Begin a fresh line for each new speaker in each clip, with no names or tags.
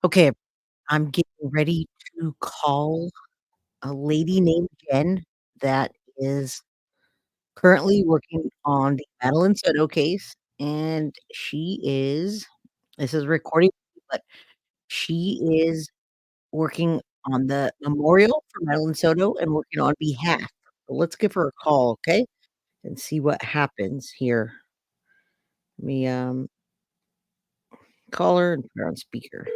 Okay, I'm getting ready to call a lady named Jen that is currently working on the Madeline Soto case, and she is this is recording, but she is working on the memorial for Madeline Soto and working on behalf. So let's give her a call, okay, and see what happens here. Let me, call her and put her on speaker.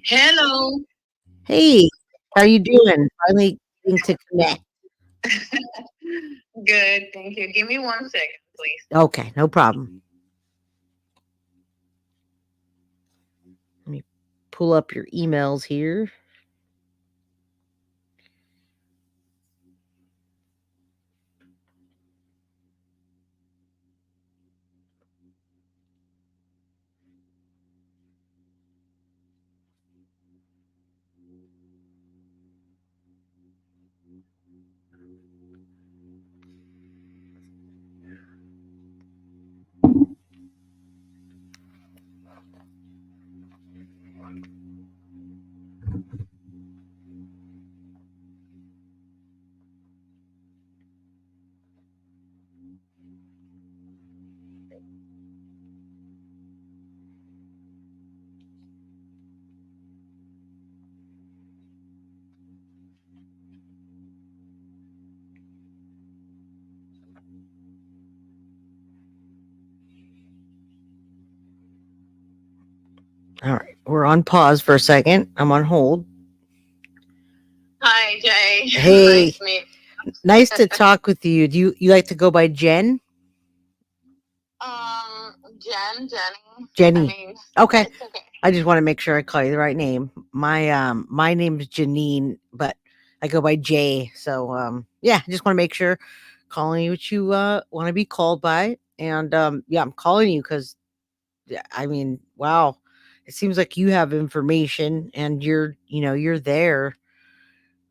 Hello.
Hey, how you doing? Finally getting to connect.
Good, thank you. Give me 1 second, please.
Okay, no problem. Let me pull up your emails here. All right, we're on pause for a second. I'm on hold.
Hi, Jay.
Hey,
Nice meet.
nice to talk with you. Do you like to go by Jen?
Jenny. I
Jenny.
mean,
Okay.
it's okay.
I just want to make sure I call you the right name. My name's Janine, but I go by Jay. So yeah, I just want to make sure calling you what you want to be called by. And yeah, I'm calling you because I mean, wow. It seems like you have information and you're there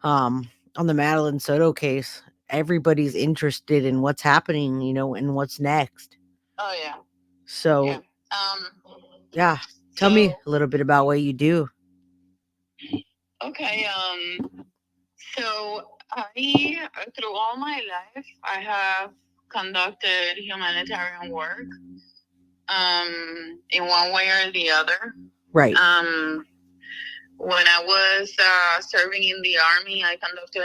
on the Madeline Soto case. Everybody's interested in what's happening, and what's next.
Oh yeah, yeah.
So, yeah, tell me
So
a little bit about what you do.
okay. So I, through all my life, I have conducted humanitarian work. In one way or the other.
Right.
When I was serving in the army, I conducted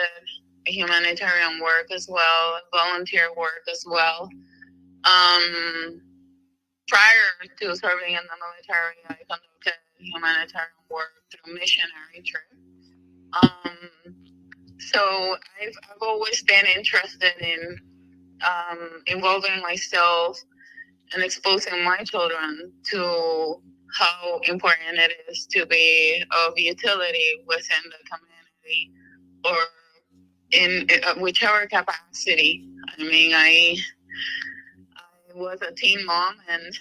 humanitarian work as well, volunteer work as well. Um, Prior to serving in the military, I conducted humanitarian work through missionary trips. So I've always been interested in involving myself and exposing my children to how important it is to be of utility within the community or in whichever capacity. I mean, I was a teen mom and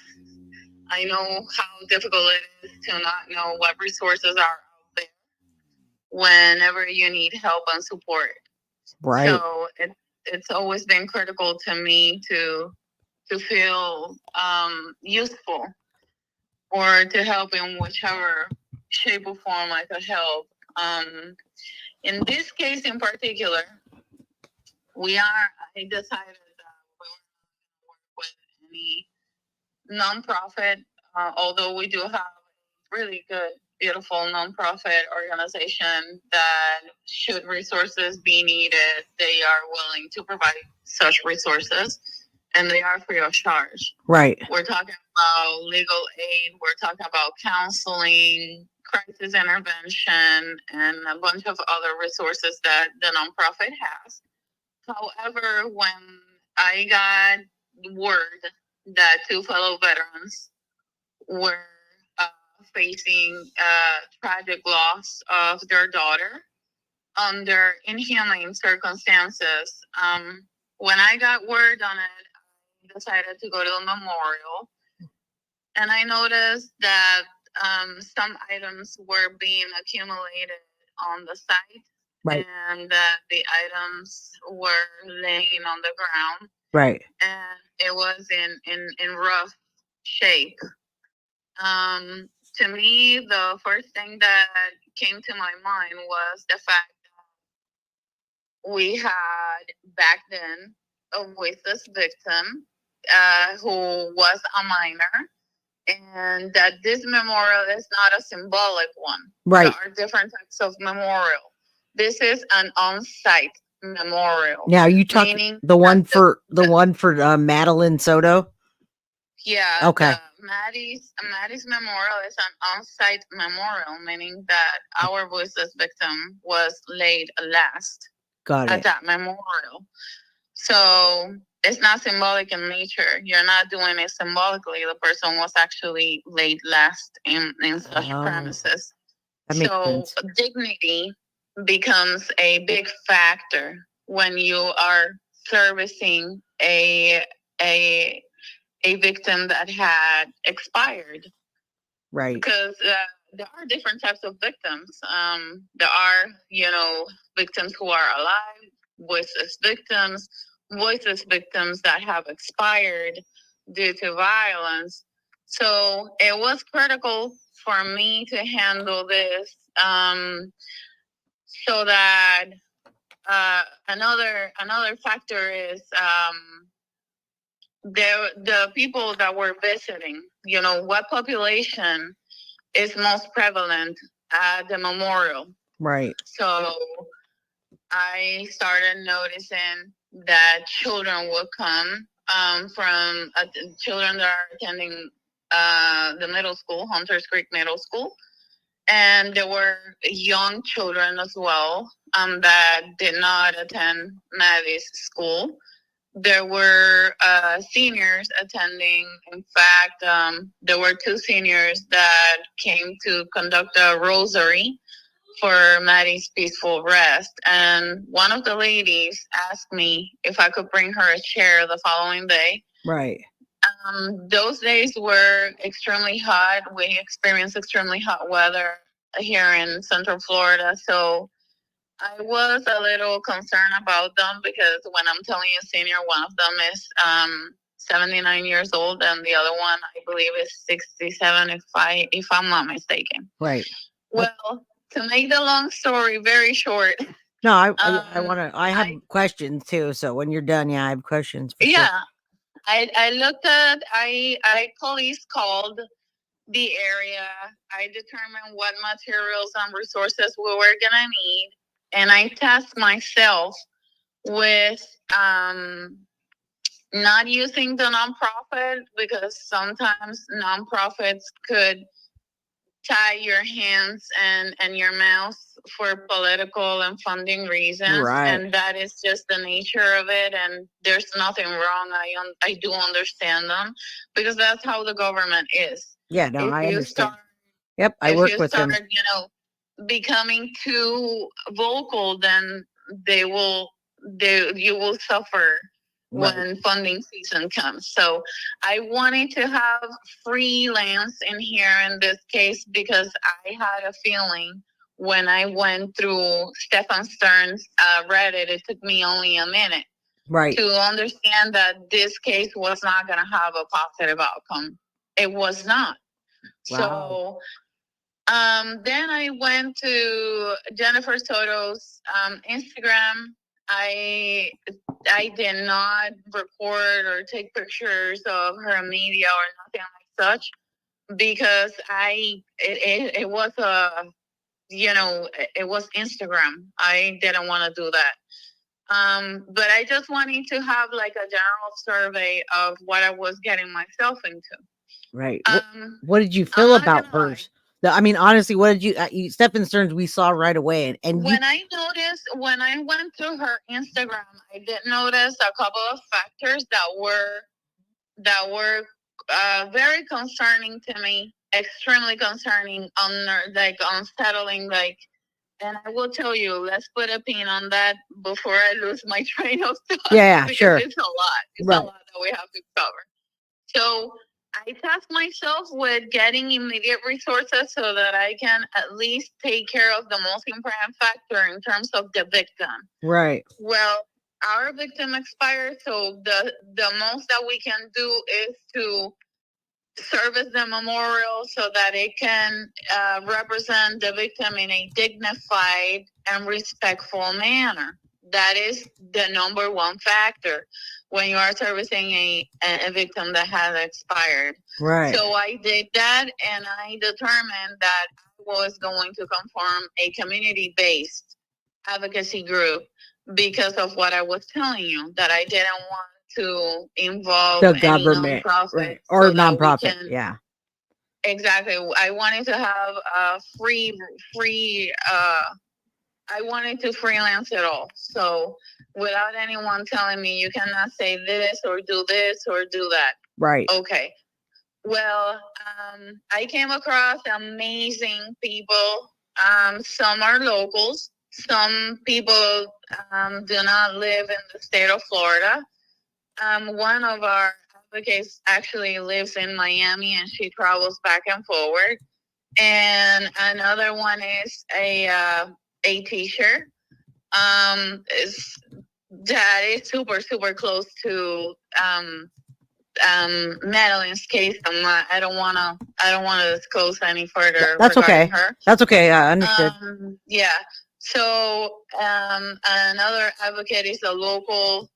I know how difficult it is to not know what resources are out there whenever you need help and support.
Right.
So it's always been critical to me to feel useful or to help in whichever shape or form I could help. Um, in this case in particular, I decided that we were not going to work with any nonprofit, although we do have a really good, beautiful nonprofit organization that, should resources be needed, they are willing to provide such resources and they are free of charge.
Right.
We're talking about legal aid, we're talking about counseling, crisis intervention, and a bunch of other resources that the nonprofit has. However, when I got word that two fellow veterans were uh, facing tragic loss of their daughter under inhumane circumstances, when I got word on it, decided to go to the memorial, and I noticed that some items were being accumulated on the site,
Right.
and that the items were laying on the ground.
Right.
And it was in rough shape. To me, the first thing that came to my mind was the fact we had back then a voiceless victim who was a minor, and that this memorial is not a symbolic one.
Right.
There are different types of memorial. This is an on-site memorial.
Now you talking
meaning
the one
that
for the one for Madeline Soto?
Yeah,
Okay.
the Maddie's memorial is an on-site memorial, meaning that our voiceless victim was laid last
Got
at
it.
that memorial. So it's not symbolic in nature. You're not doing it symbolically. The person was actually laid last in such premises.
That makes
So
sense.
dignity becomes a big factor when you are servicing a a victim that had expired.
Right.
Because there are different types of victims. There are, victims who are alive, voiceless victims that have expired due to violence. So it was critical for me to handle this, so that another factor is the people that were visiting. What population is most prevalent at the memorial.
Right.
So I started noticing that children would come from children that are attending the middle school, Hunters Creek Middle School. And there were young children as well that did not attend Maddie's school. There were seniors attending. In fact, there were 2 seniors that came to conduct a rosary for Maddie's peaceful rest. And one of the ladies asked me if I could bring her a chair the following day.
Right.
Those days were extremely hot. We experienced extremely hot weather here in Central Florida. So I was a little concerned about them because when I'm telling you senior, one of them is 79 years old, and the other one I believe is 67, if I'm not mistaken.
Right.
Well, to make the long story very short.
No, I want to. I have questions too. So when you're done, I have questions for sure.
I looked at. I police called the area. I determined what materials and resources we were gonna need, and I tasked myself with not using the nonprofit, because sometimes nonprofits could tie your hands and your mouth for political and funding reasons.
Right.
And that is just the nature of it, and there's nothing wrong. I do understand them, because that's how the government is.
Yeah, no, I understand. Yep, I work with them.
Becoming too vocal, then you will suffer when funding season comes. So I wanted to have freelance in here in this case, because I had a feeling when I went through Stefan Stern's Reddit, it took me only a minute to understand that this case was not going to have a positive outcome. It was not. Wow. So then I went to Jennifer Soto's Instagram. I did not record or take pictures of her media or nothing like such, because it was it was Instagram. I didn't want to do that. But I just wanted to have like a general survey of what I was getting myself into.
Right. What did you feel about hers? I mean, honestly, what did you Stefan Stearns we saw right away, and
when I went to her Instagram, I did notice a couple of factors that were very concerning to me, extremely concerning, unsettling, and I will tell you, let's put a pin on that before I lose my train of thought.
Yeah,
because
sure.
It's a lot. It's a lot that we have to cover. So I tasked myself with getting immediate resources so that I can at least take care of the most important factor in terms of the victim.
Right.
Well, our victim expired, so the most that we can do is to service the memorial so that it can represent the victim in a dignified and respectful manner. That is the number one factor when you are servicing a victim that has expired.
Right.
So I did that, and I determined that I was going to conform a community-based advocacy group because of what I was telling you, that I didn't want to involve
The
any
government,
nonprofit,
right, or
so that we
nonprofit,
can
yeah.
exactly. I wanted to have a free. I wanted to freelance it all, so without anyone telling me you cannot say this or do this or do that.
Right.
Okay. Well, I came across amazing people. Some are locals. Some people do not live in the state of Florida. One of our advocates actually lives in Miami, and she travels back and forward. And another one is a teacher. Is that is super close to Madeline's case. I don't wanna disclose any further
That's
regarding
okay.
her.
That's okay. I understood.
Yeah. So another advocate is a local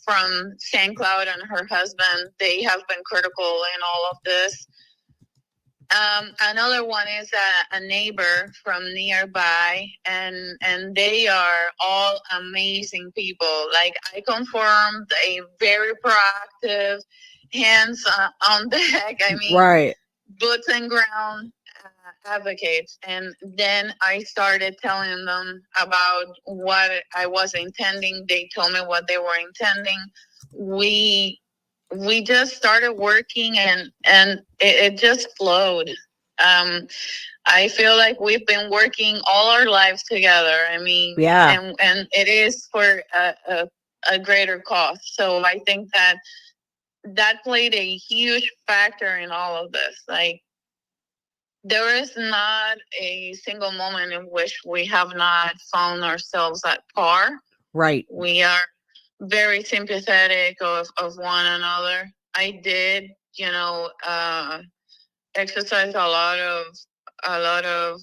from St. Cloud, and her husband. They have been critical in all of this. Another one is a neighbor from nearby, and they are all amazing people. Like, I confirmed a very proactive, hands on deck. I mean,
Right.
boots and ground advocates. And then I started telling them about what I was intending. They told me what they were intending. We just started working, and it just flowed. I feel like we've been working all our lives together. I mean,
Yeah.
and it is for a greater cause. So I think that played a huge factor in all of this. Like, there is not a single moment in which we have not found ourselves at par.
Right.
We are very sympathetic of one another. I did, exercise a lot of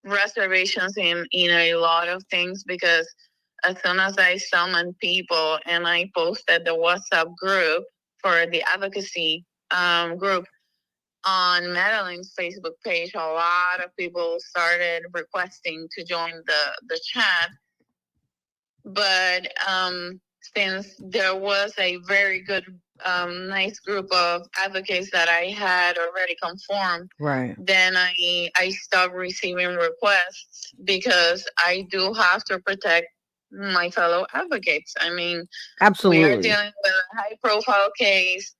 reservations in a lot of things, because as soon as I summoned people and I posted the WhatsApp group for the advocacy group on Madeline's Facebook page, a lot of people started requesting to join the chat. But since there was a very good, nice group of advocates that I had already conformed,
right,
then I stopped receiving requests, because I do have to protect my fellow advocates. I mean, we are
absolutely.
dealing with a high profile case.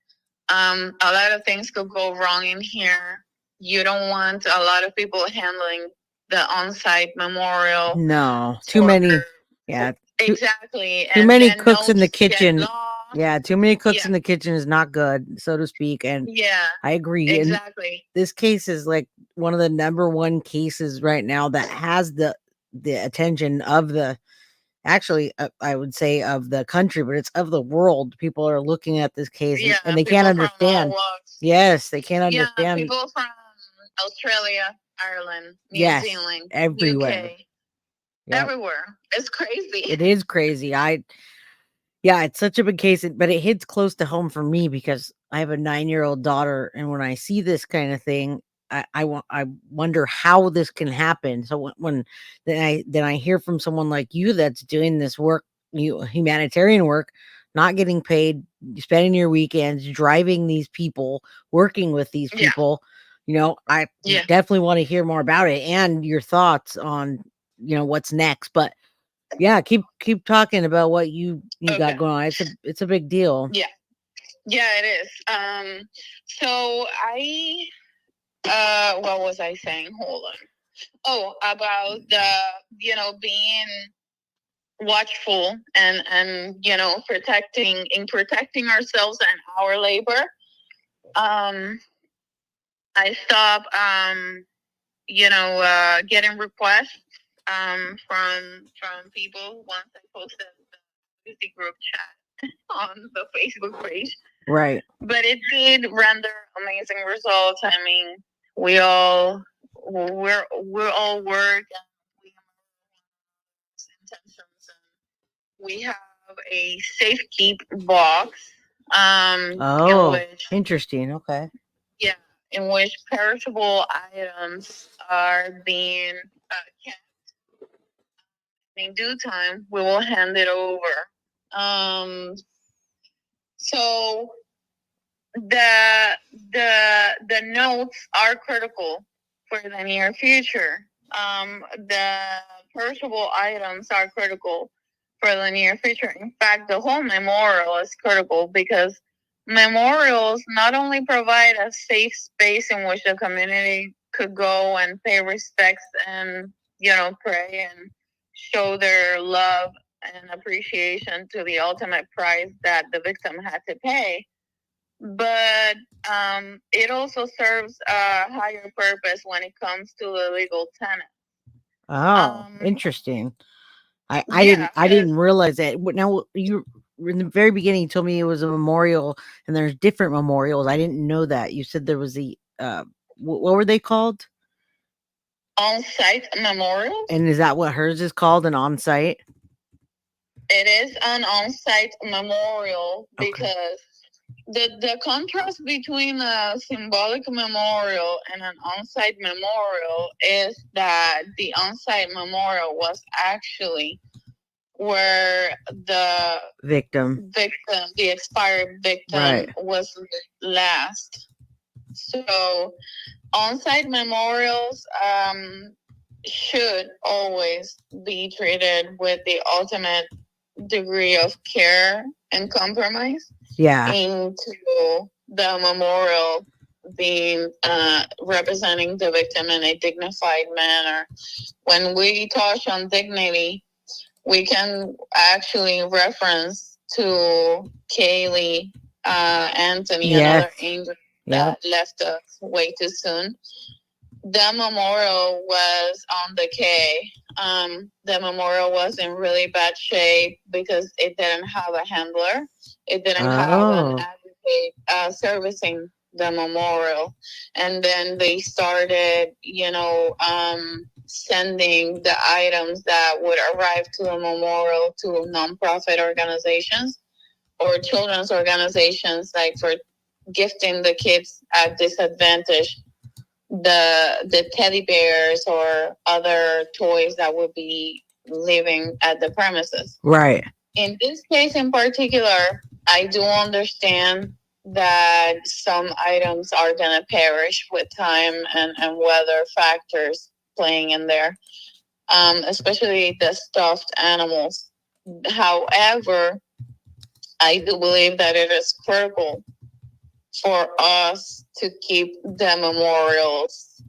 A lot of things could go wrong in here. You don't want a lot of people handling the on-site memorial.
No, too many. Yeah,
Exactly.
too
And
many
then
cooks in the
notes get
kitchen.
lost.
Yeah, too many cooks
Yeah.
in the kitchen is not good, so to speak. And
Yeah.
I agree. And
Exactly.
this case is like one of the number one cases right now that has the attention of the actually I would say of the country, but it's of the world. People are looking at this case,
Yeah.
and they can't
People from all
understand.
walks.
Yes, they can't
Yeah.
understand.
People from Australia, Ireland, New
Yes,
Zealand,
everywhere.
UK,
Yep.
everywhere. It's crazy.
It is crazy. Yeah, it's such a big case, but it hits close to home for me because I have a 9-year-old daughter, and when I see this kind of thing, I wonder how this can happen. So when then I hear from someone like you that's doing this work, humanitarian work, not getting paid, spending your weekends driving these people, working with these
Yeah.
people, I
Yeah.
definitely want to hear more about it and your thoughts on what's next. But yeah, keep talking about what you got
Okay.
going on. It's a big deal.
Yeah. Yeah, it is. So what was I saying? Hold on. Oh, about being watchful and protecting ourselves and our labor. I stopped getting requests from people once I posted the group chat on the Facebook page.
Right.
But it did render amazing results. I mean, we all we're all work and we have intentions and we have a safe keep box in
Oh,
which
interesting. Okay.
yeah in which perishable items are being kept. In due time we will hand it over. So the the notes are critical for the near future. The perishable items are critical for the near future. In fact, the whole memorial is critical because memorials not only provide a safe space in which the community could go and pay respects and pray and show their love and appreciation to the ultimate price that the victim had to pay, but it also serves a higher purpose when it comes to the legal tenant.
Oh, interesting.
Yeah,
I
because
didn't realize that. Now you in the very beginning you told me it was a memorial and there's different memorials. I didn't know that. You said there was the what were they called?
on-site memorials.
And is that what hers is called, an on-site?
It is an on-site memorial
Okay.
because the contrast between a symbolic memorial and an on-site memorial is that the on-site memorial was actually where the expired victim
Right.
was last. So on-site memorials should always be treated with the ultimate degree of care and compromise.
Yeah.
Into the memorial being representing the victim in a dignified manner. When we touch on dignity, we can actually reference to Kaylee, Anthony, and other angels that left us way too soon. The memorial was on decay. The memorial was in really bad shape because it didn't have a handler. It didn't have an advocate servicing the memorial. And then they started, sending the items that would arrive to the memorial to nonprofit organizations or children's organizations, like for gifting the kids at disadvantage the teddy bears or other toys that would be living at the premises.
Right.
In this case in particular, I do understand that some items are going to perish with time and weather factors playing in there, especially the stuffed animals. However, I do believe that it is critical for us to keep the memorials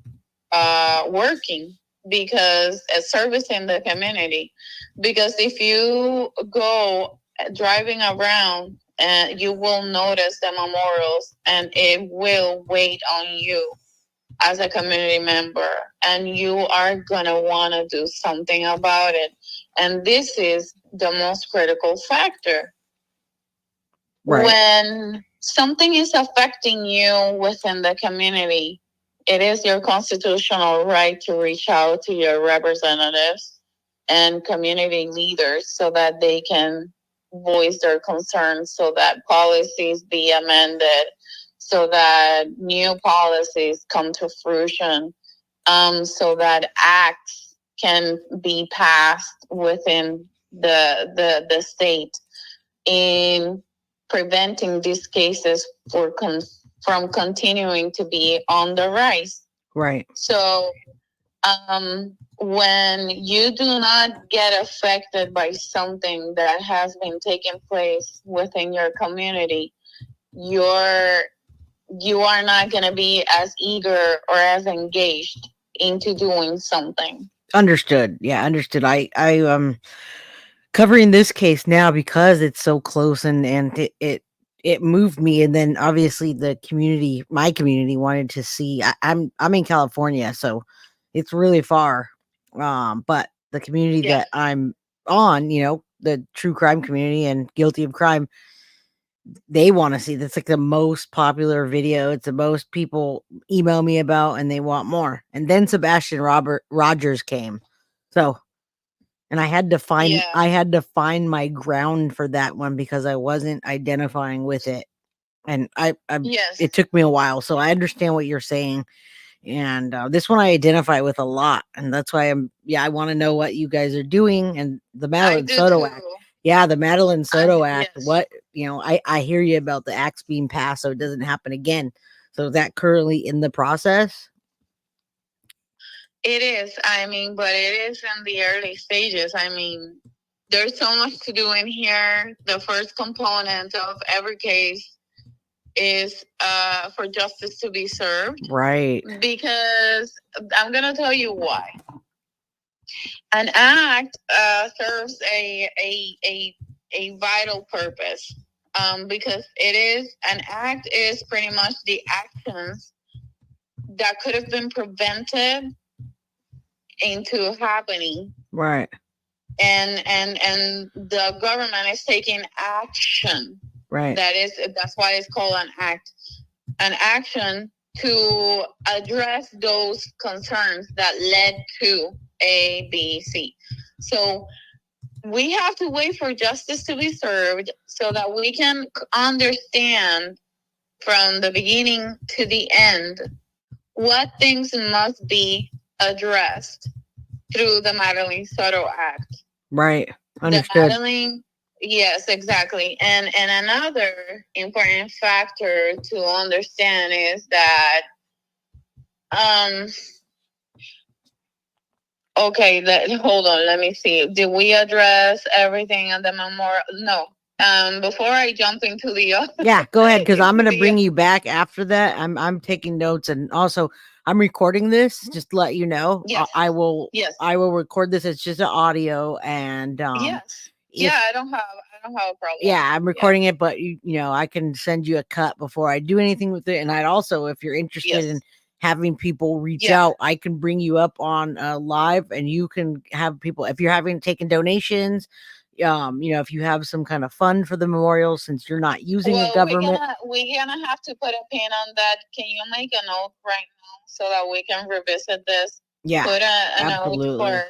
working because servicing the community. Because if you go driving around, you will notice the memorials and it will wait on you as a community member, and you are going to want to do something about it. And this is the most critical factor. Right. When something is affecting you within the community, it is your constitutional right to reach out to your representatives and community leaders so that they can voice their concerns, so that policies be amended, so that new policies come to fruition, so that acts can be passed within the state in preventing these cases from continuing to be on the rise.
Right.
So when you do not get affected by something that has been taking place within your community, you are not going to be as eager or as engaged into doing something.
Understood. Yeah, understood. I covering this case now because it's so close and it moved me, and then obviously my community wanted to see. I'm in California, so it's really far. But the community that
Yes.
I'm on, the true crime community and guilty of crime, they want to see that's like the most popular video. It's the most people email me about and they want more. And then Sebastian Robert Rogers came. So, and
Yeah.
I had to find my ground for that one because I wasn't identifying with it. And
Yes.
it took me a while. So I understand what you're saying. And this one I identify with a lot, and that's why I want to know what you guys are doing. And the
I
Madeline
do
Soto
too.
Act, yeah, the Madeline Soto Act.
Yes.
What I hear you about the acts being passed, so it doesn't happen again. So is that currently in the process?
It is. I mean, but it is in the early stages. I mean, there's so much to do in here. The first component of every case is for justice to be served.
Right.
Because I'm going to tell you why. An act serves a vital purpose, because it is an act is pretty much the actions that could have been prevented into happening.
Right.
And the government is taking action.
Right.
That's why it's called an action to address those concerns that led to A, B, C. So we have to wait for justice to be served so that we can understand from the beginning to the end what things must be addressed through the Madeline Soto Act.
Right.
Understood. The Madeline, yes, exactly. And another important factor to understand is that okay, hold on, let me see. Did we address everything on the memorial? No. Before I jump into the
yeah, go ahead, because I'm gonna bring you back after that. I'm taking notes, and also I'm recording this just to let you know.
Yes.
I will.
Yes.
I will record this. It's just an audio, and
yes. Yeah, I don't have a problem.
Yeah, I'm recording it, but I can send you a cut before I do anything with it. And I'd also, if you're interested in having people reach out, I can bring you up on live, and you can have people, if you're having taken donations, if you have some kind of fund for the memorial, since you're not using a government.
We're gonna have to put a pin on that. Can you make a note right now so that we can revisit this?
Yeah,
put a
absolutely.
note for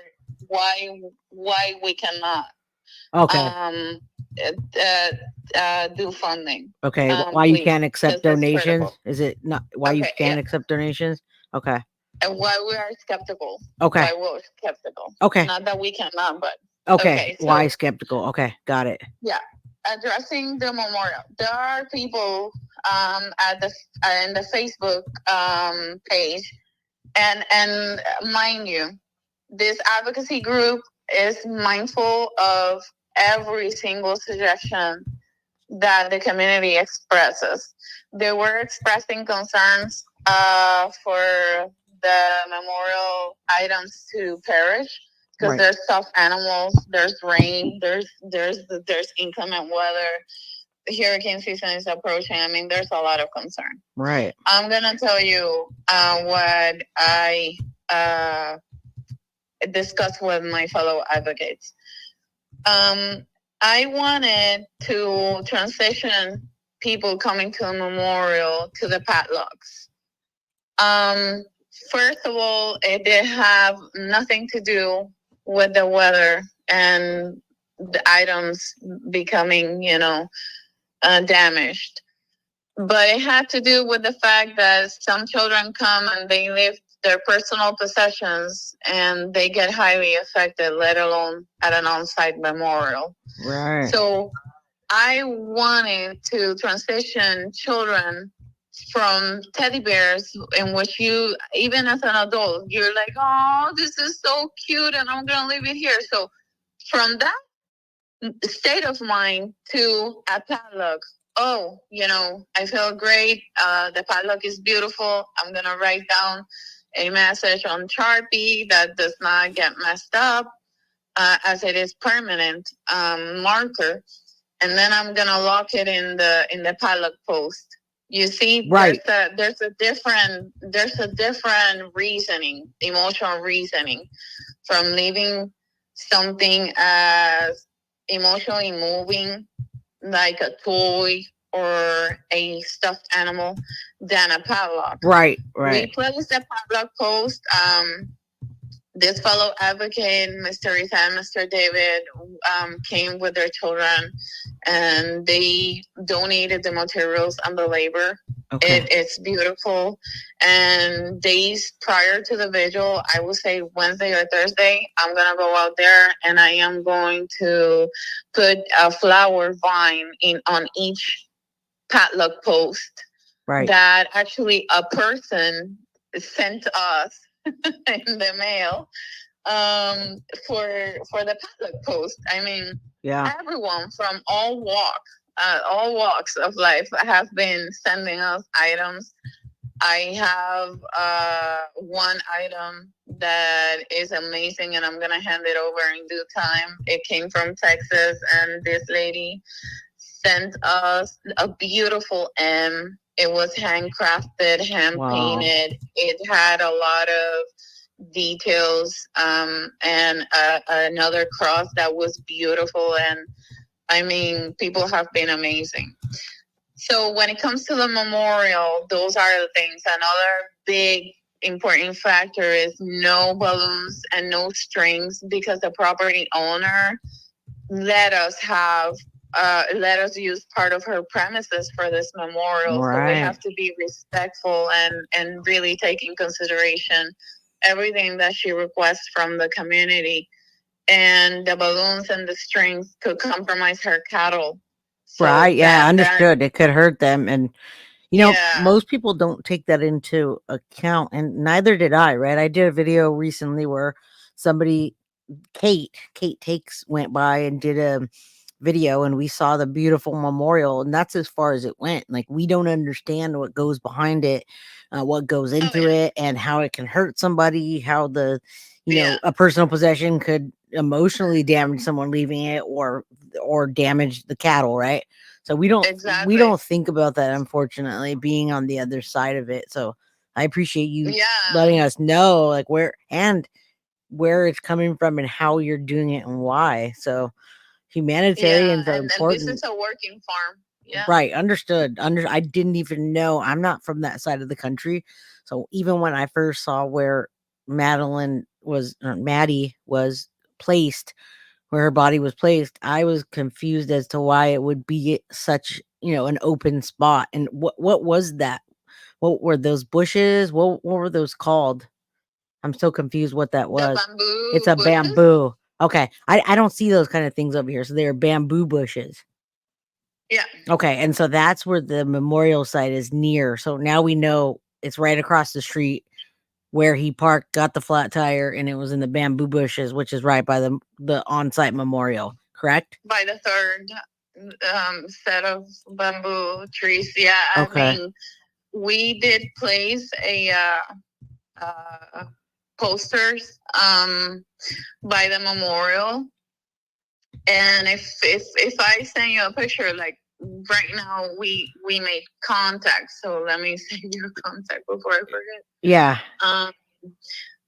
why we cannot do funding.
Okay, why you can't accept donations?
Is
it not why you can't accept donations? Okay.
And why we are skeptical.
Okay.
Why we're skeptical.
Okay.
Not that we cannot, but
okay. So, why skeptical? Okay, got it.
Yeah. Addressing the memorial. There are people at the in the Facebook page, and mind you, this advocacy group is mindful of every single suggestion that the community expresses. They were expressing concerns for the memorial items to perish because there's stuffed animals, there's rain, there's inclement weather. The hurricane season is approaching. I mean, there's a lot of concern.
Right.
I'm gonna tell you what I discussed with my fellow advocates. I wanted to transition people coming to a memorial to the padlocks. First of all, it did have nothing to do with the weather and the items becoming, damaged. But it had to do with the fact that some children come and they leave their personal possessions and they get highly affected, let alone at an on-site memorial.
Right.
So I wanted to transition children from teddy bears in which you, even as an adult, you're like, oh, this is so cute and I'm going to leave it here. So from that state of mind to a padlock. Oh, I feel great. The padlock is beautiful. I'm going to write down a message on Sharpie that does not get messed up, as it is permanent marker. And then I'm going to lock it in the padlock post. You see,
right.
there's a different reasoning, emotional reasoning from leaving something as emotionally moving like a toy or a stuffed animal than a padlock.
Right,
We
right.
placed a padlock post. This fellow advocate, Mr. Rita and Mr. David, came with their children and they donated the materials and the labor.
Okay.
It's beautiful. And days prior to the vigil, I will say Wednesday or Thursday, I'm going to go out there and I am going to put a flower vine in on each padlock post
Right.
that actually a person sent us in the mail for the padlock post. I mean,
Yeah.
everyone from all walks of life have been sending us items. I have one item that is amazing, and I'm gonna hand it over in due time. It came from Texas, and this lady sent us a beautiful M. It was handcrafted, hand
Wow.
painted. It had a lot of details, and another cross that was beautiful. And I mean, people have been amazing. So when it comes to the memorial, those are the things. Another big important factor is no balloons and no strings, because the property owner let us have let us use part of her premises for this memorial. So we
Right.
have to be respectful and really take in consideration everything that she requests from the community. And the balloons and the strings could compromise her cattle. So
Right. Yeah,
that
understood. It could hurt them. And,
yeah.
most people don't take that into account. And neither did I, right? I did a video recently where somebody, Kate Takes, went by and did a video, and we saw the beautiful memorial, and that's as far as it went. Like, we don't understand what goes behind it, what goes
Oh
into
yeah.
it, and how it can hurt somebody, how
Yeah.
a personal possession could emotionally damage someone leaving it, or damage the cattle, right? So we don't
Exactly.
think about that, unfortunately, being on the other side of it. So I appreciate you
Yeah.
letting us know, like, where it's coming from and how you're doing it and why. So
Yeah.
humanitarians are
And this is
important.
a working farm. Yeah.
Right, understood. I didn't even know. I'm not from that side of the country. So even when I first saw where Maddie was placed, where her body was placed, I was confused as to why it would be such, an open spot. And what was that? What were those bushes? What were those called? I'm so confused what that
The
was. It's
bamboo
a
bushes.
bamboo. Okay. I don't see those kind of things over here. So they're bamboo bushes.
Yeah.
Okay. And so that's where the memorial site is near. So now we know it's right across the street where he parked, got the flat tire, and it was in the bamboo bushes, which is right by the on site memorial. Correct?
By the third set of bamboo trees. Yeah, I
Okay.
mean, we did place a uh, posters by the memorial, and if I send you a picture, like right now, we made contact. So let me send you a contact before I forget.
Yeah.
Um,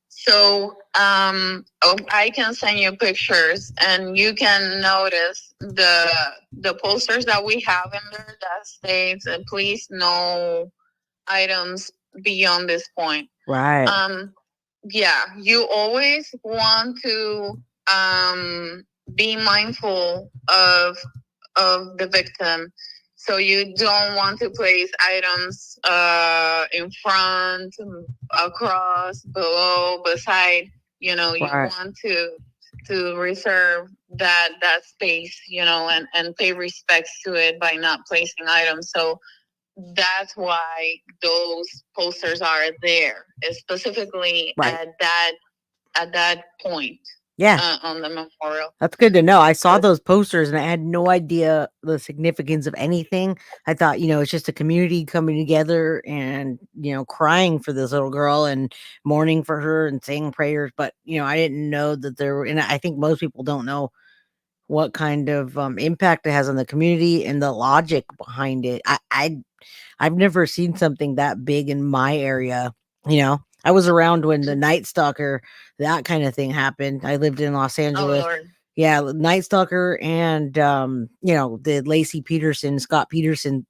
So I can send you pictures, and you can notice the posters that we have in there that states, "Please no items beyond this point."
Right.
Yeah, you always want to be mindful of the victim. So you don't want to place items in front, across, below, beside. You
Right.
want to reserve that space, and pay respects to it by not placing items. So that's why those posters are there, specifically
Right.
at that point
Yeah.
on the memorial.
That's good to know. I saw
So
those posters and I had no idea the significance of anything. I thought, it's just a community coming together and, crying for this little girl and mourning for her and saying prayers. But, I didn't know that there were, and I think most people don't know what kind of impact it has on the community and the logic behind it. I've never seen something that big in my area. I was around when the Night Stalker, that kind of thing happened. I lived in Los
Oh
Angeles.
Lord.
Yeah, Night Stalker and the Lacey Peterson, Scott Peterson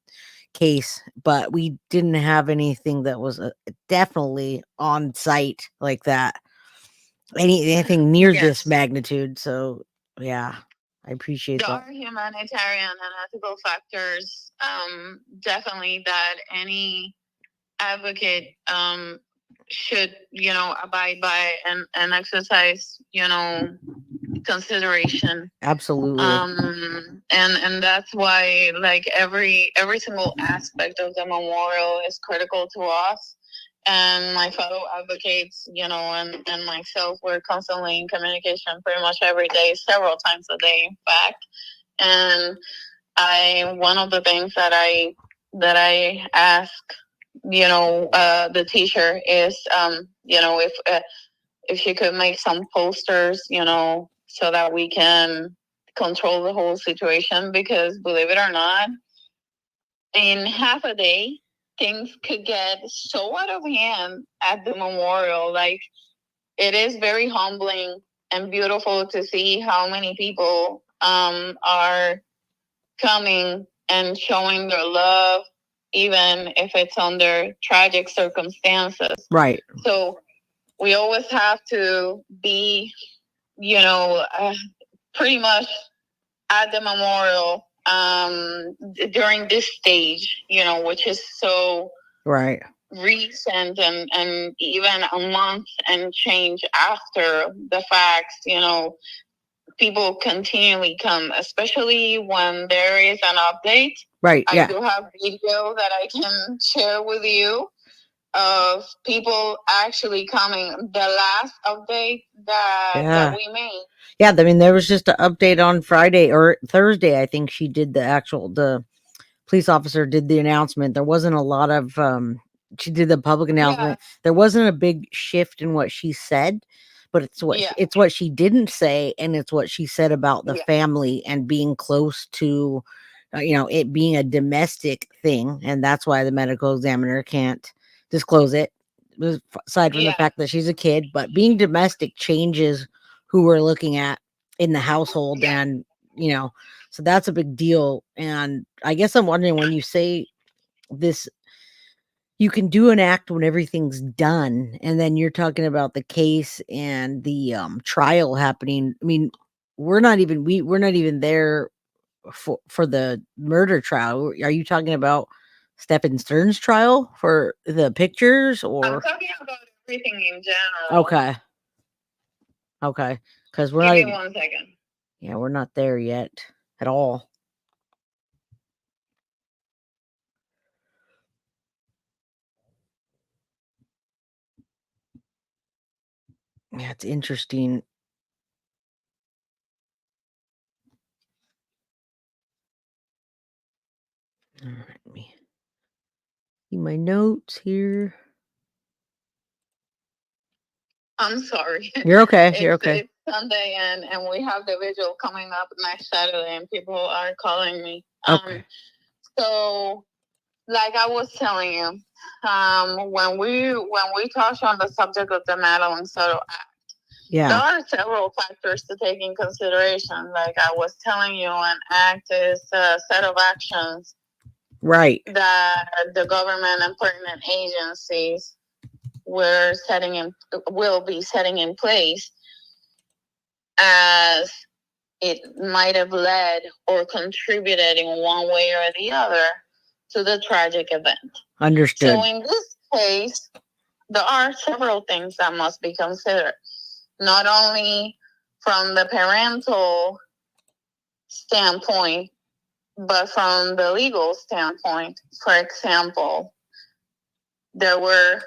case, but we didn't have anything that was definitely on site like that. Anything near this
Yes.
magnitude. So yeah, I appreciate
There
that.
are humanitarian and ethical factors, definitely, that any advocate should, abide by and exercise, consideration.
Absolutely.
And that's why, like, every single aspect of the memorial is critical to us. And my fellow advocates, and myself, we're constantly in communication pretty much every day, several times a day, in fact. And one of the things that I ask, the teacher is, if she could make some posters, so that we can control the whole situation, because believe it or not, in half a day, things could get so out of hand at the memorial. Like, it is very humbling and beautiful to see how many people are coming and showing their love, even if it's under tragic circumstances.
Right.
So we always have to be, pretty much at the memorial during this stage, which is so
Right.
recent, and even a month and change after the facts, people continually come, especially when there is an update.
Right.
I
Yeah.
do have video that I can share with you of people actually coming. The last update that we made.
Yeah, I mean, there was just an update on Friday or Thursday. I think she did the police officer did the announcement. There wasn't a lot of she did the public announcement.
Yeah.
There wasn't a big shift in what she said, but it's what she didn't say, and it's what she said about the family and being close to it being a domestic thing, and that's why the medical examiner can't disclose it, aside from the fact that she's a kid. But being domestic changes who we're looking at in the household, and so that's a big deal. And I guess I'm wondering, when you say this, you can do an act when everything's done, and then you're talking about the case and the trial happening. I mean, we're not even there for the murder trial. Are you talking about Stephen Stern's trial for the pictures,
I'm
or
talking about everything in general.
Okay, because we're
Give
not
me
even
1 second.
yeah, we're not there yet at all. Yeah, it's interesting. All right, let me see my notes here.
I'm sorry.
You're okay. You're okay.
It's Sunday, and we have the vigil coming up next Saturday, and people are calling me.
Okay.
So, like I was telling you, when we touch on the subject of the Madeline Soto Act, there are several factors to take in consideration. Like I was telling you, an act is a set of actions,
right,
that the government and pertinent agencies will be setting in place, as it might have led or contributed in one way or the other to the tragic event.
Understood.
So in this case, there are several things that must be considered, not only from the parental standpoint, but from the legal standpoint. For example, there was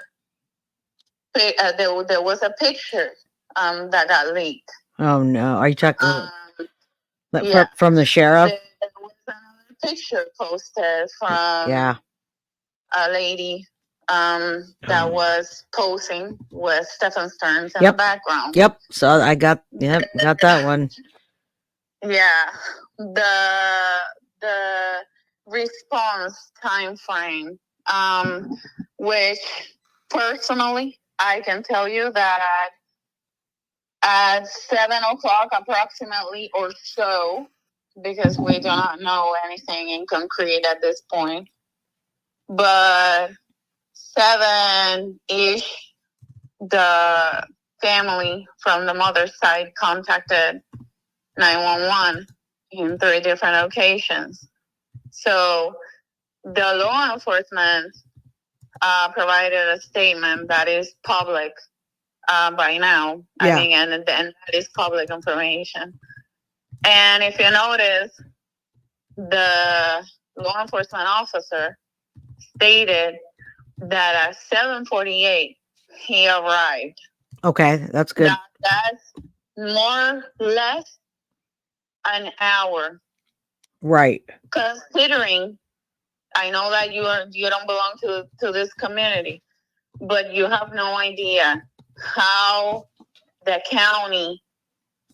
a picture that got leaked.
Oh no, are you talking from the sheriff?
There was another picture posted from a lady that was posing with Stephen Stearns in the background.
Yep. So I got that one.
Yeah. The response time frame, which personally I can tell you that at 7 o'clock approximately or so, because we do not know anything in concrete at this point, but 7-ish, the family from the mother's side contacted 911 in 3 different occasions. So the law enforcement provided a statement that is public by now. Yeah. I mean, and that is public information. And if you notice, the law enforcement officer stated that at 7:48 he arrived.
Okay, that's good.
That's more or less an hour.
Right.
Considering, I know that you don't belong to this community, but you have no idea how the county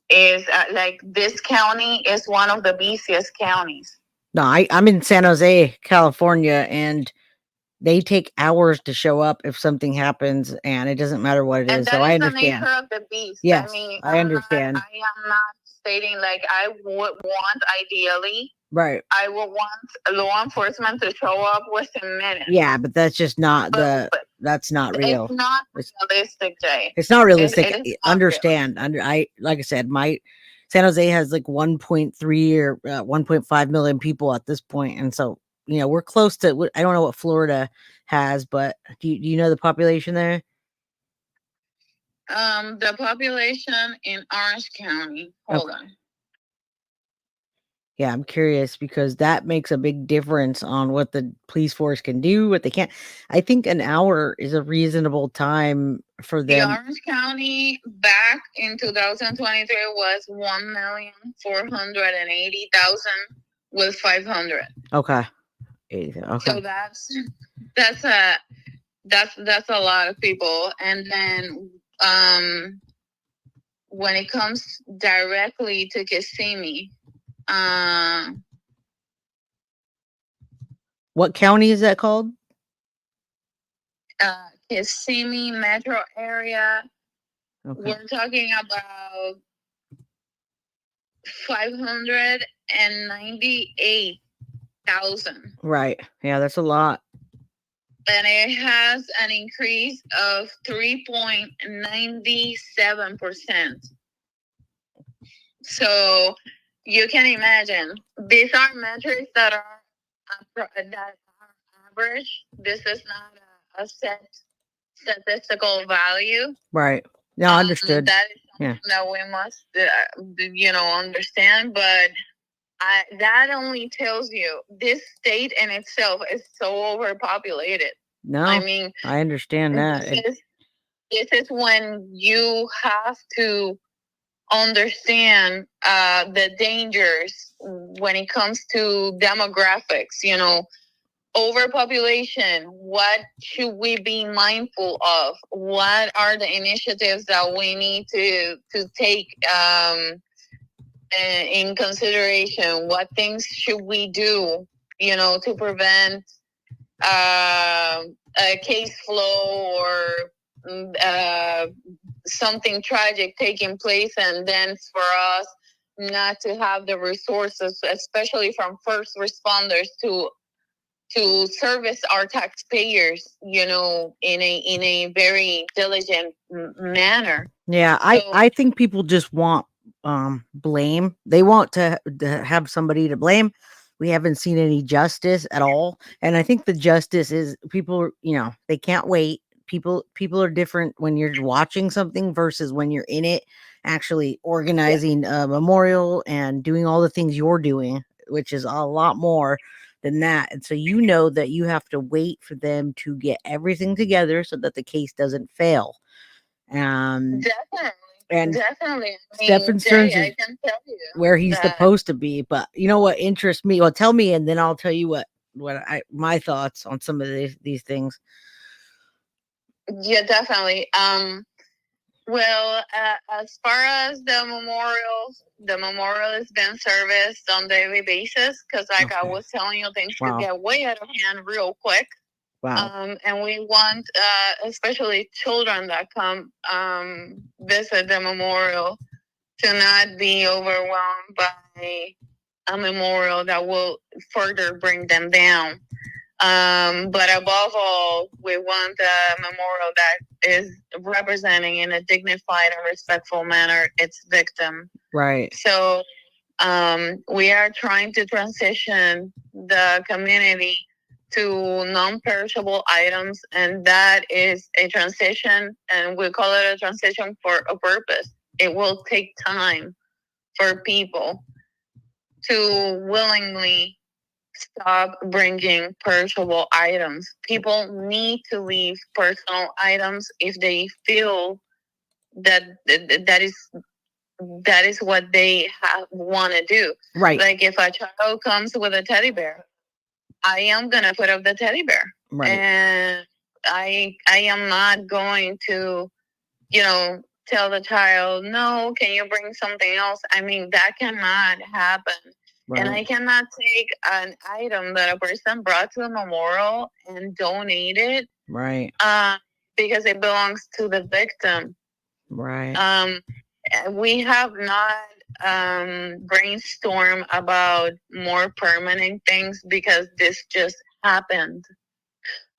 is like. This county is one of the busiest counties.
No, I'm in San Jose, California, and they take hours to show up if something happens, and it doesn't matter what it
And
is.
that
So
is
I
the
understand.
nature of the beast.
Yes,
I mean,
I understand.
I am not stating like I would want ideally.
Right.
I would want law enforcement to show up within minutes.
Yeah, but that's just not that's not real.
It's not realistic, Jay.
It's not realistic.
It is not
understand. I like I said, my San Jose has like 1.3 or 1.5 million people at this point, and so we're close to. I don't know what Florida has, but do you know the population there?
The population in Orange County. Hold on.
Yeah, I'm curious because that makes a big difference on what the police force can do, what they can't. I think an hour is a reasonable time for them.
The Orange County back in 2023 was 1,480,000 with 500.
Okay. 80, okay.
So that's a lot of people. And then when it comes directly to Kissimmee,
what county is that called?
Kissimmee metro area. Okay. We're talking about 598,000.
Right. Yeah, that's a lot.
And it has an increase of 3.97%. So you can imagine these are metrics that are average. This is not a set statistical value.
Right. No, understood.
That is something that we must, understand. But that only tells you this state in itself is so overpopulated.
No, I mean, I understand that.
This is when you have to understand the dangers when it comes to demographics, overpopulation. What should we be mindful of? What are the initiatives that we need to take in consideration? What things should we do, to prevent a case flow or something tragic taking place, and then for us not to have the resources, especially from first responders, to service our taxpayers, in a very diligent manner.
Yeah, I think people just want blame. They want to have somebody to blame. We haven't seen any justice at all, and I think the justice is people. They can't wait. People are different when you're watching something versus when you're in it, actually organizing a memorial and doing all the things you're doing, which is a lot more than that. And so that you have to wait for them to get everything together so that the case doesn't fail.
Definitely.
And
definitely.
Stephen Stearns is
I can tell you
where he's supposed to be. But you know what interests me? Well, tell me, and then I'll tell you my thoughts on some of these things.
Yeah, definitely. Well, as far as the memorial is being serviced on a daily basis because, like I was telling you, things could get way out of hand real quick.
Wow.
And we want, especially children that come visit the memorial, to not be overwhelmed by a memorial that will further bring them down. But above all, we want a memorial that is representing in a dignified and respectful manner its victim.
Right.
So we are trying to transition the community to non-perishable items, and that is a transition, and we call it a transition for a purpose. It will take time for people to willingly stop bringing perishable items. People need to leave personal items if they feel that that is what they want to do.
Right.
Like if a child comes with a teddy bear, I am gonna put up the teddy bear,
Right.
and I am not going to, tell the child, no, can you bring something else? I mean, that cannot happen. Right. And I cannot take an item that a person brought to the memorial and donate it.
Right.
Because it belongs to the victim.
Right.
We have not brainstormed about more permanent things because this just happened.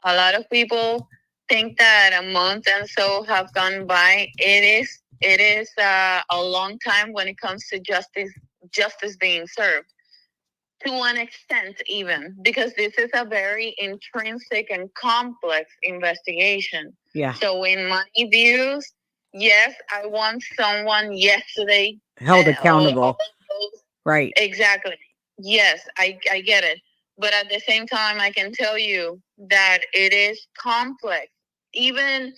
A lot of people think that a month and so have gone by. It is a long time when it comes to justice being served, to an extent, even because this is a very intrinsic and complex investigation.
Yeah.
So in my views, yes, I want someone yesterday
held accountable. Right.
Exactly. Yes, I get it. But at the same time, I can tell you that it is complex. Even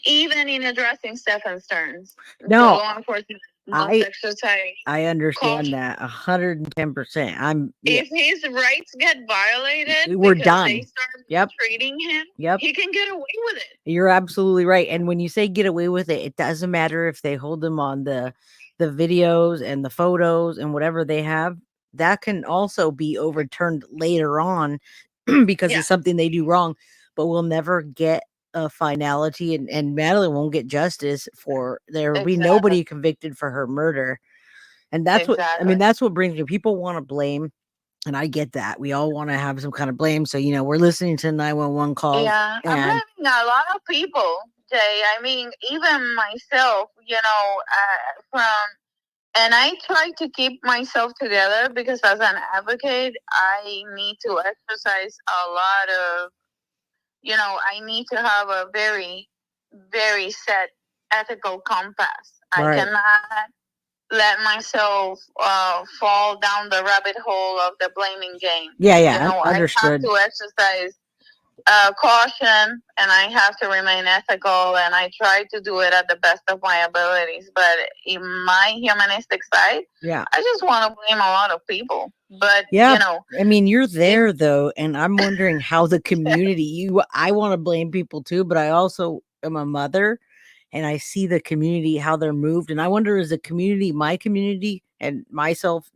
in addressing Stefan Stearns,
no,
the law enforcement must exercise.
I understand that 110%.
If his rights get violated,
we're
because
done.
they start treating him, he can get away with it.
You're absolutely right. And when you say get away with it, it doesn't matter if they hold them on the videos and the photos and whatever they have. That can also be overturned later on because it's something they do wrong. But we'll never get a finality, and Madeline won't get justice for there will be nobody convicted for her murder. And that's what I mean, that's what brings me. People want to blame, and I get that. We all want to have some kind of blame. So, we're listening to 911 calls.
Yeah, I'm blaming a lot of people, Jay. I mean, even myself, and I try to keep myself together because as an advocate, I need to exercise a lot of, I need to have a very, very set ethical compass. Right. I cannot let myself fall down the rabbit hole of the blaming game.
Yeah,
understood. I have to exercise caution, and I have to remain ethical, and I try to do it at the best of my abilities. But in my humanistic side, I just want to blame a lot of people. But
I mean, you're there though, and I'm wondering how the community. I want to blame people too, but I also am a mother, and I see the community how they're moved, and I wonder, is the community, my community, and myself,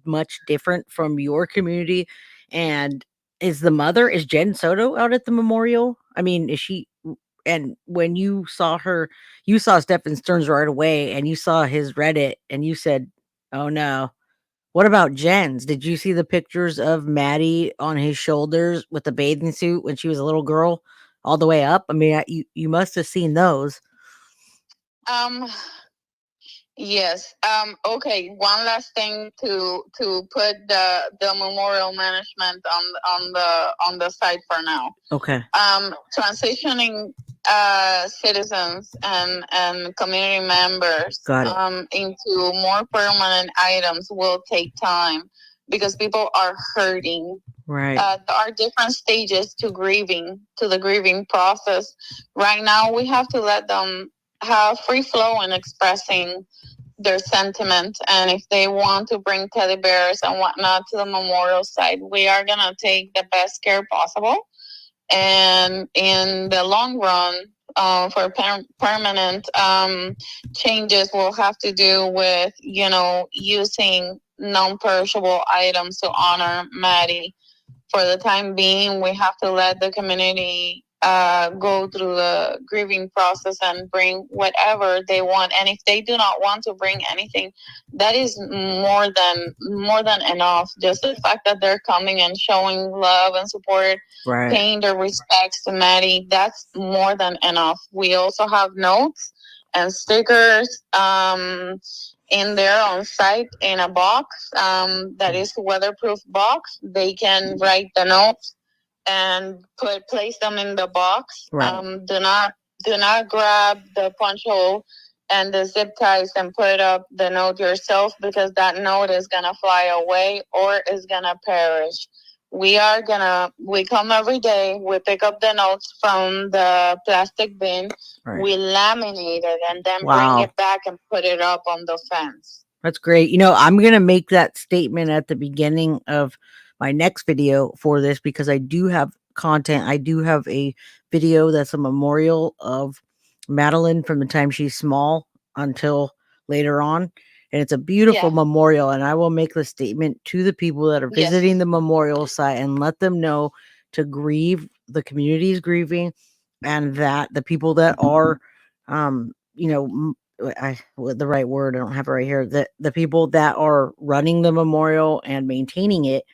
much different from your community? And is Jen Soto out at the memorial? I mean, is she? And when you saw her, you saw Stephen Stearns right away, and you saw his Reddit, and you said, "Oh no." What about Jen's? Did you see the pictures of Maddie on his shoulders with the bathing suit when she was a little girl, all the way up? I mean, you must have seen those.
Yes. Okay. One last thing to put the memorial management on the site for now.
Okay.
Transitioning citizens and community members into more permanent items will take time because people are hurting.
Right.
There are different stages to the grieving process. Right now, we have to let them have free flow in expressing their sentiment, and if they want to bring teddy bears and whatnot to the memorial site, we are gonna take the best care possible. And in the long run, for permanent changes, will have to do with using non-perishable items to honor Maddie for the time being, we have to let the community go through the grieving process and bring whatever they want. And if they do not want to bring anything, that is more than enough. Just the fact that they're coming and showing love and support,
Right.
paying their respects to Maddie, that's more than enough. We also have notes and stickers in there on site in a box that is weatherproof box. They can write the notes and place them in the box.
Right.
Do not grab the punch hole and the zip ties and put up the note yourself, because that note is gonna fly away or is gonna perish. We come every day, we pick up the notes from the plastic bin, right. We laminate it and then bring it back and put it up on the fence.
That's great. I'm going to make that statement at the beginning of my next video for this, because I do have content. I do have a video that's a memorial of Madeline from the time she's small until later on. And it's a beautiful memorial. And I will make the statement to the people that are visiting the memorial site and let them know to grieve. The community is grieving, and that the people that are, the right word, I don't have it right here. The people that are running the memorial and maintaining it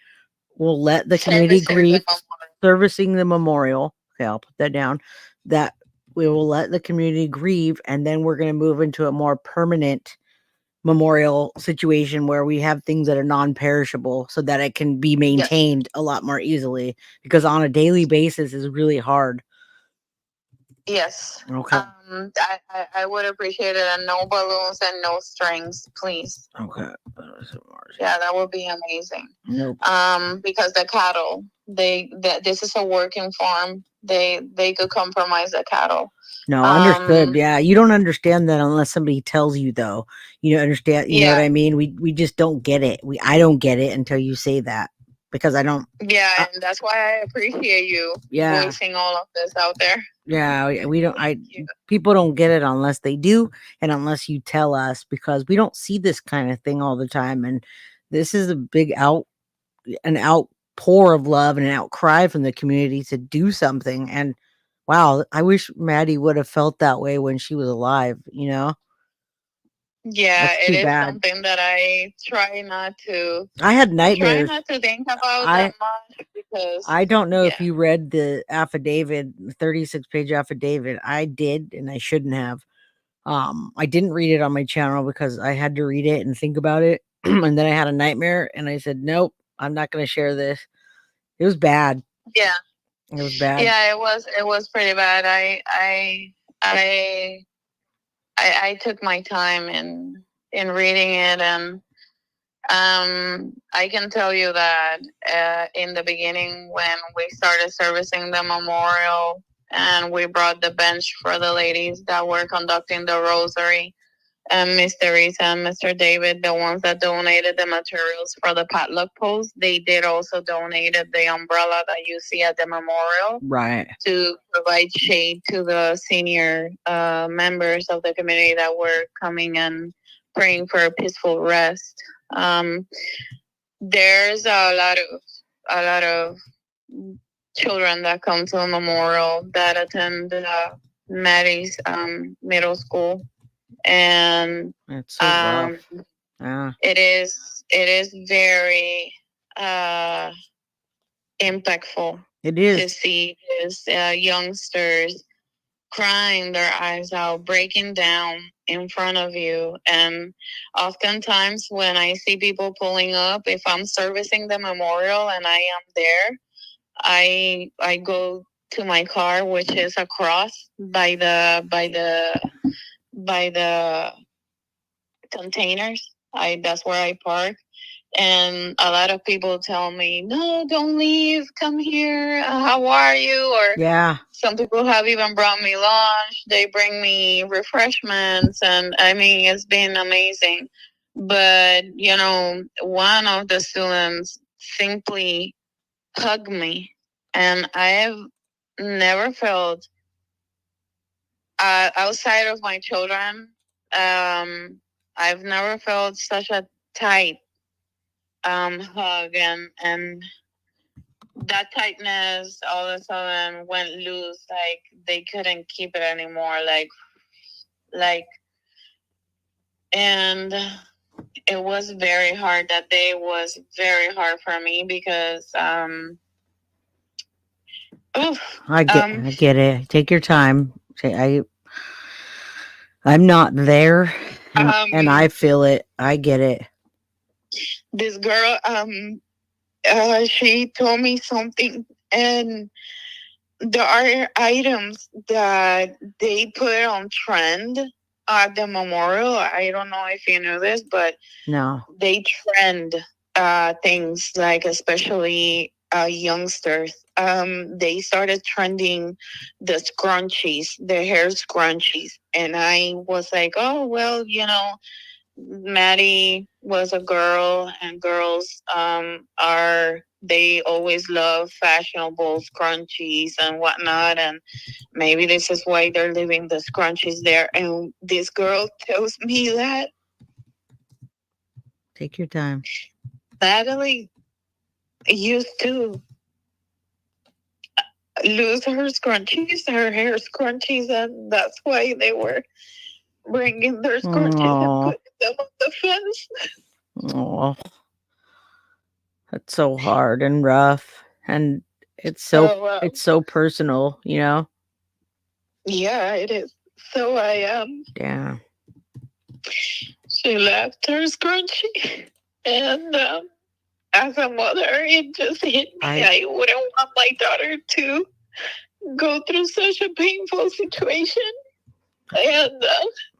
will let the community grieve, servicing the memorial. Okay, I'll put that down. That we will let the community grieve, and then we're going to move into a more permanent memorial situation where we have things that are non-perishable, so that it can be maintained a lot more easily, because on a daily basis is really hard.
Yes.
Okay.
I would appreciate it, and no balloons and no strings, please.
Okay.
Yeah, that would be amazing.
Nope.
Because the cattle, this is a working farm. They could compromise the cattle.
No, understood. Yeah, you don't understand that unless somebody tells you, though. You don't understand. You know what I mean? We just don't get it. I don't get it until you say that, because I don't.
Yeah, and that's why I appreciate you voicing all of this out there.
Yeah, we don't. People don't get it unless they do, and unless you tell us, because we don't see this kind of thing all the time. And this is a big outpour of love and an outcry from the community to do something. And wow, I wish Maddie would have felt that way when she was alive.
Yeah, it is something that I try not to.
I had nightmares.
Try not to think about that much, because
I don't know if you read the affidavit, 36-page affidavit. I did, and I shouldn't have. I didn't read it on my channel because I had to read it and think about it. And then I had a nightmare, and I said, nope, I'm not going to share this. It was bad.
Yeah.
It was bad.
Yeah, it was pretty bad. I took my time in reading it, and I can tell you that in the beginning, when we started servicing the memorial and we brought the bench for the ladies that were conducting the rosary, and Miss Teresa and Mr. David, the ones that donated the materials for the potluck post, they did also donated the umbrella that you see at the memorial,
right,
to provide shade to the senior members of the community that were coming and praying for a peaceful rest. There's a lot of children that come to the memorial that attend Maddie's middle school, and
it's so rough. Yeah.
It is very impactful.
It is
to see these youngsters crying their eyes out, breaking down in front of you. And oftentimes when I see people pulling up, if I'm servicing the memorial and I am there, I go to my car, which is across by the containers. That's where I park. And a lot of people tell me, no, don't leave, come here, how are you? Or some people have even brought me lunch, they bring me refreshments, and I mean, it's been amazing. But one of the students simply hugged me, and I've never felt outside of my children, I've never felt such a tight hug, and that tightness all of a sudden went loose. Like they couldn't keep it anymore. Like, and it was very hard. That day was very hard for me because oof,
I get it. Take your time. I'm not there, and I feel it. I get it.
This girl she told me something, and there are items that they put on trend at the memorial. I don't know if you know this, but
No.
they trend things, like especially youngsters. They started trending the scrunchies, the hair scrunchies, and I was like, oh well, Maddie was a girl, and girls are they always love fashionable scrunchies and whatnot, and maybe this is why they're leaving the scrunchies there. And this girl tells me that
Take your time.
Natalie used to lose her scrunchies, her hair scrunchies, and that's why they were bringing their scrunchies and putting them on the fence.
Oh, that's so hard and rough, and it's so personal,
Yeah, it is. So
Yeah.
she left her scrunchie, and as a mother, it just hit me. I wouldn't want my daughter to go through such a painful situation, and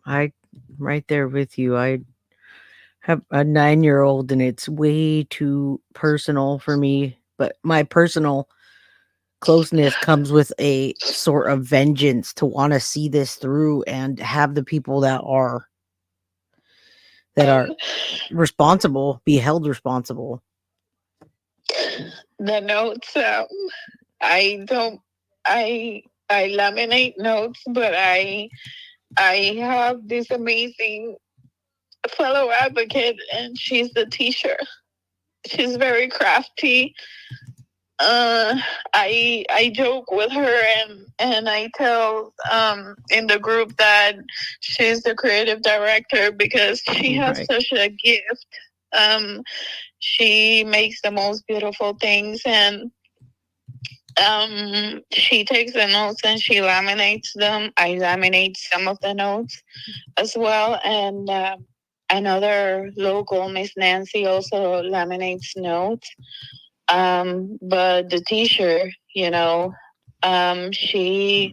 I right there with you. I have a 9-year-old, and it's way too personal for me. But my personal closeness comes with a sort of vengeance to want to see this through and have the people that are responsible be held responsible.
The notes, I don't, I laminate notes, but I have this amazing fellow advocate, and she's the teacher. She's very crafty. I joke with her, and I tell in the group that she's the creative director because she has such a gift. She makes the most beautiful things, and she takes the notes and she laminates them. I laminate some of the notes as well, and another local, Miss Nancy, also laminates notes. But the teacher, she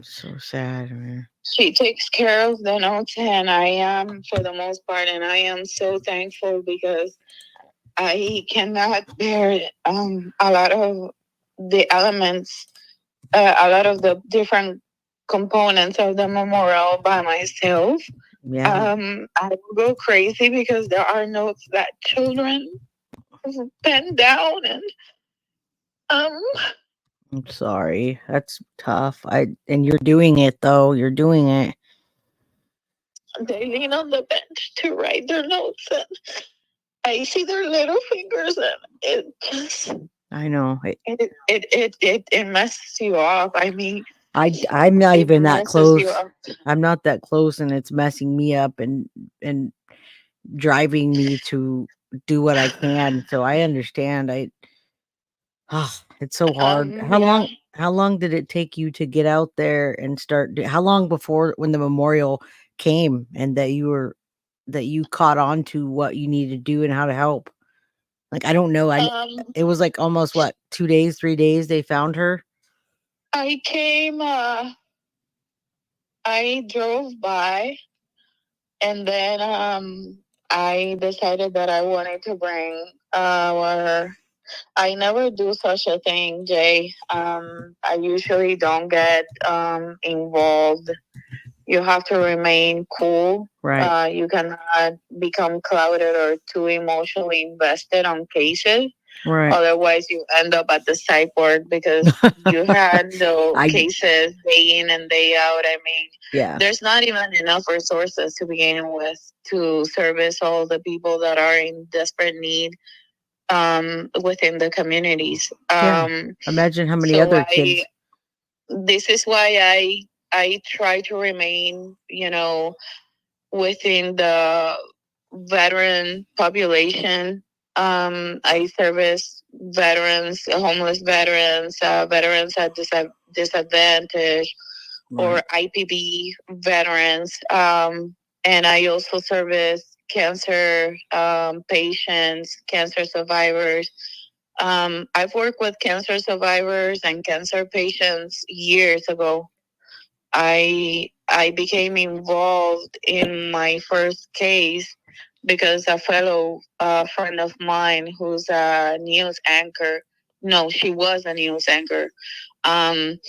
So sad, man.
she takes care of the notes, and I am, for the most part, and I am so thankful because I cannot bear a lot of the elements, a lot of the different components of the memorial by myself.
Yeah.
I will go crazy because there are notes that children pen down, and um,
I'm sorry. That's tough. And you're doing it though. You're doing it.
they lean on the bench to write their notes, and I see their little fingers, and it just,
I know.
it messes you up. I mean,
I'm not even that close.
up.
I'm not that close, and it's messing me up and driving me to do what I can. So I understand. It's so hard.
Yeah.
How long did it take you to get out there and start? How long before when the memorial came and that you caught on to what you needed to do and how to help? Like I don't know. It was like almost what 2 days, 3 days they found her.
I came. I drove by, and then I decided that I wanted to bring our. I never do such a thing, Jay. I usually don't get involved. You have to remain cool.
Right.
You cannot become clouded or too emotionally invested on cases.
Right.
Otherwise, you end up at the psych ward because you handle cases day in and day out. I mean,
Yeah.
there's not even enough resources to begin with to service all the people that are in desperate need. within the communities.
Yeah. Imagine how many
So
other kids.
this is why I try to remain, within the veteran population. I service veterans, homeless veterans, veterans at disadvantage, or
Right.
IPB veterans. And I also service cancer patients, cancer survivors. I've worked with cancer survivors and cancer patients years ago. I became involved in my first case because a fellow friend of mine who's a news anchor, no, she was a news anchor, um,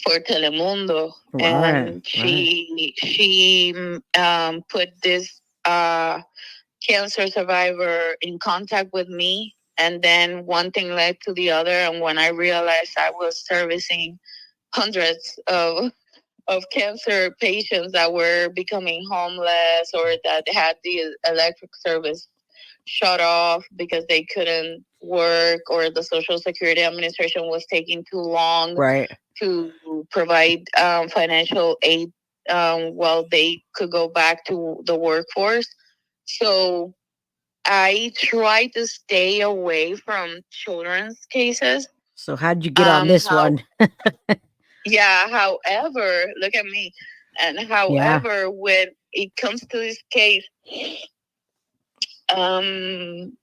for Telemundo,
Right.
and
Right.
she put this cancer survivor in contact with me, and then one thing led to the other, and when I realized I was servicing hundreds of cancer patients that were becoming homeless or that had the electric service shut off because they couldn't work, or the Social Security Administration was taking too long
Right.
to provide financial aid while they could go back to the workforce. So I try to stay away from children's cases.
So how'd you get on this
How
one?
Yeah, however, look at me. And
Yeah.
however, when it comes to this case, um,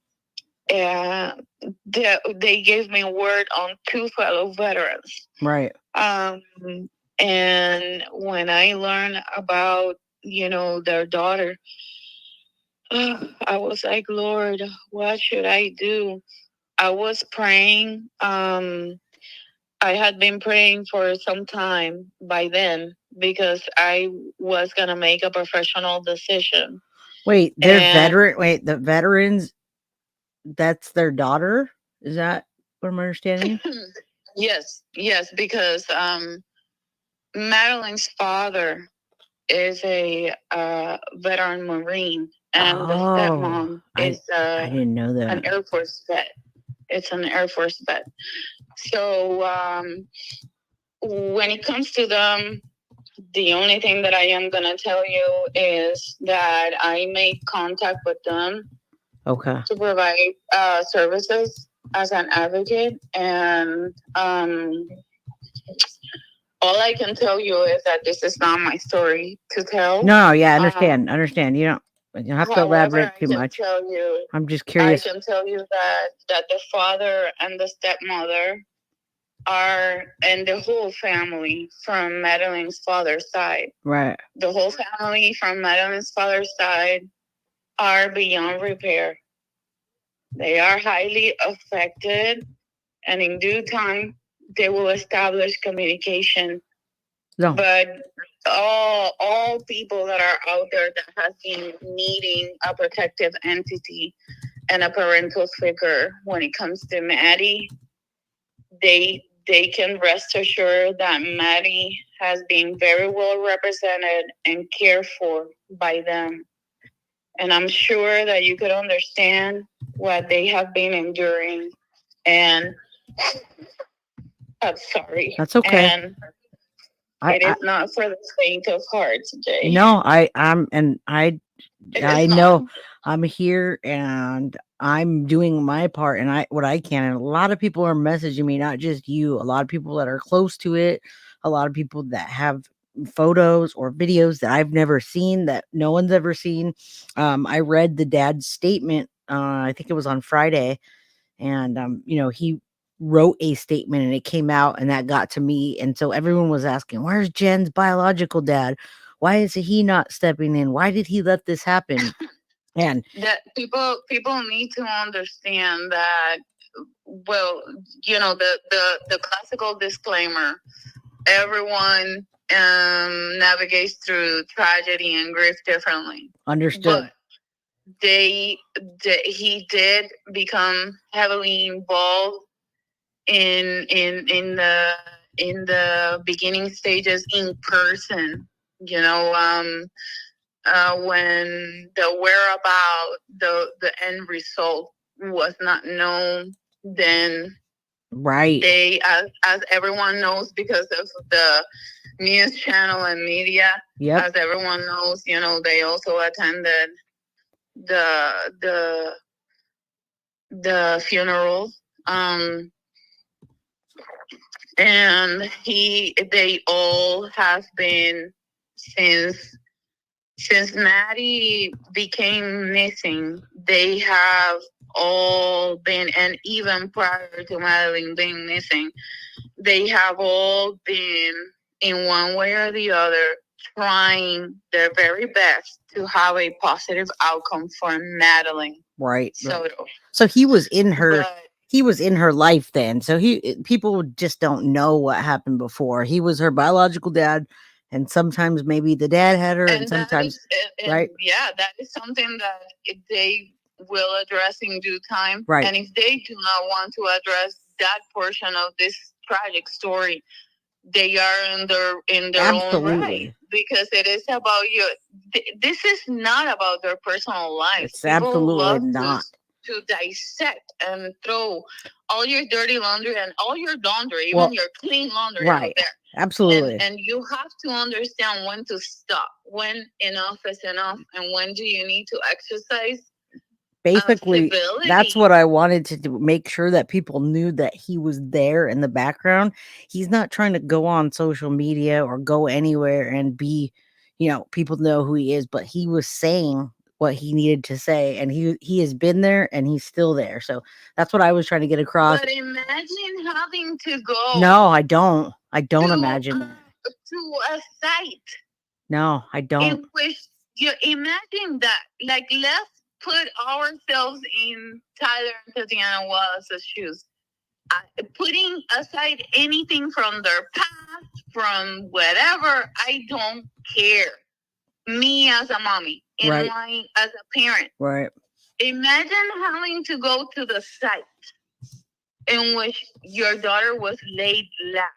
they gave me word on two fellow veterans.
Right.
Um, and when I learned about, their daughter, I was like, Lord, what should I do? I was praying. I had been praying for some time by then because I was going to make a professional decision.
Wait, they're
And
veteran. Wait, the veterans. That's their daughter. Is that what I'm understanding?
yes, yes, because Madeline's father is a veteran Marine, and the
Oh,
stepmom
I
is
I didn't know
an
that.
Air Force vet. It's an Air Force vet. So when it comes to them, the only thing that I am going to tell you is that I made contact with them
Okay.
to provide services as an advocate. And all I can tell you is that this is not my story to tell.
No, yeah, I
Um,
understand. Understand. You don't have to
However,
elaborate too much. I'm just
I
curious.
can tell you that the father and the stepmother are, and the whole family from Madeline's father's side.
Right.
The whole family from Madeline's father's side are beyond repair. They are highly affected, and in due time, they will establish communication.
No.
But all people that are out there that have been needing a protective entity and a parental figure when it comes to Maddie, they can rest assured that Maddie has been very well represented and cared for by them. And I'm sure that you could understand what they have been enduring. And I'm sorry.
That's okay.
And
I,
it
I
is not for the faint of heart, Jay.
no, I'm and I
It's not.
know I'm here and I'm doing my part and I what I can. And a lot of people are messaging me, not just you, a lot of people that are close to it, a lot of people that have photos or videos that I've never seen, that no one's ever seen. I read the dad's statement, I think it was on Friday, and he wrote a statement and it came out and that got to me, and so everyone was asking, where's Jen's biological dad? Why is he not stepping in? Why did he let this happen? And
That people need to understand that, well, the classical disclaimer, everyone navigates through tragedy and grief differently.
understood.
But he did become heavily involved in the beginning stages in person. When the whereabout, the end result. was not known, then
Right.
they, as everyone knows, because of the news channel and media,
Yep.
as everyone knows, they also attended the the the funeral. Um, and they all have been since Maddie became missing. They have all been, and even prior to Madeline being missing, they have all been, in one way or the other, trying their very best to have a positive outcome for Madeline.
Right.
Soto.
So he was in her.
But
He was in her life then. So people just don't know what happened before. He was her biological dad, and sometimes maybe the dad had her, and
and that
sometimes
is,
right,
yeah, that is something that they will address in due time.
right,
And if they do not want to address that portion of this tragic story, they are in their own right,
absolutely.
because it is about you. This is not about their personal lives.
It's
People
absolutely
love
not.
to dissect and throw all your dirty laundry and all your laundry, even
Well,
your clean laundry, out
right,
there.
absolutely.
And you have to understand when to stop, when enough is enough, and when do you need to exercise
Basically, that's
civility.
what I wanted to do, make sure that people knew that he was there in the background. He's not trying to go on social media or go anywhere and be, people know who he is, but he was saying what he needed to say, and he has been there and he's still there. So that's what I was trying to get across.
But imagine having to go
No, I don't. I don't
to
imagine that.
to a site
No, I
in
don't.
which you imagine that. Like, let's put ourselves in Tyler and Tatiana Wallace's shoes. Putting aside anything from their past, from whatever, I don't care. Me as a mommy, in
Right.
my as a parent,
Right.
imagine having to go to the site in which your daughter was laid last,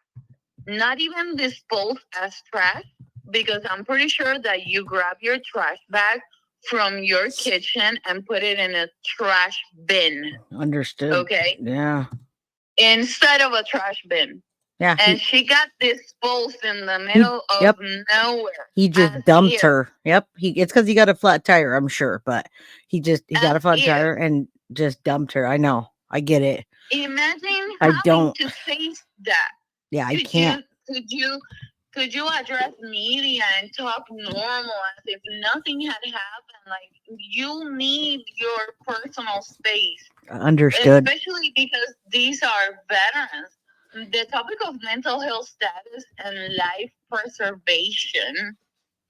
not even disposed as trash, because I'm pretty sure that you grab your trash bag from your kitchen and put it in a trash bin.
Understood.
Okay.
Yeah.
Instead of a trash bin.
Yeah.
And she got disposed in the middle of nowhere.
He just dumped her. Yep. It's because he got a flat tire, I'm sure, but he got a flat tire and just dumped her. I know. I get it.
Imagine
I
having
don't.
to face that.
Yeah, I can't.
Could you address media and talk normal as if nothing had happened? Like, you need your personal space.
Understood.
Especially because these are veterans. The topic of mental health status and life preservation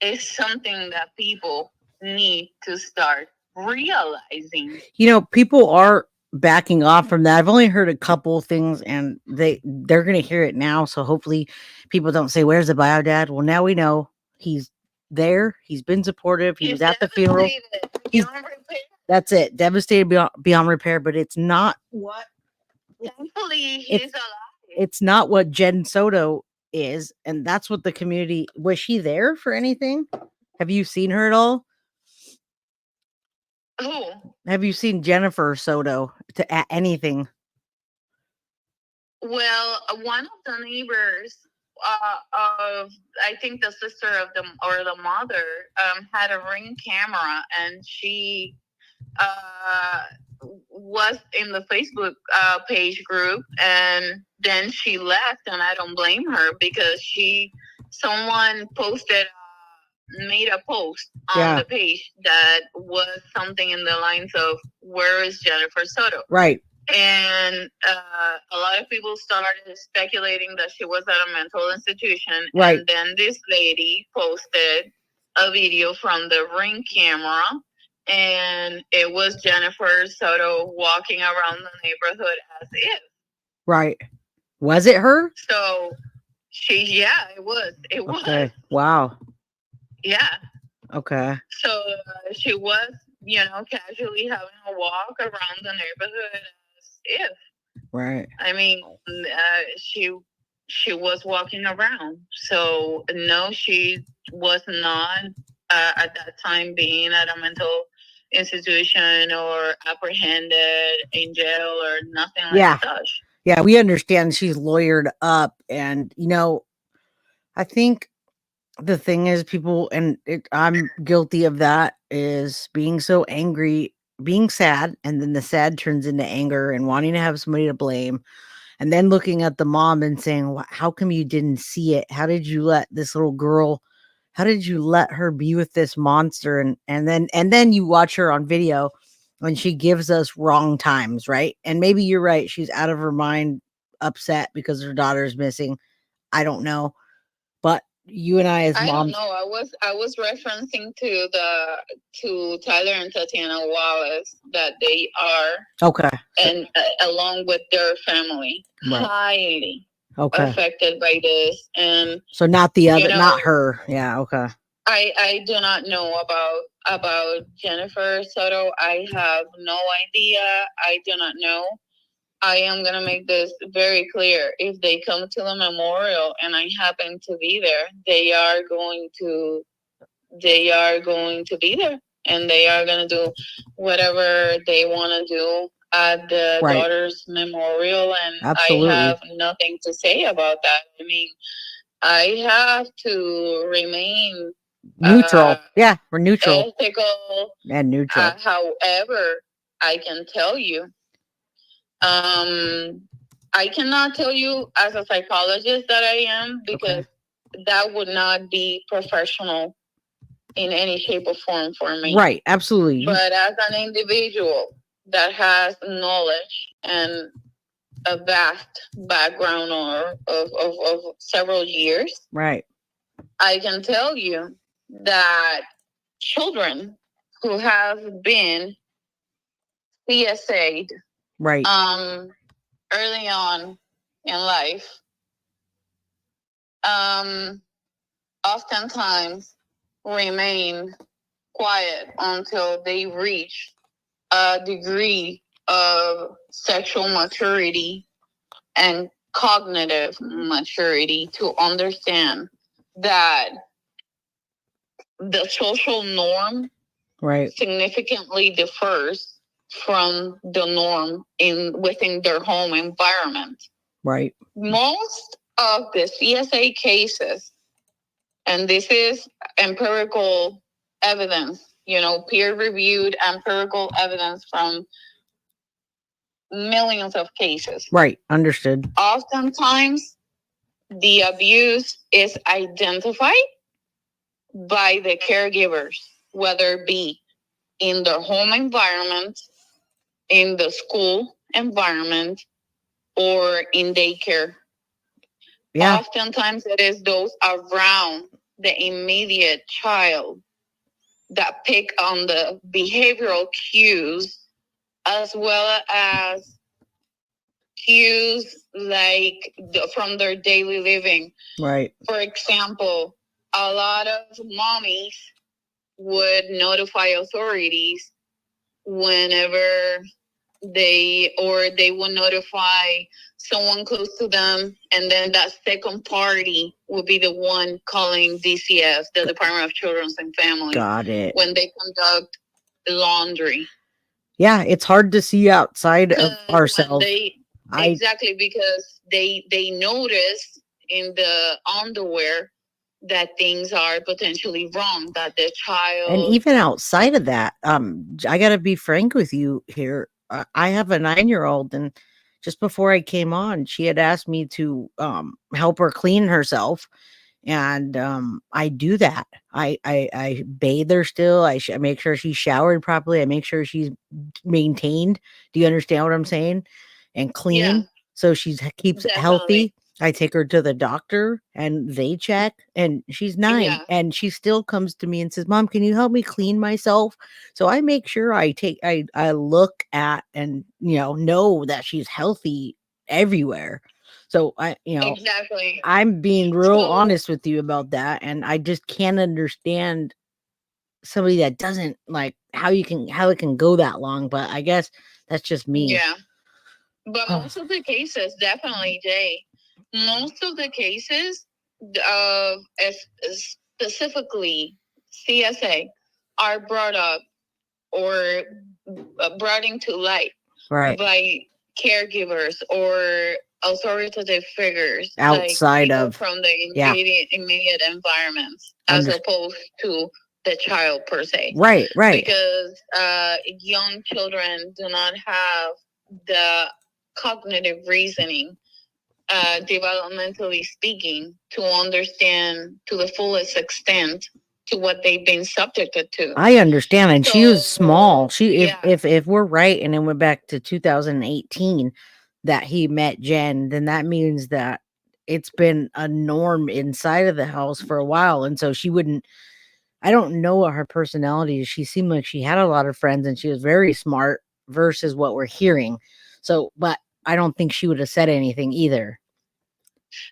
is something that people need to start realizing.
People are backing off from that. I've only heard a couple things, and they're going to hear it now. So hopefully, people don't say, "Where's the bio dad?" Well, now we know he's there. He's been supportive. He was at the funeral. That's it. Devastated beyond repair. But it's not what.
Thankfully, he's alive.
It's not what Jen Soto is, and that's what the community. Was she there for anything? Have you seen her at all?
Who?
Have you seen Jennifer Soto at anything?
Well, one of the neighbors of, I think, the sister of the, or the mother, had a Ring camera, and she was in the Facebook page group, and then she left, and I don't blame her, because someone made a post on the page that was something in the lines of, "Where is Jennifer Soto?"
Right.
And a lot of people started speculating that she was at a mental institution.
Right.
And then this lady posted a video from the Ring camera, and it was Jennifer Soto walking around the neighborhood as if.
Right. Was it her?
So it was. It
Okay.
was.
Wow.
Yeah.
Okay.
So she was, casually having a walk around the neighborhood as if.
Right.
I mean, she was walking around. So no, she was not at that time being at a mental institution or apprehended in jail or nothing like
Yeah.
such.
Yeah, we understand she's lawyered up, and, I think the thing is people, and I'm guilty of that, is being so angry, being sad, and then the sad turns into anger and wanting to have somebody to blame, and then looking at the mom and saying, how come you didn't see it? How did you let this little girl, how did you let her be with this monster? And then you watch her on video when she gives us wrong times, right? And maybe you're right, she's out of her mind, upset because her daughter's missing. I don't know. But you and I as
I don't
moms.
know. I was referencing to Tyler and Tatiana Wallace that they are
Okay.
and along with their family
Right.
highly
Okay.
affected by this. And
So not the other, not her. Yeah. Okay.
I do not know about Jennifer Soto. I have no idea. I do not know. I am gonna make this very clear. If they come to the memorial and I happen to be there, they are going to be there, and they are gonna do whatever they want to do at the
Right.
daughter's memorial, and
Absolutely.
I have nothing to say about that. I mean, I have to remain
Neutral. Yeah, we're neutral
ethical.
and neutral.
However, I can tell you, I cannot tell you as a psychologist that I am, because that would not be professional in any shape or form for me.
Right. Absolutely.
But as an individual that has knowledge and a vast background of several years,
Right.
I can tell you that children who have been CSA'd
Right.
early on in life, oftentimes remain quiet until they reach a degree of sexual maturity and cognitive maturity to understand that the social norm
Right.
significantly differs from the norm within their home environment.
Right.
Most of the CSA cases, and this is empirical evidence, peer-reviewed empirical evidence from millions of cases.
Right. Understood.
Oftentimes, the abuse is identified by the caregivers, whether it be in the home environment, in the school environment, or in daycare. Yeah. Oftentimes, it is those around the immediate child that pick on the behavioral cues, as well as cues like from their daily living.
Right.
For example, a lot of mommies would notify authorities whenever they would notify someone close to them, and then that second party will be the one calling DCF, the Department of Children and Families.
Got it.
When they conduct laundry.
Yeah, it's hard to see outside of ourselves.
Exactly, because they notice in the underwear that things are potentially wrong, that the child.
And even outside of that, I got to be frank with you here. I have a 9-year-old, and just before I came on, she had asked me to help her clean herself, and I do that. I bathe her still. I make sure she's showered properly. I make sure she's maintained. Do you understand what I'm saying? And clean, yeah. So she keeps
Definitely
healthy. I take her to the doctor and they check, and she's 9, yeah. And she still comes to me and says, "Mom, can you help me clean myself?" So I make sure I look at and, know that she's healthy everywhere. So
exactly.
I'm being real honest with you about that. And I just can't understand somebody that doesn't like how it can go that long. But I guess that's just me.
Yeah. But most of the cases, definitely, Jay, most of the cases specifically CSA are brought up or brought into light by caregivers or authoritative figures,
outside
people
of
from the immediate environments, as opposed to the child per se.
Right.
Because young children do not have the cognitive reasoning, developmentally speaking, to understand to the fullest extent to what they've been subjected to.
I understand, and she was small. If we're right, and it went back to 2018 that he met Jen, then that means that it's been a norm inside of the house for a while, and so she wouldn't. I don't know what her personality is. She seemed like she had a lot of friends, and she was very smart versus what we're hearing. So, but I don't think she would have said anything either.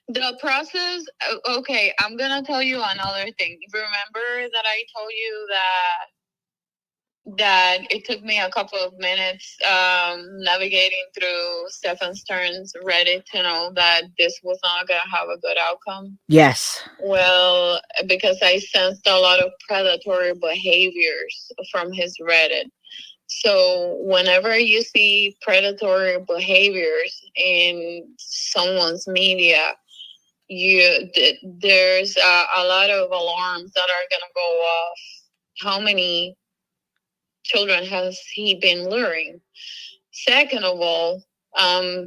The process, okay, I'm gonna tell you another thing. Remember that I told you that it took me a couple of minutes navigating through Stefan Stern's Reddit to know that this was not gonna have a good outcome?
Yes.
Well, because I sensed a lot of predatory behaviors from his Reddit. So whenever you see predatory behaviors in someone's media, there's a lot of alarms that are going to go off. How many children has he been luring? Second of all,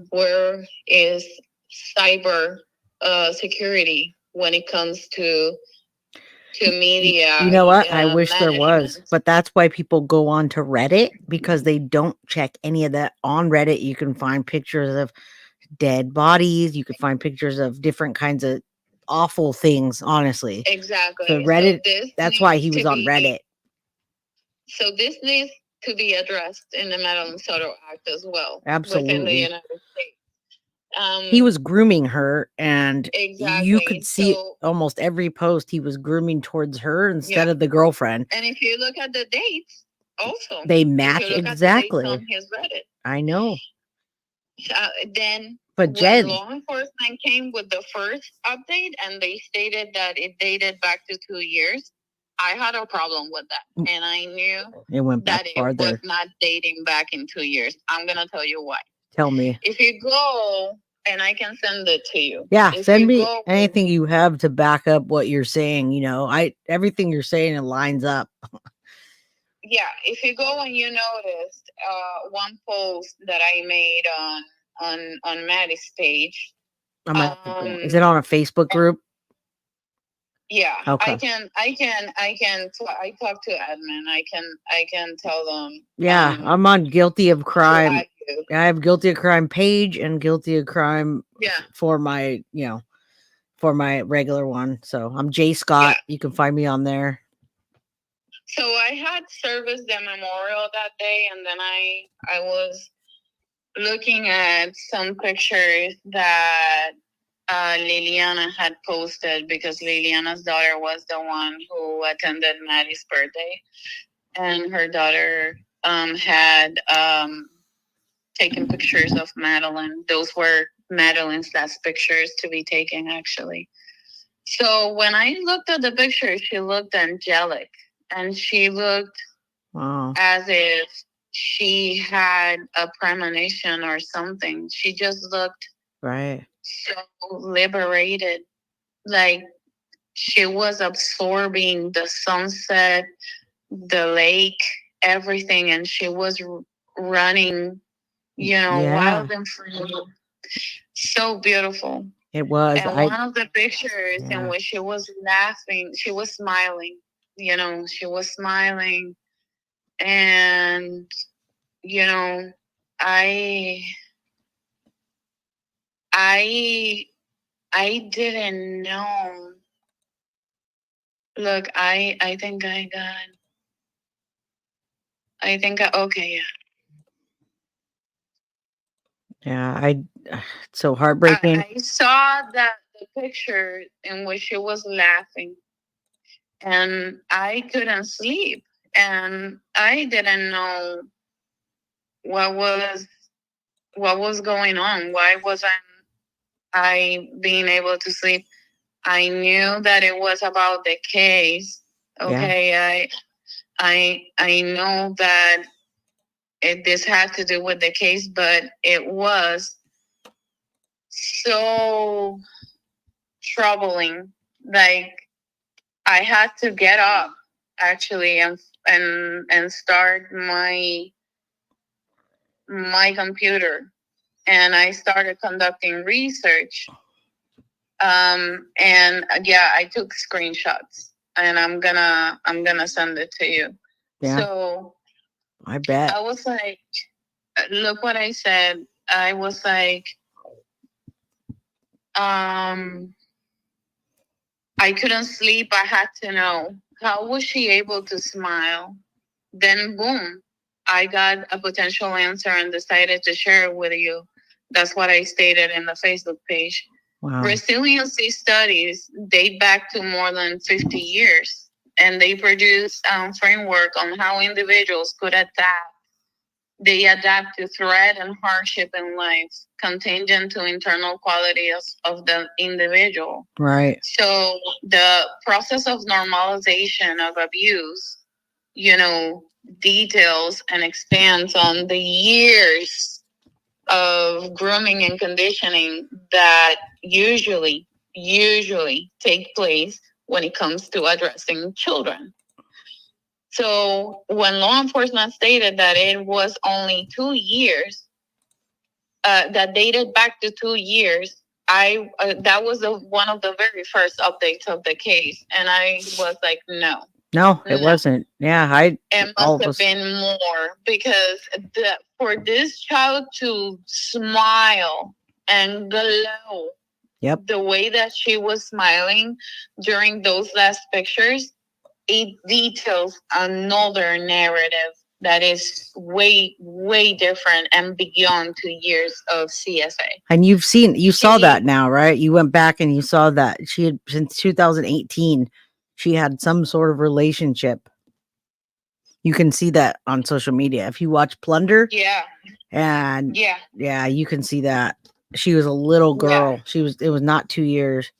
where is cyber security when it comes to media?
You know what? I wish there was, but that's why people go on to Reddit, because they don't check any of that. On Reddit, you can find pictures of dead bodies. You can find pictures of different kinds of awful things, honestly.
Exactly.
So Reddit, that's why he was on Reddit.
So this needs to be addressed in the Madeline Soto Act as well.
Absolutely.
Within the United States.
He was grooming her, and
exactly.
you could see almost every post he was grooming towards her instead of the girlfriend.
And if you look at the dates, also
they match exactly.
On his Reddit.
I know.
Then
but Jen,
law enforcement came with the first update and they stated that it dated back to 2 years, I had a problem with that. And I knew
it went back
that
farther.
It was not dating back in 2 years. I'm going to tell you why.
Tell me.
If you go, and I can send it to you.
Yeah, send me anything you have to back up what you're saying. You know, everything you're saying, it lines up.
Yeah, if you go and you noticed one post that I made on Maddie's page.
Is it on a Facebook group?
Yeah. Okay. I talk to admin. I can tell them.
Yeah, I'm on Guilty of Crime. I have Guilty of Crime page and Guilty of Crime. Yeah. For my, for my regular one. So I'm Jay Scott. Yeah. You can find me on there.
So I had serviced the memorial that day, and then I was looking at some pictures that Liliana had posted, because Liliana's daughter was the one who attended Maddie's birthday, and her daughter had taken pictures of Madeline. Those were Madeline's last pictures to be taken, actually. So when I looked at the pictures, she looked angelic, and she looked as if she had a premonition or something. She just looked so liberated, like she was absorbing the sunset, the lake, everything, and she was running, wild and free. So beautiful.
It was.
And one of the pictures in which she was laughing, she was smiling. She was smiling, and I didn't know. Look, I think I got. Okay, yeah.
Yeah, it's so heartbreaking.
I saw the picture in which she was laughing, and I couldn't sleep, and I didn't know what was going on. Why wasn't I being able to sleep? I knew that it was about the case. Okay, I know that this had to do with the case, but it was so troubling. Like, I had to get up actually and start my computer, and I started conducting research. And yeah, I took screenshots, and I'm gonna send it to you.
Yeah.
So
I bet.
I was like, look what I said. I was like, um, I couldn't sleep. I had to know, how was she able to smile? Then boom, I got a potential answer and decided to share it with you. That's what I stated in the Facebook page.
Wow.
Resiliency studies date back to more than 50 years, and they produce a framework on how individuals could adapt. They adapt to threat and hardship in life, contingent to internal qualities of the individual.
Right.
So the process of normalization of abuse, you know, details and expands on the years of grooming and conditioning that usually take place when it comes to addressing children. So when law enforcement stated that it was only 2 years, that dated back to 2 years, I that was one of the very first updates of the case, and I was like,
no, it wasn't. Yeah,
it must have been more, because for this child to smile and glow,
yep,
the way that she was smiling during those last pictures, it details another narrative that is way different and beyond 2 years of CSA.
And you saw that now, right? You went back and you saw that she had, since 2018, she had some sort of relationship. You can see that on social media. If you watch Plunder, and yeah, you can see that she was a little girl. It was not 2 years.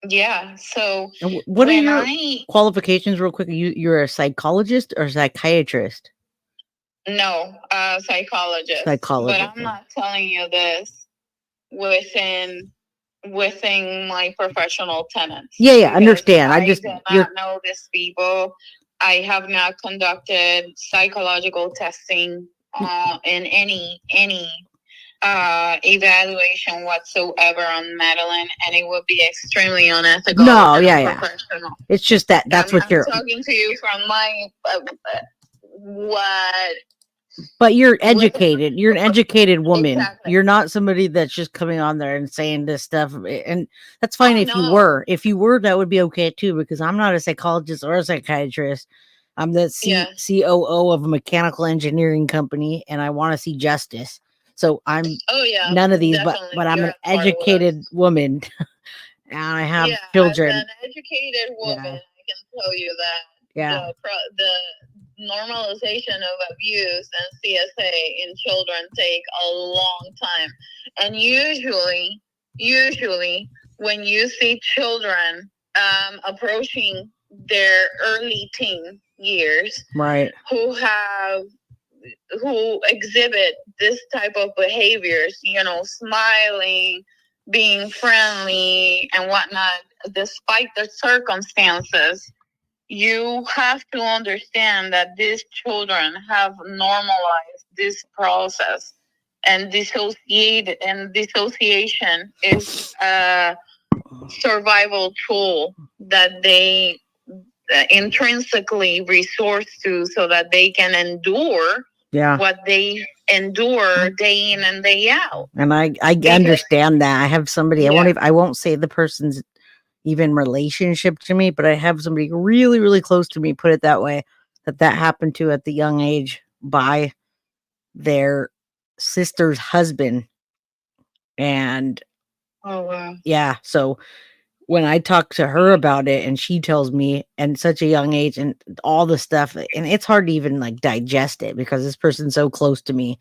Yeah. So
what are your qualifications, real quick? You're a psychologist or psychiatrist?
No, psychologist. But I'm not telling you this within my professional tenets.
Yeah, understand.
I do not know these people. I have not conducted psychological testing in any evaluation whatsoever on Madeline, and it would be extremely unethical and unprofessional.
It's just that's what you're
talking to you from my what.
But you're educated. You're an educated woman. Exactly. You're not somebody that's just coming on there and saying this stuff. And that's fine if you were. If you were, that would be okay too, because I'm not a psychologist or a psychiatrist. I'm the COO of a mechanical engineering company, and I want to see justice. So I'm none of these, but I'm an educated woman, and I have children.
As an educated woman, I can tell you that the normalization of abuse and CSA in children take a long time. And usually when you see children approaching their early teen years,
right,
who exhibit this type of behaviors, smiling, being friendly and whatnot, despite the circumstances, you have to understand that these children have normalized this process, and dissociation is a survival tool that they intrinsically resort to so that they can endure what they endure day in and day out.
And I understand that. I have somebody, I won't say the person's even relationship to me, but I have somebody really, really close to me, put it that way, that happened to at the young age by their sister's husband. And yeah, so when I talk to her about it and she tells me, and such a young age and all the stuff, and it's hard to even like digest it because this person's so close to me.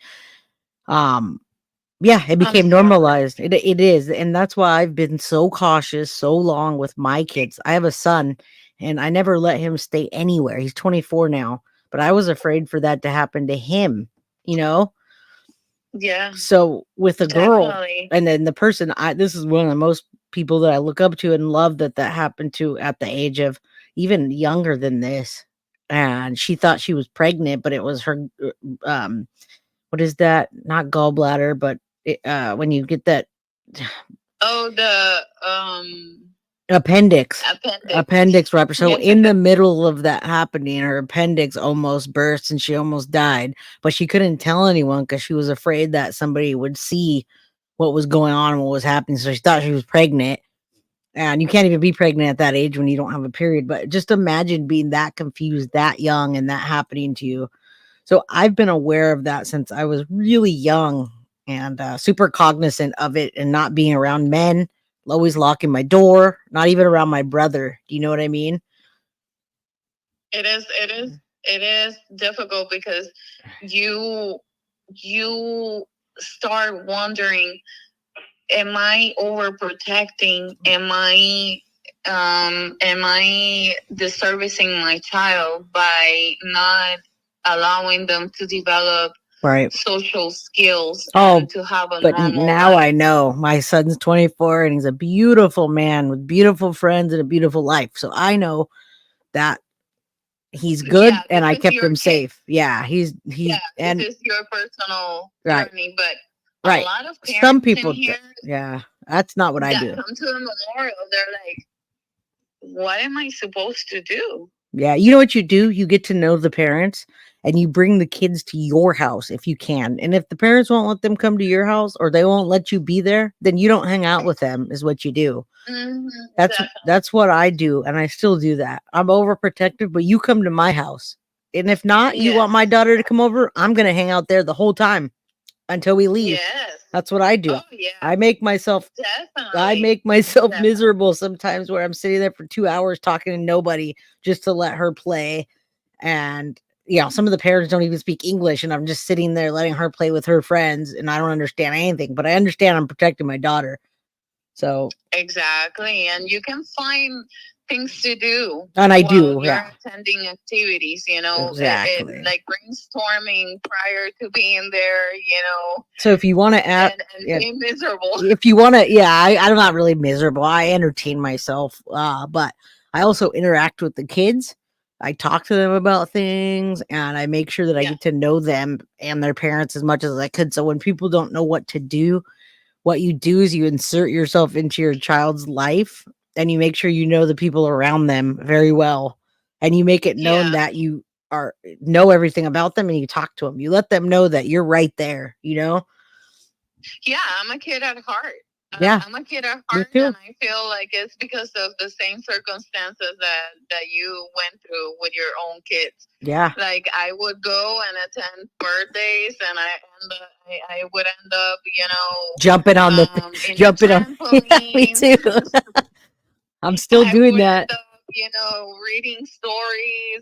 Yeah, it became normalized. It is. And that's why I've been so cautious so long with my kids. I have a son, and I never let him stay anywhere. He's 24 now, but I was afraid for that to happen to him, you know?
Yeah,
So with a girl,
definitely.
and then the person this is one of the most people that I look up to and love that happened to at the age of even younger than this. And she thought she was pregnant, but it was her um what is that? Not gallbladder, but when you get that
Oh, the
appendix.
appendix.
Appendix rupture. So
Yes,
in the middle of that happening, her appendix almost burst and she almost died. But she couldn't tell anyone because she was afraid that somebody would see what was going on and what was happening. So she thought she was pregnant. And you can't even be pregnant at that age when you don't have a period. But just imagine being that confused, that young, and that happening to you. So I've been aware of that since I was really young and super cognizant of it and not being around men, always locking my door, not even around my brother. Do you know what I mean?
it is. It is. It is difficult because you you start wondering, am I overprotecting? Am I disservicing my child by not allowing them to develop
Right.
social skills
Oh,
and to have a
but
normal
now I
life?
know my son's 24 and he's a beautiful man with beautiful friends and a beautiful life. So I know that he's good
Yeah,
and
this
I
is
kept
your
him
case.
safe. Yeah,
Yeah,
he's
this
and
is your personal
right.
journey, but a
Right.
lot of
Some
parents in
people
here
yeah, that's not what I
that
do.
come to a memorial, they're like, what am I supposed to do?
Yeah, you know what you do? You get to know the parents and you bring the kids to your house if you can. And if the parents won't let them come to your house or they won't let you be there, then you don't hang out with them is what you do.
Mm-hmm,
That's what I do and I still do that. I'm overprotective, but you come to my house. And if not, you
yes.
want my daughter to come over, I'm going to hang out there the whole time until we leave.
Yes.
That's what I do.
Oh yeah.
I make myself I
Definitely.
make myself
Definitely.
miserable sometimes where I'm sitting there for 2 hours talking to nobody just to let her play. And some of the parents don't even speak English and I'm just sitting there letting her play with her friends and I don't understand anything, but I understand I'm protecting my daughter. So,
Exactly. And you can find things to do
and I
while
do,
you're
yeah.
attending activities,
Exactly.
like brainstorming prior to being there,
So if you want to add
and
yeah,
being miserable.
if you want to I'm not really miserable. I entertain myself, but I also interact with the kids. I talk to them about things and I make sure that I
Yeah.
get to know them and their parents as much as I could. So when people don't know what to do, what you do is you insert yourself into your child's life and you make sure you know the people around them very well. And you make it known
Yeah.
that you know everything about them and you talk to them. You let them know that you're right there, you know?
Yeah, I'm a kid at heart.
Yeah,
I'm a kid at
me
heart,
too.
and I feel like it's because of the same circumstances that you went through with your own kids.
Yeah.
Like I would go and attend birthdays, and I would end up,
Jumping on the
in the
jumping on yeah, me
trampoline.
too. I'm still
I
doing
would
that.
end up, reading stories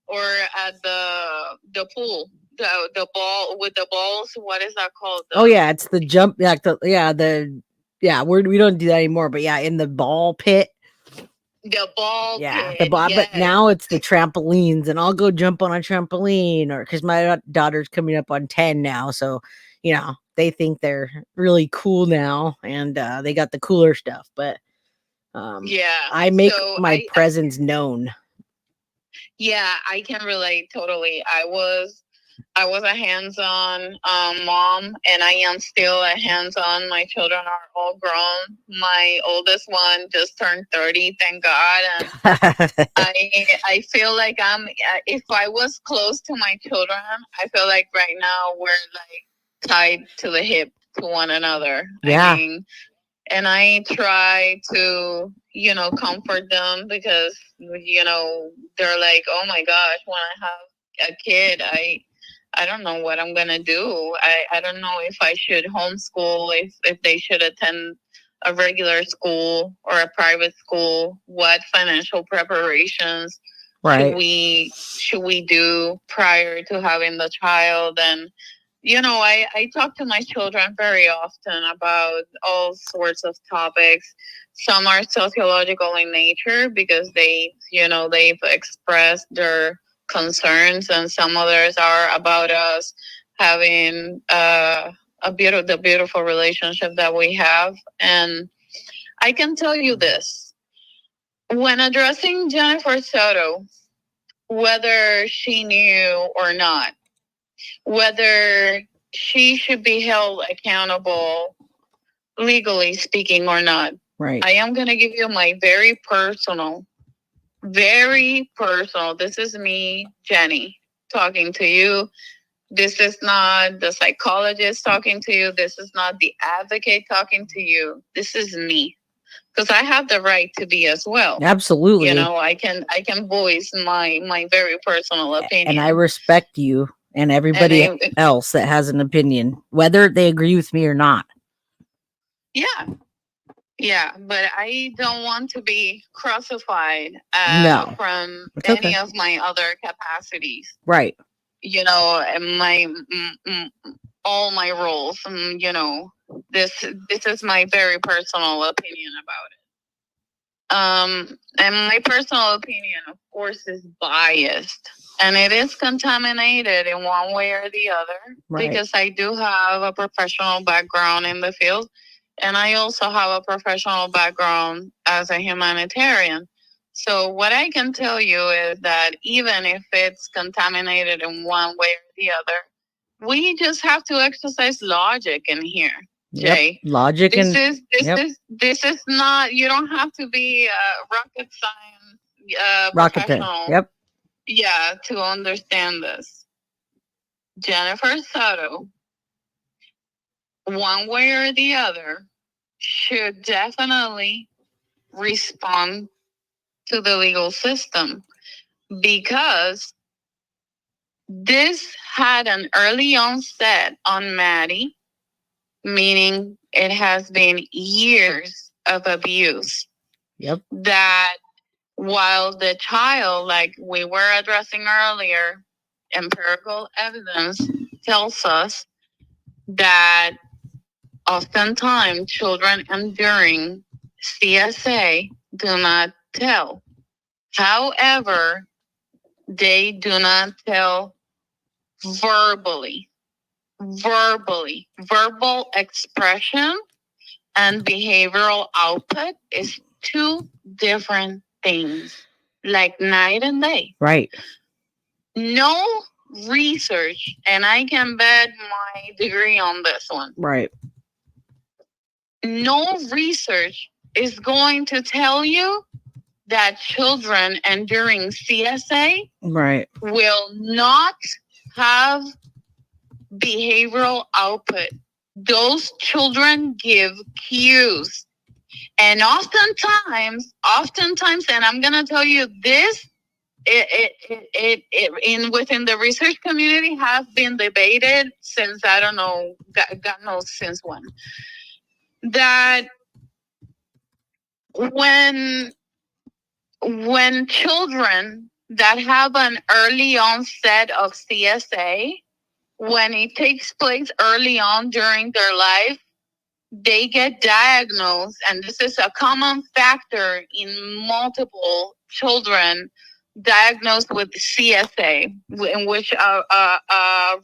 or at the pool, the ball with the balls. What is that called?
Oh yeah, it's the jump like the yeah, we don't do that anymore, but yeah, in the ball pit.
The ball
Yeah, the
pit.
ball, but
Yes.
now it's the trampolines and I'll go jump on a trampoline or cuz my daughter's coming up on 10 now, so they think they're really cool now and they got the cooler stuff, but
Yeah.
I make
So
my presence known.
yeah, I can relate totally. I was a hands-on mom, and I am still a hands-on. My children are all grown. My oldest one just turned 30, thank God, and I feel like if I was close to my children, I feel like right now we're like tied to the hip to one another. I
Yeah.
mean, and I try to, comfort them because, they're like, oh my gosh, when I have a kid, I don't know what I'm gonna do. I don't know if I should homeschool, if they should attend a regular school or a private school. What financial preparations should
Right.
we do prior to having the child? And I talk to my children very often about all sorts of topics. Some are sociological in nature because they've expressed their concerns, and some others are about us having the beautiful relationship that we have. And I can tell you this: when addressing Jennifer Soto, whether she knew or not, whether she should be held accountable legally speaking or not.
Right.
I am going to give you my very personal. This is me, Jenny, talking to you. This is not the psychologist talking to you. This is not the advocate talking to you. This is me. Because I have the right to be as well.
Absolutely.
I can voice my very personal opinion.
And I respect you and everybody else that has an opinion, whether they agree with me or not.
Yeah. Yeah, but I don't want to be crucified
No.
from
It's
any
okay.
of my other capacities.
Right.
And all my roles. This is my very personal opinion about it. And my personal opinion, of course, is biased, and it is contaminated in one way or the other.
Right.
Because I do have a professional background in the field, and I also have a professional background as a humanitarian. So what I can tell you is that even if it's contaminated in one way or the other, we just have to exercise logic in here. Jay.
Yep. Logic
this
and
is this yep. is this is not. You don't have to be a rocket science professional.
Yep.
Yeah, to understand this. Jennifer Soto, one way or the other, should definitely respond to the legal system, because this had an early onset on Maddie, meaning it has been years of abuse.
Yep.
That while the child, like we were addressing earlier, empirical evidence tells us that oftentimes children enduring CSA do not tell. However, they do not tell verbally. Verbal expression and behavioral output is two different things, like night and day.
Right.
No research, and I can bet my degree on this one.
Right.
No research is going to tell you that children enduring CSA
right.
will not have behavioral output. Those children give cues. And oftentimes, and I'm going to tell you this, it within the research community has been debated since, I don't know, God knows since when, that when children that have an early onset of CSA, when it takes place early on during their life, they get diagnosed, and this is a common factor in multiple children diagnosed with CSA, in which a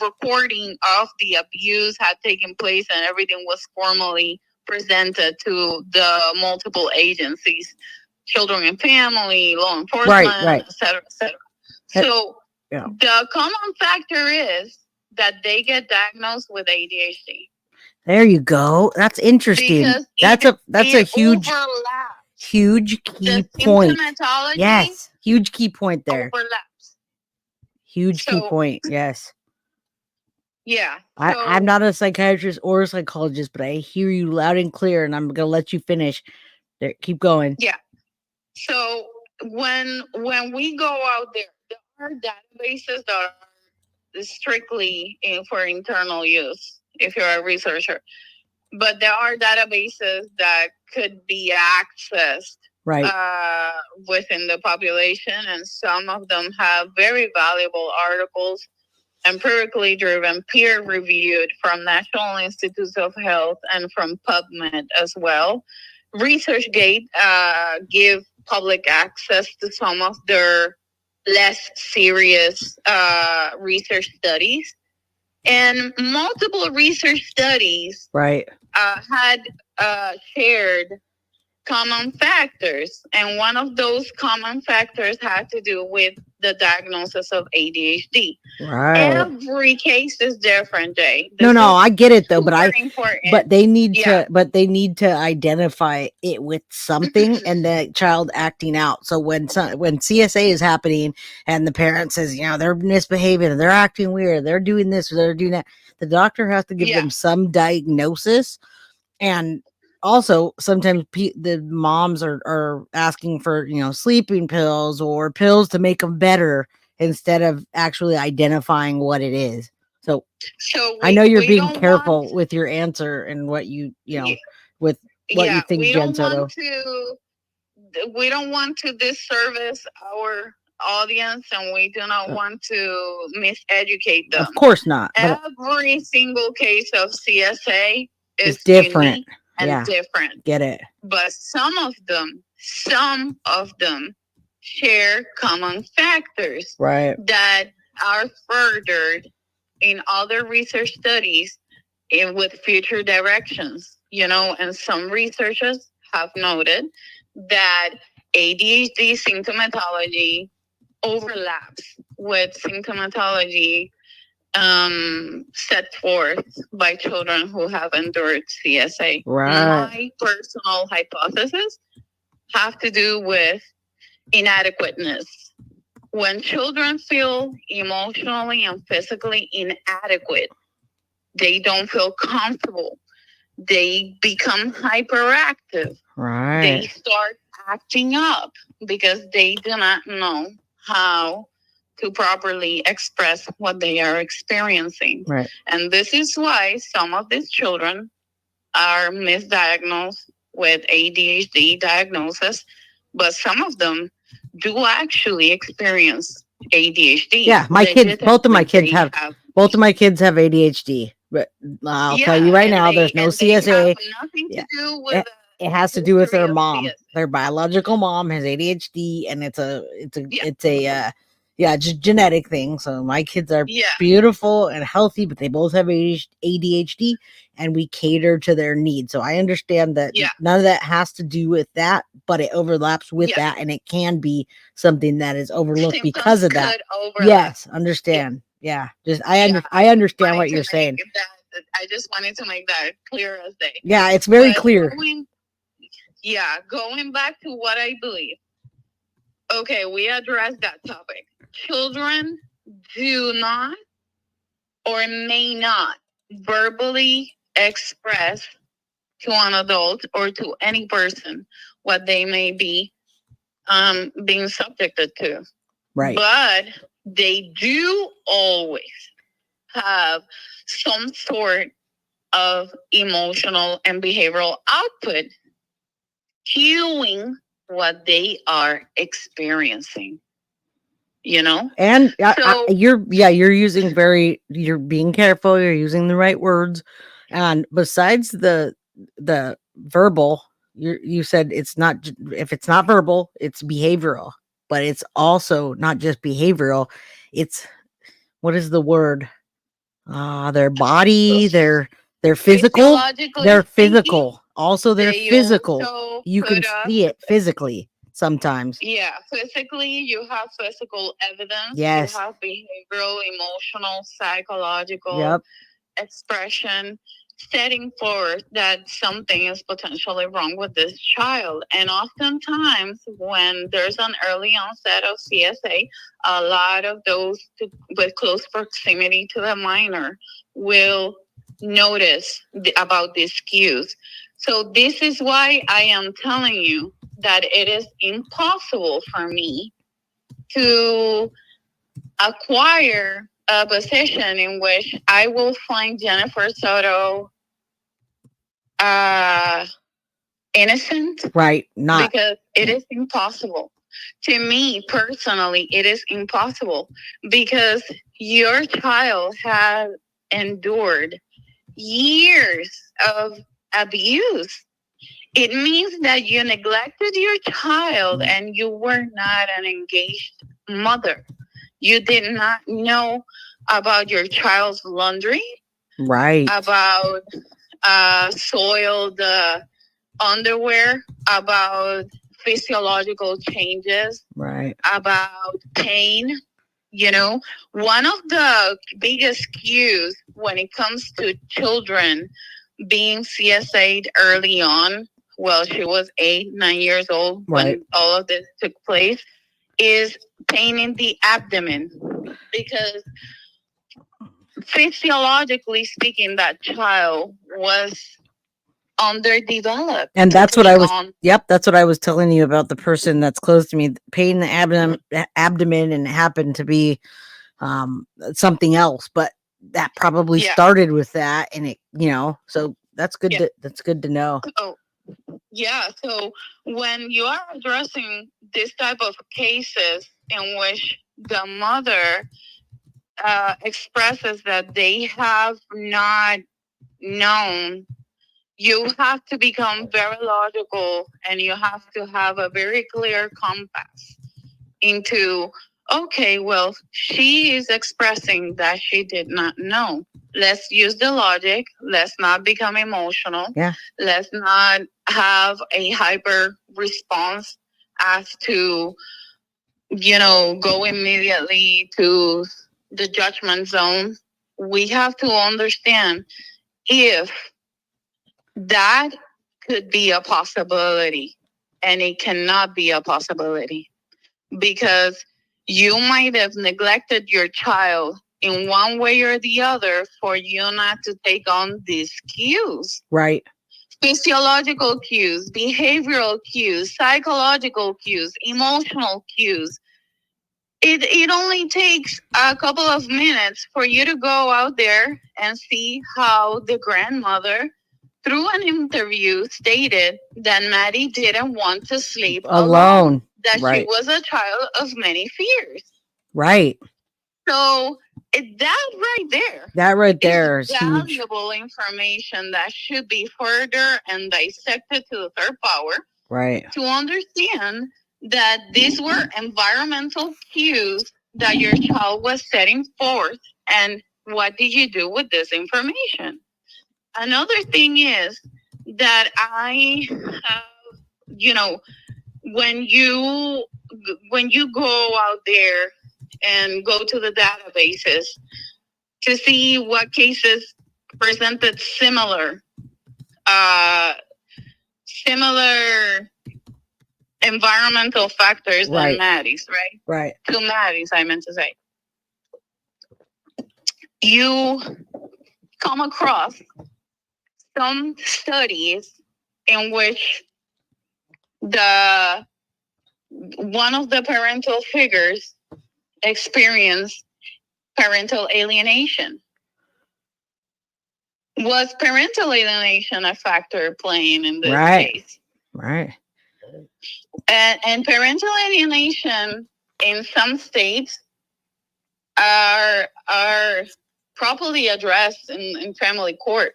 recording of the abuse had taken place and everything was formally presented to the multiple agencies, children and family, law enforcement,
right.
et cetera, et cetera. So the common factor is that they get diagnosed with ADHD.
There you go. That's interesting.
Because
that's a huge
overlaps.
Huge key point. Yes, huge key point there.
Overlaps.
Huge key point. Yes.
Yeah.
I'm not a psychiatrist or a psychologist, but I hear you loud and clear, and I'm gonna let you finish. There, keep going.
Yeah. So when we go out there are databases that are strictly for internal use if you're a researcher. But there are databases that could be accessed within the population, and some of them have very valuable articles empirically driven, peer reviewed from National Institutes of Health and from PubMed as well. ResearchGate give public access to some of their less serious research studies. And multiple research studies
Right.
had shared common factors. And one of those common factors had to do with the diagnosis of ADHD.
Right.
Every case is different, Jay.
No, I get it though, but
important.
they need to identify it with something and the child acting out. So when CSA is happening and the parent says, they're misbehaving, they're acting weird, they're doing this, they're doing that, the doctor has to give them some diagnosis. And also sometimes the moms are asking for, sleeping pills or pills to make them better instead of actually identifying what it is. So I know you're being careful with your answer and what you with what you think, Jen Soto.
We don't want to disservice our audience, and we do not want to miseducate them.
Of course not.
Every single case of CSA is
different
and different.
Get it?
But some of them share common factors,
right,
that are furthered in other research studies with future directions. And some researchers have noted that ADHD symptomatology overlaps with symptomatology set forth by children who have endured CSA.
Right.
My personal hypothesis have to do with inadequateness. When children feel emotionally and physically inadequate, they don't feel comfortable. They become hyperactive.
Right.
They start acting up because they do not know how to properly express what they are experiencing.
Right.
And this is why some of these children are misdiagnosed with ADHD diagnosis, but some of them do actually experience ADHD.
Yeah, both of my kids have ADHD. But I'll tell you right now, there's no CSA.
Have nothing to do with
it has to do with their mom. Their biological mom has ADHD, and it's a just genetic thing. So my kids are beautiful and healthy, but they both have ADHD, and we cater to their needs. So I understand that none of that has to do with that, but it overlaps with that, and it can be something that is overlooked because of that. Yes, understand. Yeah, I understand what you're saying.
I just wanted to make that clear as day.
Yeah, it's very clear.
Going back to what I believe. Okay, we addressed that topic. Children do not or may not verbally express to an adult or to any person what they may be being subjected to.
Right.
But they do always have some sort of emotional and behavioral output cueing what they are experiencing.
And you're being careful, you're using the right words. And besides the verbal, you said it's not, if it's not verbal, it's behavioral, but it's also not just behavioral. It's, what is the word? Their body, their physical, their physical. Also their physical. You can see it physically sometimes.
Yeah, physically you have physical evidence.
Yes.
You have behavioral, emotional, psychological expression setting forth that something is potentially wrong with this child. And oftentimes when there's an early onset of CSA, a lot of those with close proximity to the minor will notice about these cues. So this is why I am telling you that it is impossible for me to acquire a position in which I will find Jennifer Soto innocent.
Right. Not.
Because it is impossible. To me personally, it is impossible because your child has endured years of abuse. It means that you neglected your child and you were not an engaged mother. You did not know about your child's laundry,
Right.
about soiled underwear, about physiological changes,
Right.
about pain. You know, one of the biggest cues when it comes to children being CSA'd early on, well, she was 8, 9 years old when
Right.
all of this took place, is pain in the abdomen. Because physiologically speaking, that child was underdeveloped
And
to
that's what
take
I was
on.
yep, that's what I was telling you about the person that's close to me, pain in the abdomen, and it happened to be something else, but that probably
Yeah.
started with that, and it, so
Yeah.
that's good to know.
Oh, yeah. So when you are addressing this type of cases in which the mother expresses that they have not known, you have to become very logical and you have to have a very clear compass into, okay, well, she is expressing that she did not know. Let's use the logic. Let's not become emotional.
Yeah.
Let's not have a hyper response as to, go immediately to the judgment zone. We have to understand if that could be a possibility, and it cannot be a possibility because you might have neglected your child in one way or the other for you not to take on these cues.
Right.
Physiological cues, behavioral cues, psychological cues, emotional cues. It only takes a couple of minutes for you to go out there and see how the grandmother, through an interview, stated that Maddie didn't want to sleep alone, that
Right.
she was a child of many fears.
Right.
So that right there
That right
is
there is huge.
valuable information that should be further and dissected to the third power
Right.
to understand that these were environmental cues that your child was setting forth, and what did you do with this information? Another thing is that I have, when you go out there and go to the databases to see what cases presented similar environmental factors than Maddie's, right?
Right.
To Maddie's, I meant to say. You come across some studies in which the one of the parental figures experienced parental alienation. Was parental alienation a factor playing in this case?
Right.
And parental alienation in some states are properly addressed in family court.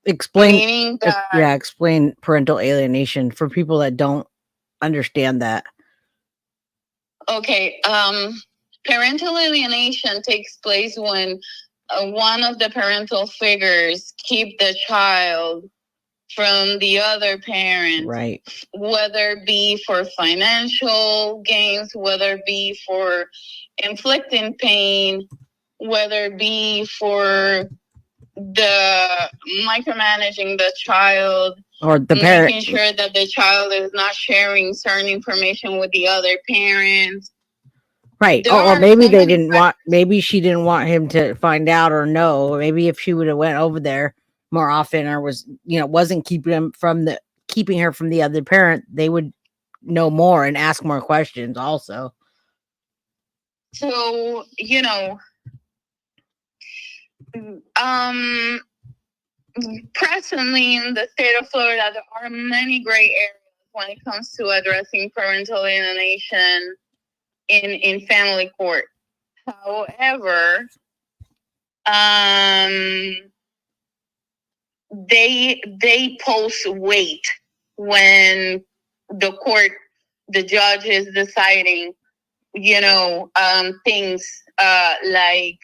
Explain.
Meaning that,
Explain parental alienation for people that don't understand that.
Okay, parental alienation takes place when one of the parental figures keep the child from the other parent,
right?
Whether it be for financial gains, whether it be for inflicting pain, whether it be for the micromanaging the child,
or the parent,
making sure that the child is not sharing certain information with the other parents.
Right. Or maybe they didn't want. Maybe she didn't want him to find out or know. Maybe if she would have went over there more often, or was wasn't keeping her from the other parent, they would know more and ask more questions. Also.
So presently in the state of Florida, there are many gray areas when it comes to addressing parental alienation in family court. However, they post weight when the court, the judge is deciding, things like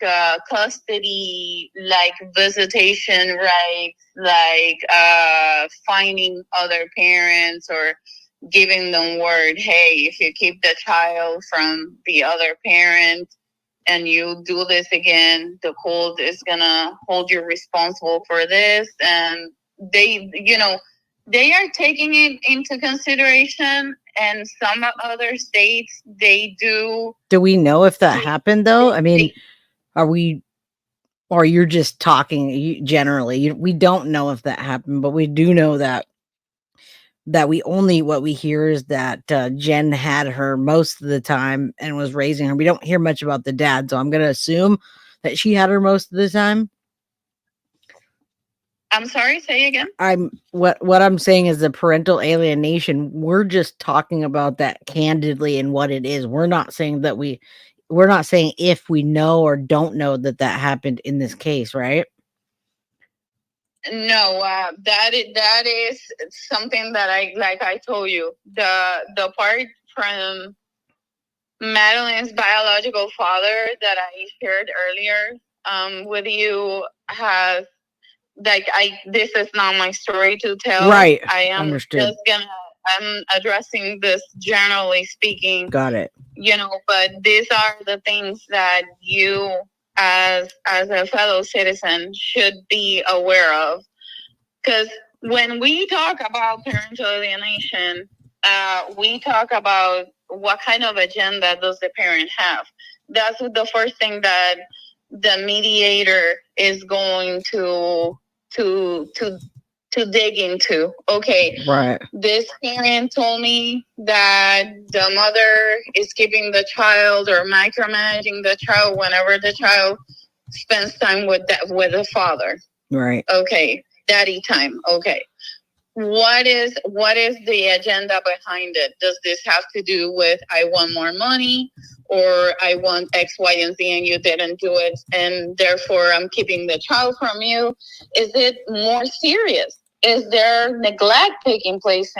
custody, like visitation rights, like finding other parents or giving them word, hey, if you keep the child from the other parent and you do this again, the court is gonna hold you responsible for this. And they are taking it into consideration. And some other states, they do.
Do we know if that happened though? I mean, are we, or you're just talking generally? We don't know if that happened, but we do know that what we hear is that Jen had her most of the time and was raising her. We don't hear much about the dad, so I'm going to assume that she had her most of the time.
I'm sorry, say again.
What I'm saying is the parental alienation. We're just talking about that candidly and what it is. We're not saying if we know or don't know that happened in this case, right?
No, that is something that I told you, the part from Madeline's biological father that I shared earlier with you has, this is not my story to tell.
Right.
I am
Understood.
I'm addressing this generally speaking.
Got it.
But these are the things that you as a fellow citizen should be aware of. Because when we talk about parental alienation, we talk about what kind of agenda does the parent have. That's the first thing that the mediator is going to dig into. Okay,
right.
This parent told me that the mother is keeping the child or micromanaging the child whenever the child spends time with the father.
Right.
Okay, daddy time. Okay. What is the agenda behind it? Does this have to do with I want more money, or I want X, Y, and Z and you didn't do it and therefore I'm keeping the child from you? Is it more serious? Is there neglect taking place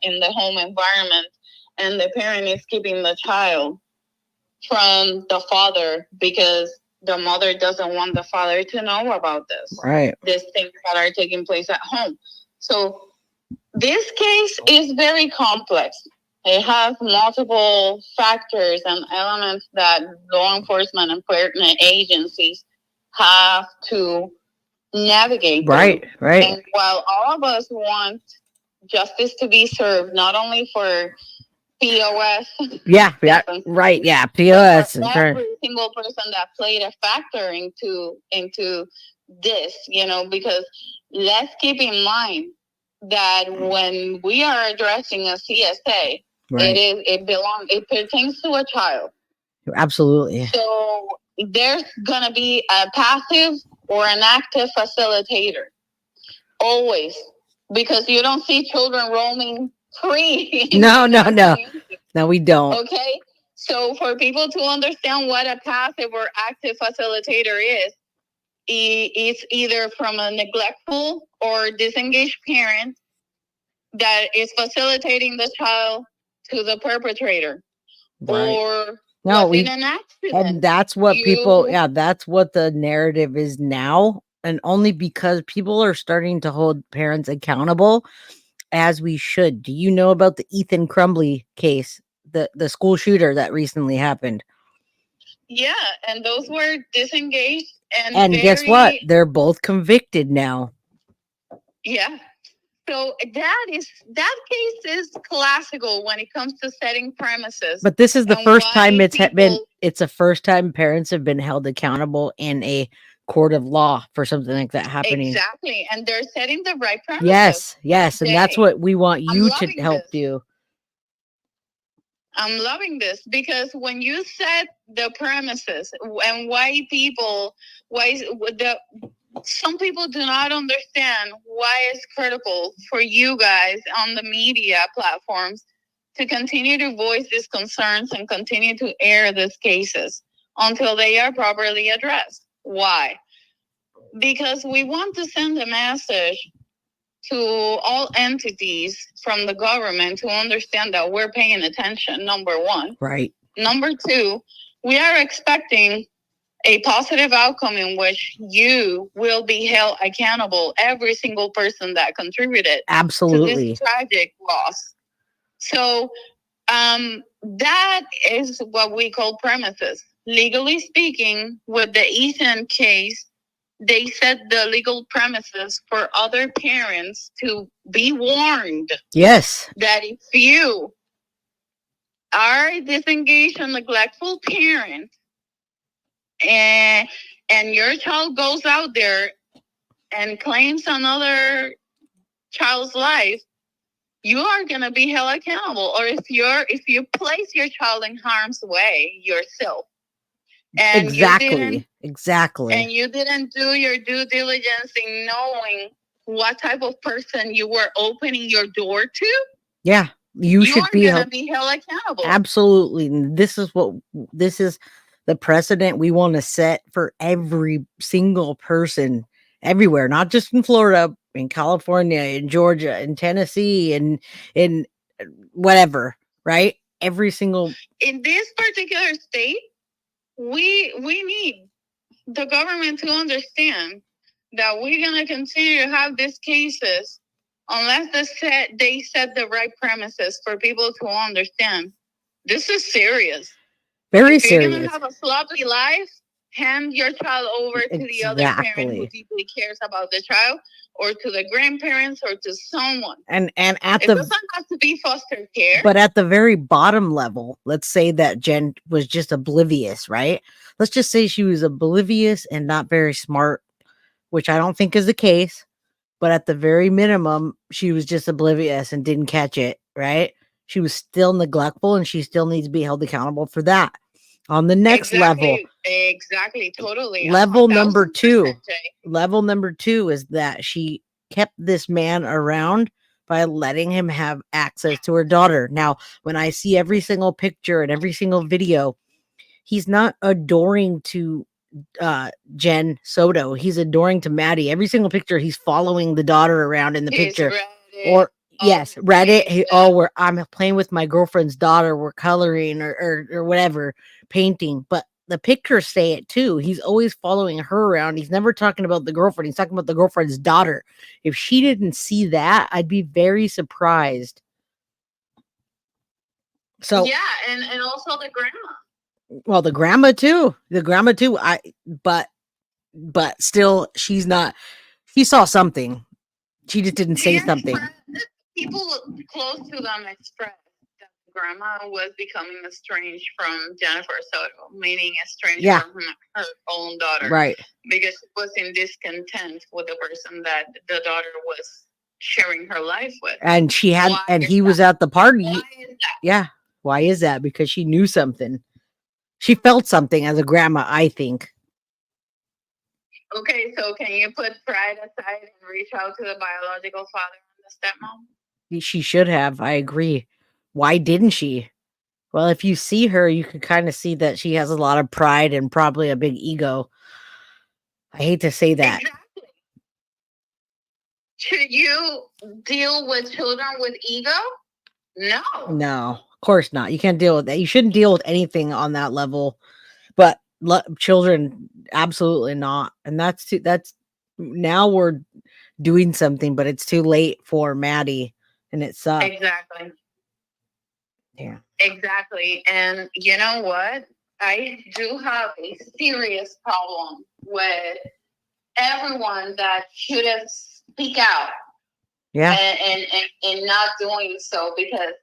in the home environment and the parent is keeping the child from the father because the mother doesn't want the father to know about this?
Right.
These things that are taking place at home. So this case is very complex. It has multiple factors and elements that law enforcement and pertinent agencies have to navigate through.
Right. Right.
And while all of us want justice to be served, not only for POS.
Yeah. Right. Yeah. POS.
Every single person that played a factor into this, because let's keep in mind that when we are addressing a CSA, right, it pertains to a child.
Absolutely.
So there's gonna be a passive or an active facilitator always, because you don't see children roaming free.
No, we don't.
Okay, so for people to understand what a passive or active facilitator is, it's either from a neglectful or disengaged parent that is facilitating the child to the perpetrator, right, or in an accident.
And that's what that's what the narrative is now. And only because people are starting to hold parents accountable, as we should. Do you know about the Ethan Crumbley case, the school shooter that recently happened?
Yeah, and those were disengaged
and guess what? They're both convicted now. Yeah.
So that case is classical when it comes to setting premises.
But this is the first time it's the first time parents have been held accountable in a court of law for something like that happening.
Exactly. And they're setting the right premises.
Yes. And that's what we want you to help do.
I'm loving this, because when you set the premises and why some people do not understand why it's critical for you guys on the media platforms to continue to voice these concerns and continue to air these cases until they are properly addressed. Why? Because we want to send a message to all entities from the government to understand that we're paying attention, number one.
Right.
Number two, we are expecting a positive outcome in which you will be held accountable, every single person that contributed
Absolutely
to this tragic loss. So that is what we call premises. Legally speaking, with the Ethan case, they set the legal premises for other parents to be warned.
Yes.
That if you are a disengaged and neglectful parent, and your child goes out there and claims another child's life, you are going to be held accountable. Or if you place your child in harm's way yourself, and
exactly
and you didn't do your due diligence in knowing what type of person you were opening your door to,
yeah, you should be
going to be held accountable.
Absolutely. And this is the precedent we want to set for every single person everywhere, not just in Florida, in California, in Georgia, in Tennessee, and in whatever, right? Every single
in this particular state, we need the government to understand that we're going to continue to have these cases unless they set the right premises for people to understand. This is serious.
Very
if
serious.
You're going to have a sloppy life, hand your child over to the other parent who deeply cares about the child, or to the grandparents, or to someone.
And it
doesn't have to be foster care.
But at the very bottom level, let's say that Jen was just oblivious, right? Let's just say she was oblivious and not very smart, which I don't think is the case. But at the very minimum, she was just oblivious and didn't catch it, right? She was still neglectful and she still needs to be held accountable for that. On the next level,
totally.
Level number 2. Level number 2 is that she kept this man around by letting him have access to her daughter. Now, when I see every single picture and every single video, he's not adoring to Jen Soto. He's adoring to Maddie. Every single picture, he's following the daughter around in the picture. Or yes, Reddit. Where I'm playing with my girlfriend's daughter. We're coloring or whatever, painting. But the pictures say it too. He's always following her around. He's never talking about the girlfriend. He's talking about the girlfriend's daughter. If she didn't see that, I'd be very surprised. So
yeah, and also the grandma.
Well, the grandma too. But still, she's not. She saw something. She just didn't say something.
People close to them expressed that grandma was becoming estranged from Jennifer Soto, meaning estranged from her own daughter.
Right.
Because she was in discontent with the person that the daughter was sharing her life with.
And he was at the party. Why is that? Yeah. Why is that? Because she knew something. She felt something as a grandma, I think.
Okay, so can you put pride aside and reach out to the biological father and the stepmom?
She should have. I agree. Why didn't she? Well, if you see her, you can kind of see that she has a lot of pride and probably a big ego. I hate to say that.
Exactly. Should you deal with children with ego? No.
No, of course not. You can't deal with that. You shouldn't deal with anything on that level. But children, absolutely not. And that's now we're doing something, but it's too late for Maddie, and it sucks.
Exactly.
Yeah.
Exactly. And you know what? I do have a serious problem with everyone that shouldn't speak out.
Yeah.
And not doing so, because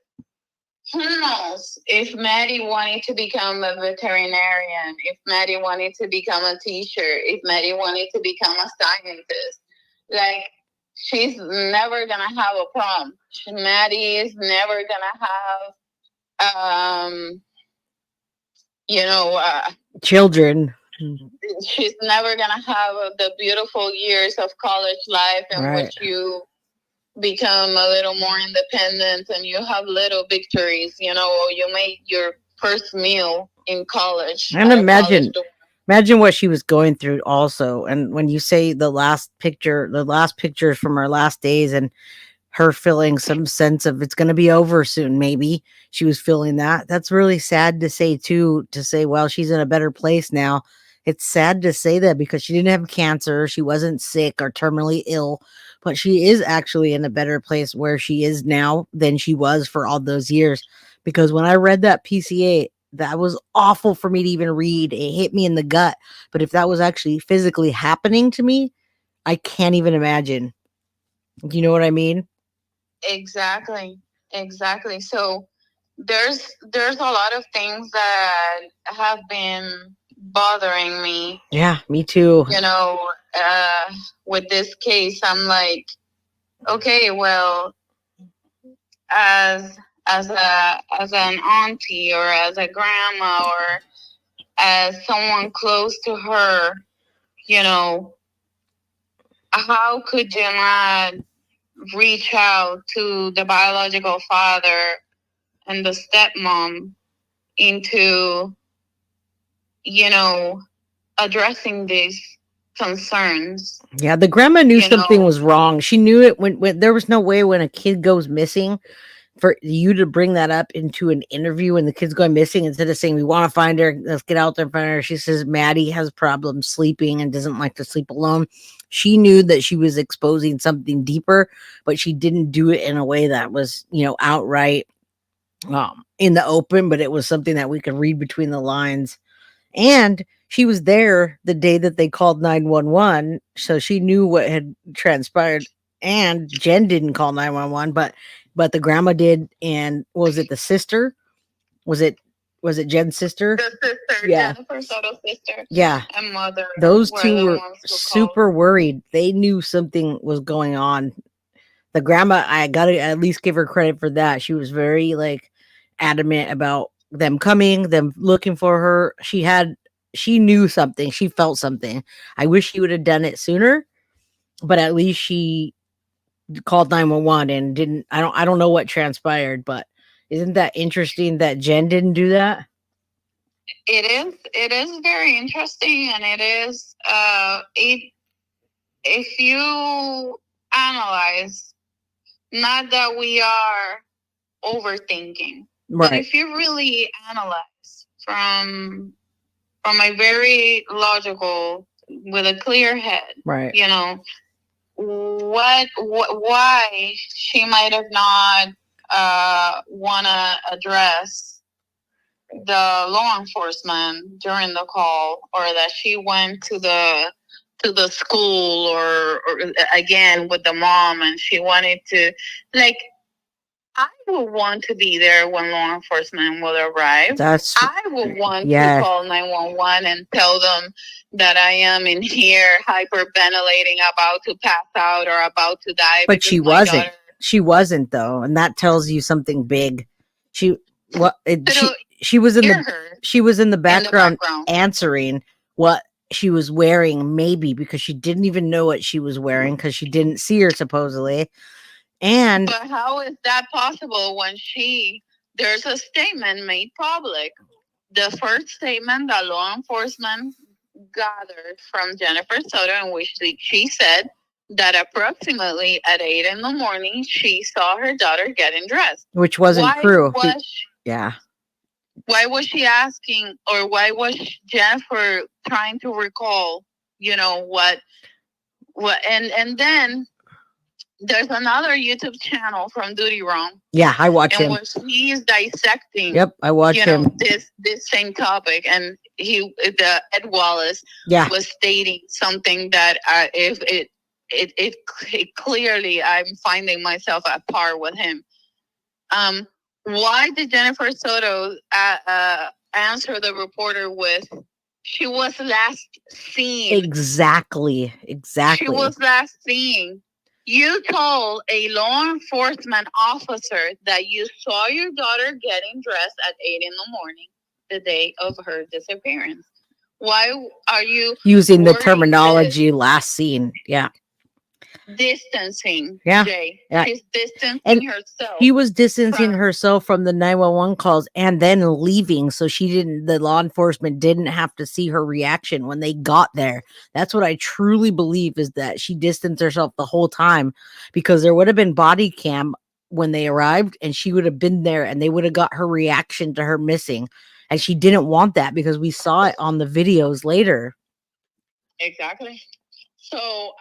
who knows if Maddie wanted to become a veterinarian, if Maddie wanted to become a teacher, if Maddie wanted to become a scientist. Like, she's never going to have a problem. Maddie is never going to have,
children.
she's never gonna have the beautiful years of college life in
Right.
which you become a little more independent and you have little victories, or you made your first meal in college
And
at a college dorm.
imagine what she was going through also. And when you say the last pictures from our last days, and her feeling some sense of it's going to be over soon, maybe she was feeling that. That's really sad to say too, to say, well, she's in a better place now. It's sad to say that because she didn't have cancer, she wasn't sick or terminally ill, but she is actually in a better place where she is now than she was for all those years. Because when I read that PCA, that was awful for me to even read. It hit me in the gut. But if that was actually physically happening to me, I can't even imagine. Do you know what I mean?
Exactly. Exactly. So there's a lot of things that have been bothering me.
Yeah, me too.
With this case, I'm like, okay, well, as as an auntie or as a grandma or as someone close to her, you know, how could you not reach out to the biological father and the stepmom into, you know, addressing these concerns?
Yeah, the grandma knew something was wrong. She knew it when there was no way when a kid goes missing for you to bring that up into an interview when the kid's going missing instead of saying we want to find her, let's get out there and find her. She says Maddie has problems sleeping and doesn't like to sleep alone. She knew that she was exposing something deeper, but she didn't do it in a way that was, outright in the open, but it was something that we could read between the lines. And she was there the day that they called 911, so she knew what had transpired. And Jen didn't call 911, but the grandma did. And was it the sister? Was it Jen's sister?
The sister,
Yeah.
Jennifer Soto's sister,
Yeah.
and mother
Those
were
two
the
were
ones who called.
super worried. They knew something was going on. The grandma, I gotta at least give her credit for that. She was very like adamant about them coming, them looking for her. She knew something. She felt something. I wish she would have done it sooner, but at least she called 911 and didn't. I don't know what transpired, but isn't that interesting that Jen didn't do that?
It is very interesting, and it is if you analyze, not that we are overthinking, but
Right.
if you really analyze from a very logical, with a clear head,
Right.
Why she might have not wanna address the law enforcement during the call, or that she went to the school, or again with the mom, and she wanted to, like, I would want to be there when law enforcement will arrive. I would want to call 911 and tell them that I am in here hyperventilating, about to pass out or about to die.
But she wasn't. She wasn't though, and that tells you something big. She what it, she was in the background answering what she was wearing, maybe because she didn't even know what she was wearing because she didn't see her supposedly. And
but how is that possible when there's a statement made public? The first statement that law enforcement gathered from Jennifer Soto, in which she said that approximately at 8 in the morning, she saw her daughter getting dressed.
Which wasn't true. Yeah.
Why was she asking, or why was Jennifer trying to recall, what, and then there's another YouTube channel from Duty Wrong.
Yeah, I watch him.
Where he is dissecting.
Yep, I watch him.
This same topic, and the Ed Wallace was stating something that if it clearly, I'm finding myself at par with him. Why did Jennifer Soto answer the reporter with, she was last seen?
Exactly.
She was last seen. You told a law enforcement officer that you saw your daughter getting dressed at 8 in the morning, the day of her disappearance. Why are you
Using the
wording this
terminology last scene. Yeah.
distancing,
Yeah.
Jay?
Yeah.
She's
And
distancing herself
she was distancing
from.
herself from the 911 calls and then leaving. So the law enforcement didn't have to see her reaction when they got there. That's what I truly believe, is that she distanced herself the whole time, because there would have been body cam when they arrived and she would have been there and they would have got her reaction to her missing. And she didn't want that because we saw it on the videos later.
Exactly. So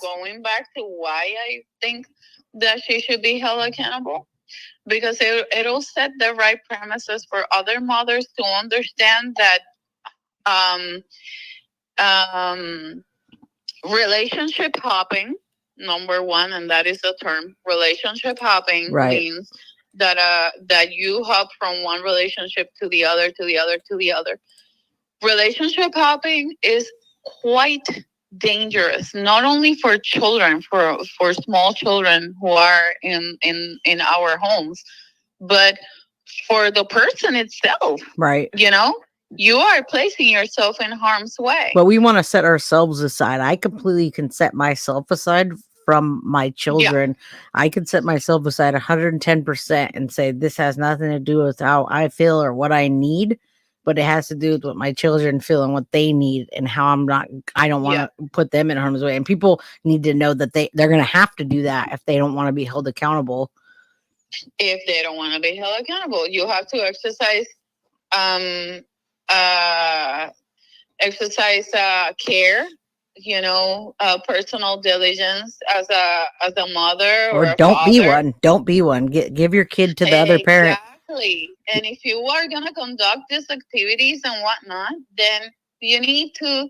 going back to why I think that she should be held accountable, because it'll set the right premises for other mothers to understand that um, um, relationship hopping, number one, and that is the term. Relationship hopping
Right.
means that you hop from one relationship to the other, to the other, to the other. Relationship hopping is quite dangerous, not only for children, for small children who are in our homes, but for the person itself.
Right.
You know, you are placing yourself in harm's way.
But we want to set ourselves aside. I completely can set myself aside from my children. Yeah. I can set myself aside 110% and say this has nothing to do with how I feel or what I need, but it has to do with what my children feel and what they need, and how I don't want to put them in harm's way. And people need to know that they're going to have to do that if they don't want to be held accountable.
If they don't want to be held accountable, you have to exercise um uh care, personal diligence as a mother or a
don't
father.
be one. Don't be one. Give your kid to the other parent.
Exactly. And if you are gonna conduct these activities and whatnot, then you need to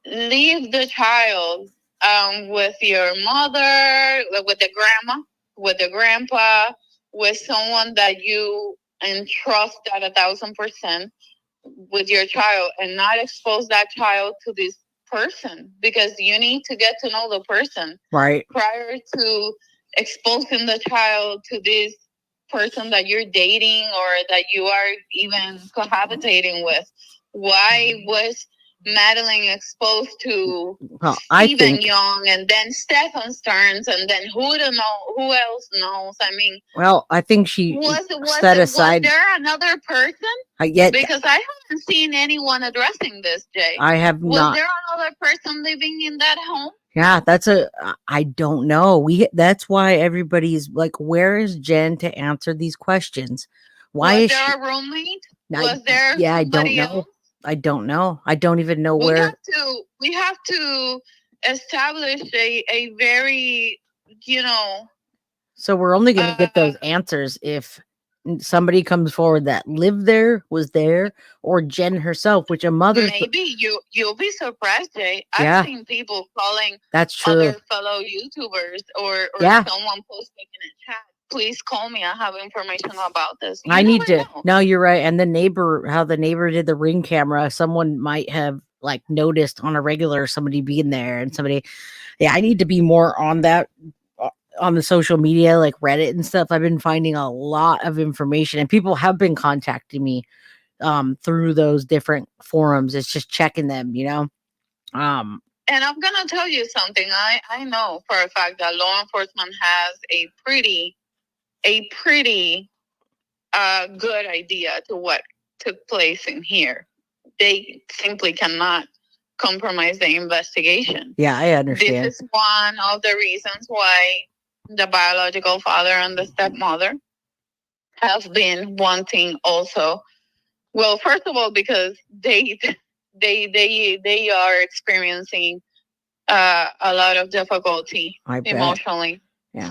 leave the child with your mother, with the grandma, with the grandpa, with someone that you entrust at 1,000% with your child, and not expose that child to this person, because you need to get to know the person
right
prior to exposing the child to this person that you're dating or that you are even cohabitating with. Why was Madeline exposed to Stephen Young and then Stefan Stearns, and then who else knows? I mean,
I think she set aside.
Was there another person? Because I haven't seen anyone addressing this, Jay.
I have not.
Was there another person living in that home?
Yeah, I don't know. That's why everybody's like, where is Jen to answer these questions? Why
was
is
there
she
a roommate? Was there
I don't know.
else?
I don't know. I don't even know where.
We have to establish a very,
So we're only going to get those answers if somebody comes forward that lived there, was there, or Jen herself, which a mother.
Maybe you'll be surprised, Jay. I've seen people calling
that's true.
Other fellow YouTubers or someone posting in a chat. Please call me. I have information about this.
I need to. No, you're right. And how the neighbor did the Ring camera, someone might have like noticed on a regular somebody being there, and somebody. Yeah, I need to be more on that, on the social media, like Reddit and stuff. I've been finding a lot of information, and people have been contacting me through those different forums. It's just checking them,
and I'm gonna tell you something. I know for a fact that law enforcement has a pretty good idea to what took place in here. They simply cannot compromise the investigation.
Yeah, I understand.
This is one of the reasons why the biological father and the stepmother have been wanting also. Well, first of all, because they are experiencing a lot of difficulty emotionally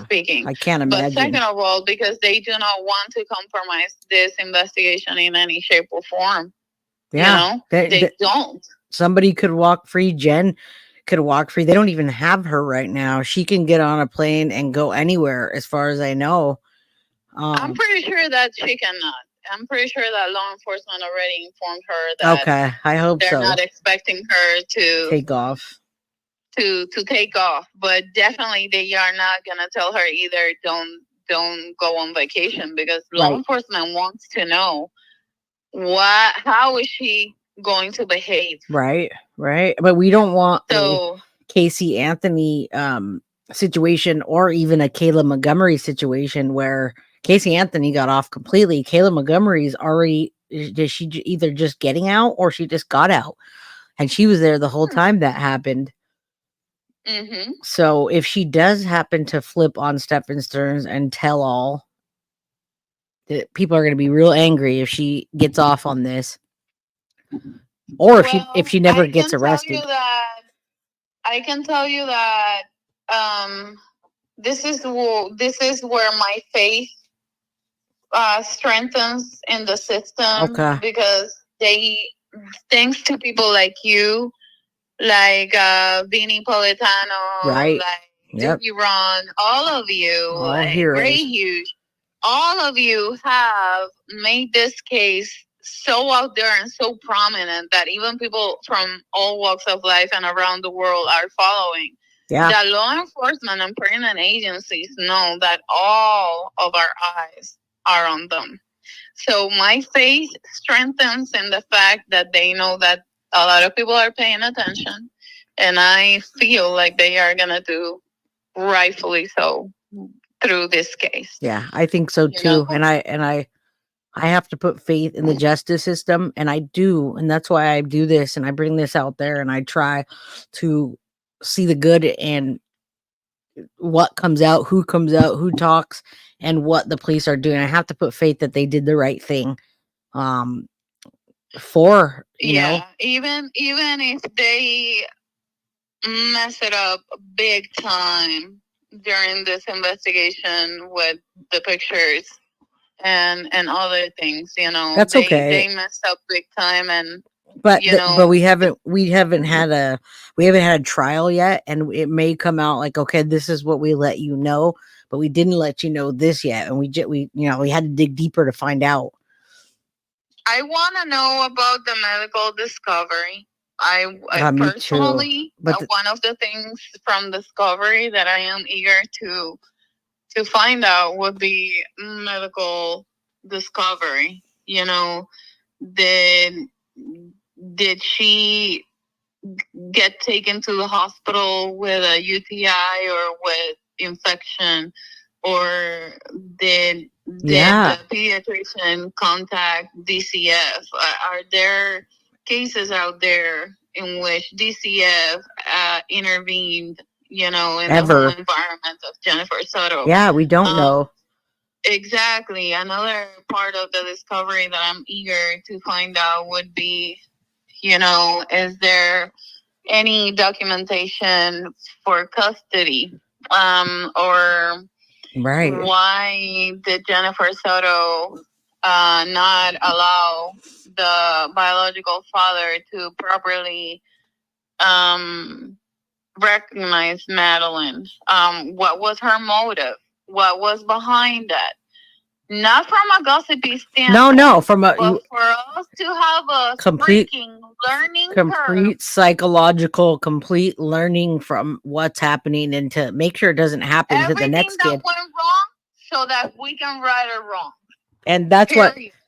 speaking.
I can't imagine.
But second of all, because they do not want to compromise this investigation in any shape or form.
Yeah,
they don't.
Somebody could walk free. Jen could walk free. They don't even have her right now. She can get on a plane and go anywhere, as far as I know.
I'm pretty sure that she cannot. I'm pretty sure that law enforcement already informed her that.
Okay, I hope
they're not expecting her to
take off.
To take off, but definitely they are not gonna tell her either. Don't go on vacation, because law enforcement wants to know how is she going to behave.
Right, right. But we don't want a
So,
Casey Anthony situation, or even a Kayla Montgomery situation where Casey Anthony got off completely. Kayla Montgomery's already, did she either just getting out or she just got out, and she was there the whole time that happened.
mm-hmm.
So if she does happen to flip on Stephen Stearns and tell all, that people are going to be real angry if she gets off on this, or if she never gets arrested.
I can tell you that um, this is where my faith strengthens in the system,
Okay.
because they, thanks to people like you, like Vinny Politano,
Right.
like
Yep.
Doogie Ron, all of you,
All
like
heroes.
Ray Hughes, all of you have made this case so out there and so prominent that even people from all walks of life and around the world are following.
Yeah.
That law enforcement and permanent agencies know that all of our eyes are on them. So my faith strengthens in the fact that they know that a lot of people are paying attention, and I feel like they are gonna do rightfully so through this case.
Yeah, I think so too. And I have to put faith in the justice system, and I do, and that's why I do this, and I bring this out there, and I try to see the good and what comes out, who talks, and what the police are doing. I have to put faith that they did the right thing. For you know,
even if they mess it up big time during this investigation with the pictures and other things,
that's okay.
They messed up big time, and
but we haven't had a trial yet, and it may come out like, okay, this is what we let you know, but we didn't let you know this yet, and we had to dig deeper to find out.
I want to know about the medical discovery. I personally, one of the things from discovery that I am eager to find out would be medical discovery. Did she get taken to the hospital with a UTI or with infection, or did the pediatrician contact DCF? Are there cases out there in which DCF intervened, in the home environment of Jennifer Soto?
Yeah, we don't know.
Exactly. Another part of the discovery that I'm eager to find out would be, is there any documentation for custody? Or why did Jennifer Soto not allow the biological father to properly recognize Madeline? What was her motive? What was behind that? Not from a gossipy standpoint. No, but for us to have a complete
psychological, complete learning from what's happening, and to make sure it doesn't happen to the next kid.
Everything that went wrong, so that we can right it wrong.
And that's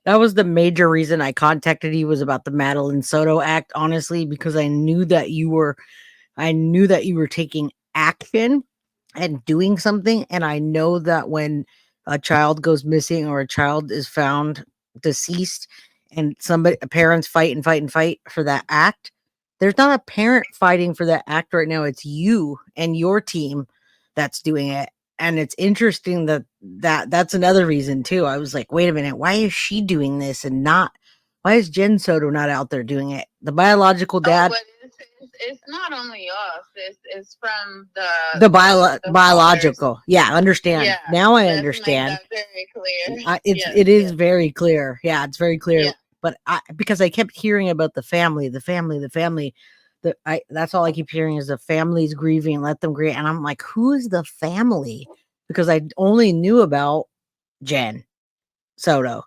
that was the major reason I contacted you, was about the Madeline Soto Act, honestly, because I knew that you were taking action and doing something. And I know that when a child goes missing, or a child is found deceased, and parents fight and fight and fight for that act, there's not a parent fighting for that act right now. It's you and your team that's doing it. And it's interesting that's another reason too. I was like, wait a minute, why is she doing this and why is Jen Soto not out there doing it? The biological dad.
It's not only us. It's from
the biological. Yeah, understand. Yeah, now I understand.
Make that very clear.
It is very clear. Yeah, it's very clear. Yeah. But because I kept hearing about the family. That's all I keep hearing is the family's grieving. Let them grieve. And I'm like, who is the family? Because I only knew about Jen Soto.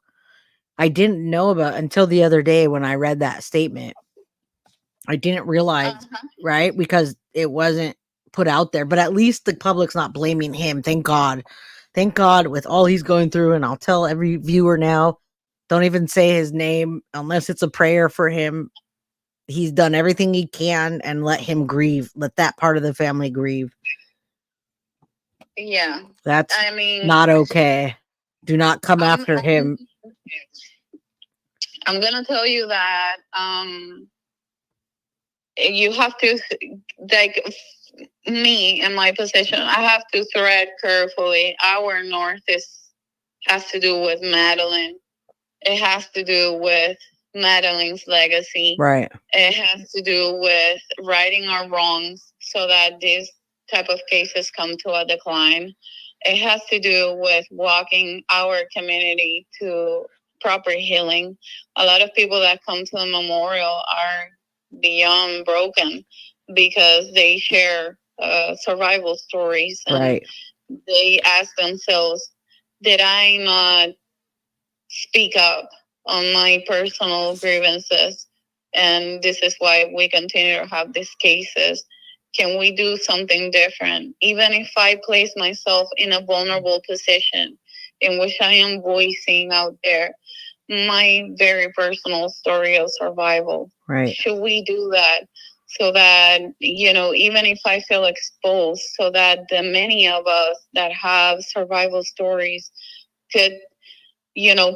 I didn't know about until the other day when I read that statement. I didn't realize, right? Because it wasn't put out there, but at least the public's not blaming him. Thank God. Thank God, with all he's going through. And I'll tell every viewer now, don't even say his name unless it's a prayer for him. he's done everything he can, and let him grieve. Let that part of the family grieve.
Yeah.
That's
I mean,
not okay. Do not come
I'm,
after
I'm,
him.
I'm gonna tell you that you have to, like, me in my position, I have to thread carefully. Our North has to do with Madeline. It has to do with Madeline's legacy.
Right.
It has to do with righting our wrongs so that these type of cases come to a decline. It has to do with walking our community to proper healing. A lot of people that come to the memorial are beyond broken because they share survival stories, and
Right.
they ask themselves, did I not speak up on my personal grievances? And this is why we continue to have these cases. Can we do something different? Even if I place myself in a vulnerable position in which I am voicing out there my very personal story of survival.
Right.
Should we do that so that, even if I feel exposed, so that the many of us that have survival stories could,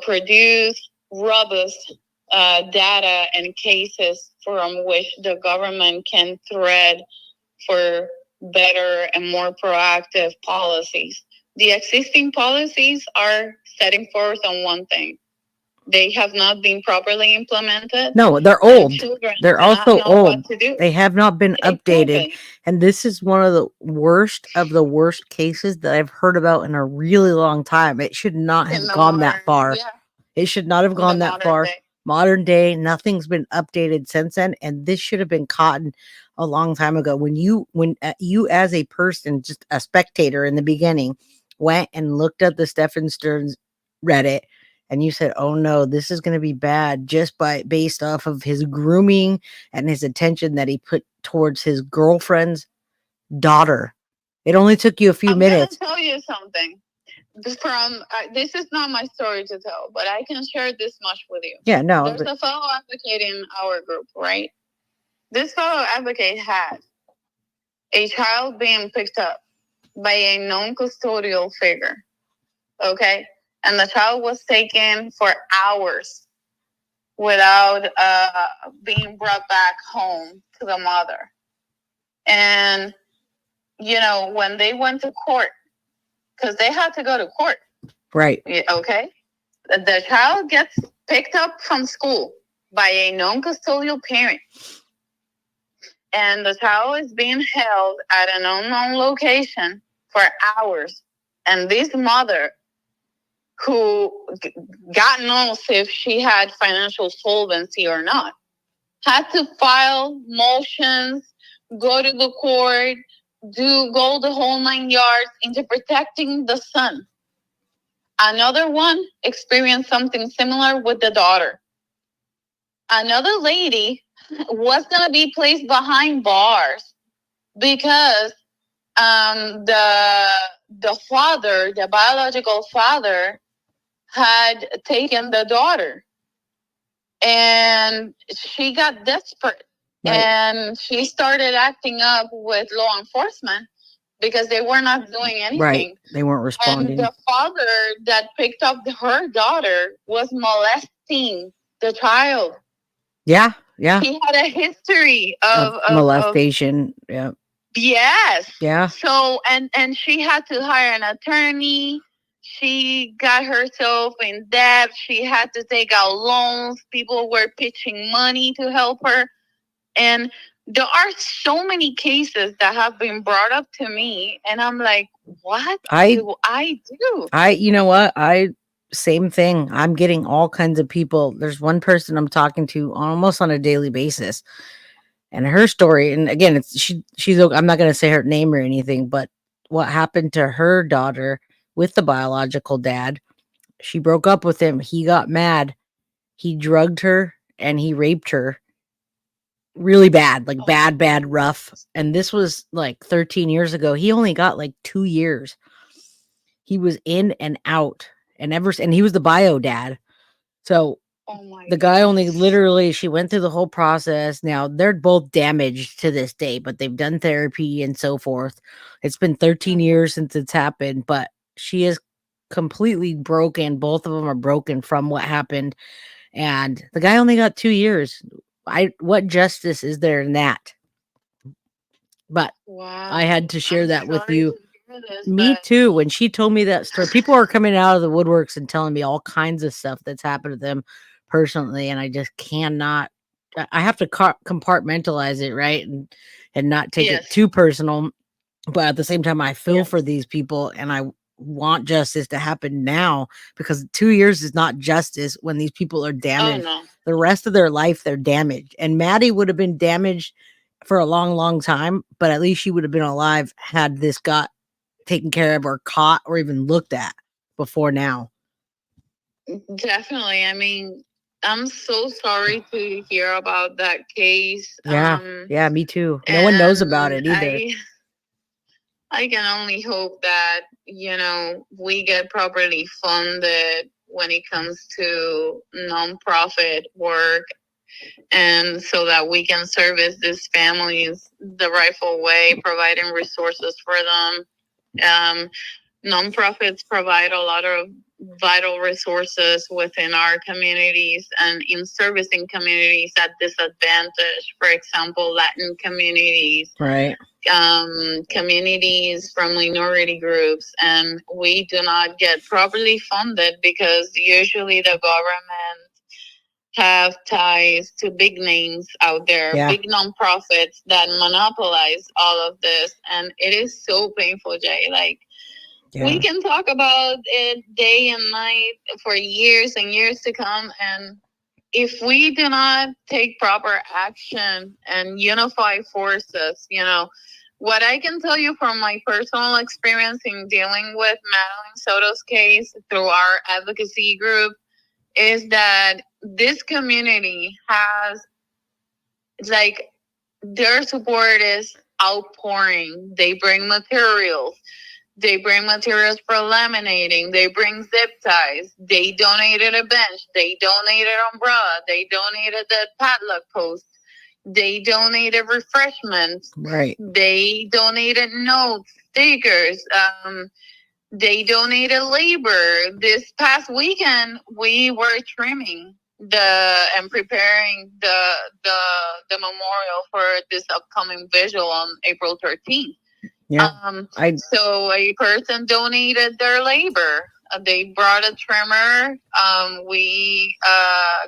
produce robust data and cases from which the government can thread for better and more proactive policies. The existing policies are setting forth on one thing. They have not been properly implemented.
No, they're
And
old.
children
They're
do not
also
know what
old.
to do.
They have not been updated.
Exactly.
And this is one of the worst cases that I've heard about in a really long time. It should not
In
have
the
gone that
modern,
far.
yeah,
It should not have
in the
gone that
modern
far.
day.
Modern day, nothing's been updated since then, and this should have been caught a long time ago. When you as a person, just a spectator in the beginning, went and looked at the Stephen Stearns Reddit, and you said, "Oh no, this is going to be bad," just based off of his grooming and his attention that he put towards his girlfriend's daughter. It only took you a few
I'm gonna
minutes.
tell you something. This is not my story to tell, but I can share this much with you.
Yeah, no,
There's a fellow advocate in our group, right? This fellow advocate had a child being picked up by a non-custodial figure, okay? And the child was taken for hours without being brought back home to the mother. And, when they went to court, because they had to go to court,
right?
Okay? The child gets picked up from school by a non-custodial parent, and the child is being held at an unknown location for hours. And this mother, who God knows if she had financial solvency or not, had to file motions, go to the court, go the whole 9 yards into protecting the son. Another one experienced something similar with the daughter. Another lady was going to be placed behind bars because the father, the biological father, had taken the daughter, and she got desperate. Right. And she started acting up with law enforcement because they were not doing anything.
Right. They weren't responding.
And the father that picked up her daughter was molesting the child.
Yeah, yeah.
He had a history of
molestation. Yeah.
Yes.
Yeah.
So and she had to hire an attorney. She got herself in debt. She had to take out loans. People were pitching money to help her. And there are so many cases that have been brought up to me, and I'm like, what do I do?
You know what? Same thing. I'm getting all kinds of people. There's one person I'm talking to almost on a daily basis, and her story. And again, she's. I'm not going to say her name or anything, but what happened to her daughter with the biological dad? She broke up with him. He got mad. He drugged her and he raped her really bad, like bad, rough. And this was like 13 years ago. He only got like 2 years. He was in and out, and he was the bio dad. So
Oh my
The guy only
goodness.
literally she went through the whole process. Now they're both damaged to this day, but they've done therapy and so forth. It's been 13
Mhm.
years since it's happened, but she is completely broken. Both of them are broken from what happened, and the guy only got 2 years. I What justice is there in that? But I
Wow.
had to share
I'm
that with
sorry
you.
to hear this,
Me
but
too. When she told me that story, people are coming out of the woodworks and telling me all kinds of stuff that's happened to them personally, and I just cannot. I have to compartmentalize it, right, and not take it
yes,
too personal. But at the same time, I feel for
yes.
these people, and I want justice to happen now because 2 years is not justice when these people are
Oh
damaged.
no.
The rest of their life, they're damaged. And Maddie would have been damaged for a long, long time, but at least she would have been alive had this got taken care of or caught or even looked at before now.
Definitely. I mean, I'm so sorry to hear about that case.
Yeah. Yeah, me too. No one knows about
And
it either.
I can only hope that, we get properly funded when it comes to nonprofit work, and so that we can service these families the rightful way, providing resources for them. Um, Nonprofits provide a lot of vital resources within our communities and in servicing communities at disadvantage. For example, Latin communities,
Right.
communities from minority groups, and we do not get properly funded because usually the government have ties to big names out there,
Yeah.
big nonprofits that monopolize all of this, and it is so painful, Jay. Like, we
Yeah.
can talk about it day and night for years and years to come, and if we do not take proper action and unify forces, what I can tell you from my personal experience in dealing with Madeline Soto's case through our advocacy group is that this community has, like, their support is outpouring. They bring materials for laminating. They bring zip ties. They donated a bench. They donated umbrella. They donated the padlock post. They donated refreshments.
Right.
They donated notes, stickers. They donated labor. This past weekend, we were trimming and preparing the the memorial for this upcoming vigil on April 13th.
Yeah. I
So a person donated their labor. They brought a trimmer. We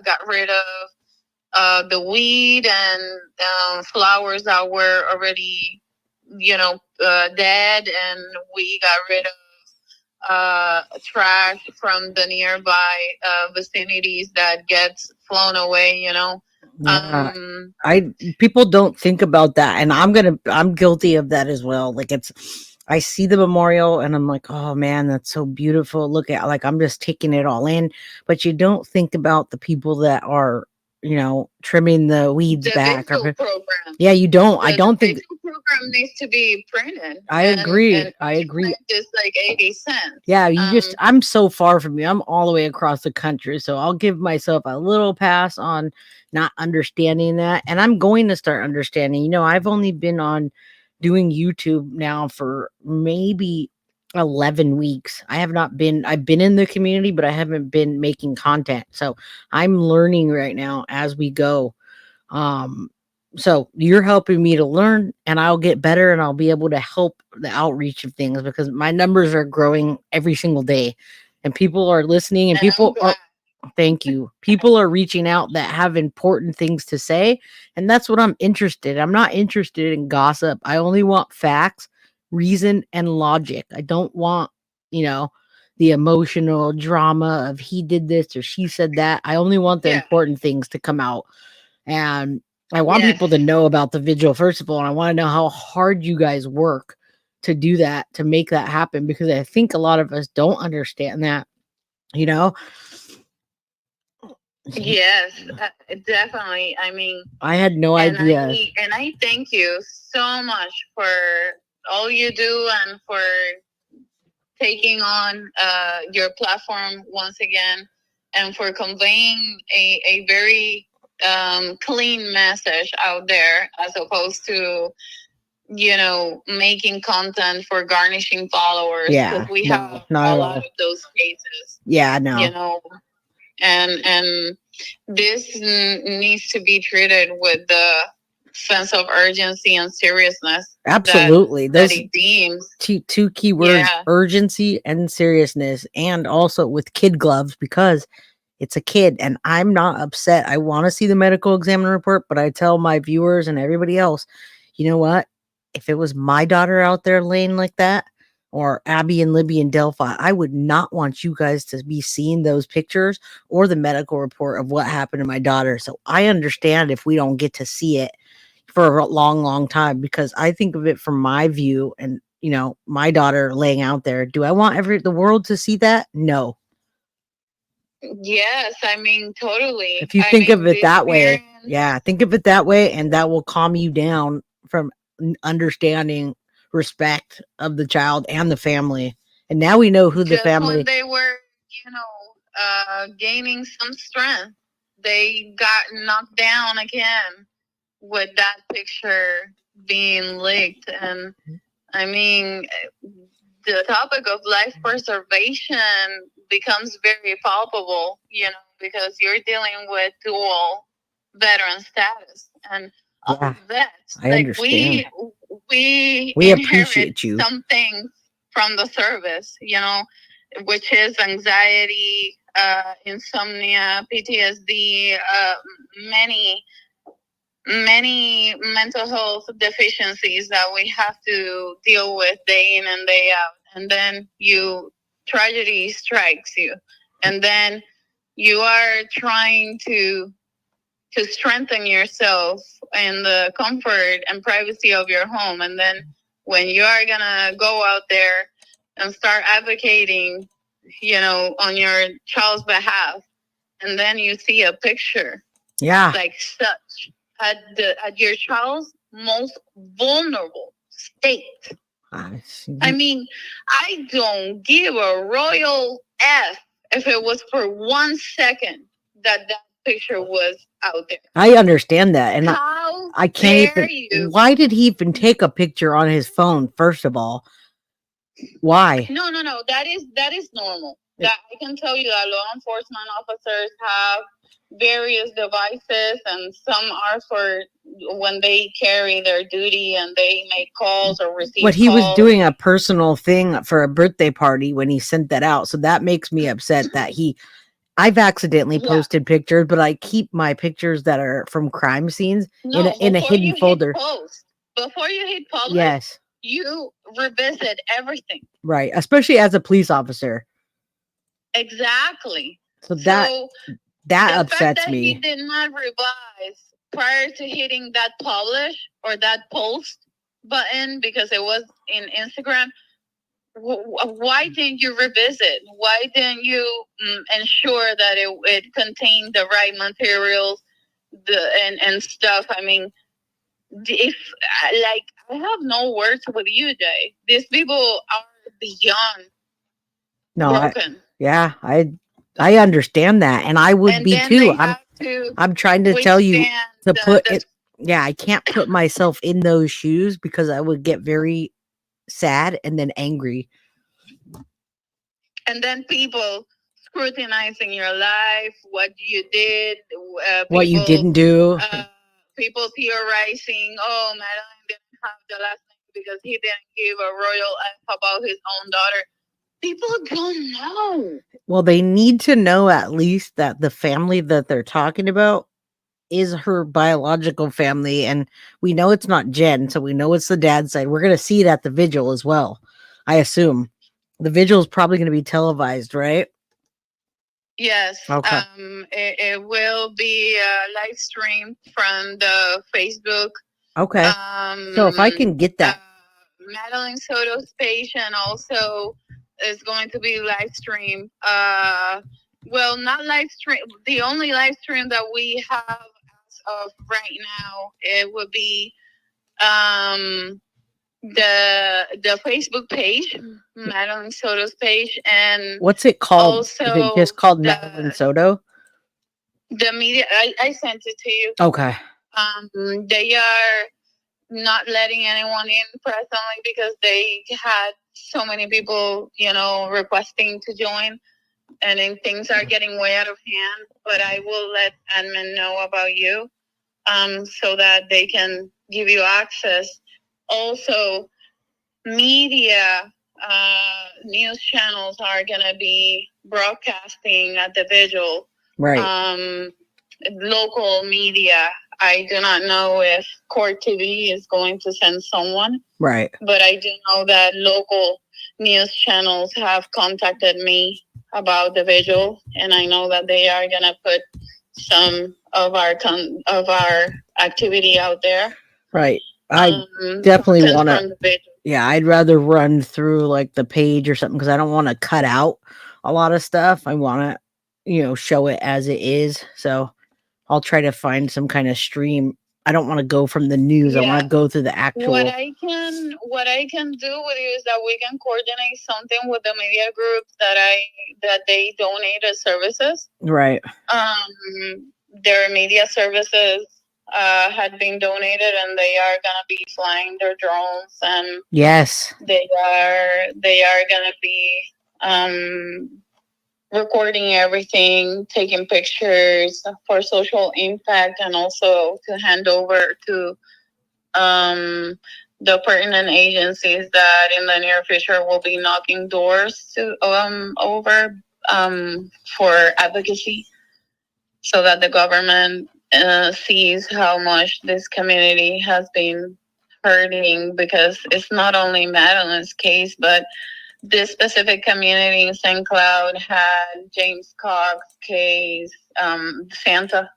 got rid of the weed and flowers that were already, dead, and we got rid of trash from the nearby vicinities that gets flown away.
Yeah.
Um,
I People don't think about that, and I'm guilty of that as well. Like I see the memorial and I'm like, "Oh man, that's so beautiful. Look at like I'm just taking it all in." But you don't think about the people that are, trimming the weeds
the
back
vigil
or
program.
yeah, you don't. I
The
don't think
vigil program needs to be printed,
I
and
agree. I
each
agree.
print is like 80 cents.
Yeah, I'm so far from you. I'm all the way across the country. So I'll give myself a little pass on not understanding that. And I'm going to start understanding. I've only been on doing YouTube now for maybe 11 weeks. I've been in the community, but I haven't been making content. So I'm learning right now as we go. um, so you're helping me to learn and I'll get better and I'll be able to help the outreach of things because my numbers are growing every single day and people are listening and
And I'm
people are
glad.
thank you. People are reaching out that have important things to say and that's what I'm interested. I'm not interested in gossip. I only want facts, reason and logic. I don't want, you know, the emotional drama of he did this or she said that. I only want the
Yeah.
important things to come out and I want
Yes.
people to know about the vigil, first of all, and I want to know how hard you guys work to do that, to make that happen, because I think a lot of us don't understand that, you know?
Yes. Definitely. I mean,
I had no idea.
and I thank you so much for all you do and for taking on your platform once again. and for conveying a very clean message out there, as opposed to, making content for garnishing followers.
Yeah,
We
no,
have
not
a
at
lot
all.
of those cases.
Yeah,
You
no.
know, and this needs to be treated with the sense of urgency and seriousness
Absolutely.
that
Those
it deems.
two key words,
Yeah.
urgency and seriousness, and also with kid gloves, because it's a kid and I'm not upset. I want to see the medical examiner report, but I tell my viewers and everybody else, you know what? If it was my daughter out there laying like that, or Abby and Libby and Delphi, I would not want you guys to be seeing those pictures or the medical report of what happened to my daughter. So I understand if we don't get to see it for a long, long time, because I think of it from my view and, my daughter laying out there. Do I want the world to see that? No.
Yes, I mean, totally.
If you think of it that way, yeah, think of it that way, and that will calm you down from understanding respect of the child and the family. And now we know who the
just when
family.
they were, gaining some strength, they got knocked down again with that picture being leaked. And I mean, the topic of life preservation becomes very palpable, because you're dealing with dual veteran status. And
Yeah,
vets,
I
like
understand.
we
We
inherit
appreciate you.
some things from the service, which is anxiety, insomnia, PTSD, many mental health deficiencies that we have to deal with day in and day out. And then tragedy strikes you, and then you are trying to strengthen yourself in the comfort and privacy of your home. And then when you are gonna go out there and start advocating, on your child's behalf, and then you see a picture,
yeah,
like such, at your child's most vulnerable state. I mean, I don't give a royal F if it was for 1 second that picture was out there.
I understand that, and
I can't even.
You. Why did he even take a picture on his phone? First of all, why?
No. That is normal. That I can tell you that law enforcement officers have various devices, and some are for when they carry their duty and they make calls or receive.
But he was doing a personal thing for a birthday party when he sent that out, so that makes me upset that I've accidentally posted pictures, but I keep my pictures that are from crime scenes in a hidden folder.
Before you hit publish,
yes,
you revisit everything.
Right, especially as a police officer.
Exactly.
So that upsets me.
He did not revise prior to hitting that publish or that post button because it was in Instagram. Why didn't you revisit? Why didn't you ensure that it contained the right materials, and stuff? I mean, if I have no words with you, Jay. These people are beyond broken.
I understand that, and I would be too. I'm trying to tell you to put it. Yeah, I can't put myself in those shoes because I would get very sad and then angry.
And then people scrutinizing your life, what you did,
what you didn't do.
People theorizing, oh, Madeline didn't have the last name because he didn't give a royal F about his own daughter. People don't know. Well,
they need to know at least that the family that they're talking about is her biological family, and we know it's not Jen, so we know it's the dad's side. We're going to see it at the vigil as well, I assume. The vigil is probably going to be televised, right?
Yes.
Okay.
It will be live streamed from the Facebook.
Okay. So if I can get that.
Madeline Soto's page, and also is going to be live streamed. Well, not live stream. The only live stream that we have as of right now, it would be The Facebook page, Madeline Soto's page, and
What's it called? Is it just
also
called Madeline Soto?
the media. I sent it to you.
Okay.
They are not letting anyone in presently because they had so many people, requesting to join, and then things are getting way out of hand. But I will let admin know about you, so that they can give you access. Also, media, news channels are gonna be broadcasting at the vigil.
Right.
Local media, I do not know if Court TV is going to send someone.
Right.
But I do know that local news channels have contacted me about the vigil, and I know that they are gonna put some of our activity out there.
Right. I definitely want to. Yeah, I'd rather run through like the page or something because I don't want to cut out a lot of stuff. I want to, show it as it is. So I'll try to find some kind of stream. I don't want to go from the news. I want to go through the actual.
What I can do with you is that we can coordinate something with the media group that they donated services.
Right.
Their media services had been donated, and they are gonna be flying their drones, and
yes,
they are gonna be recording everything, taking pictures for social impact, and also to hand over to the pertinent agencies that in the near future will be knocking doors to over for advocacy, so that the government sees how much this community has been hurting, because it's not only Madeline's case, but this specific community in St. Cloud had James Cox case, Santa.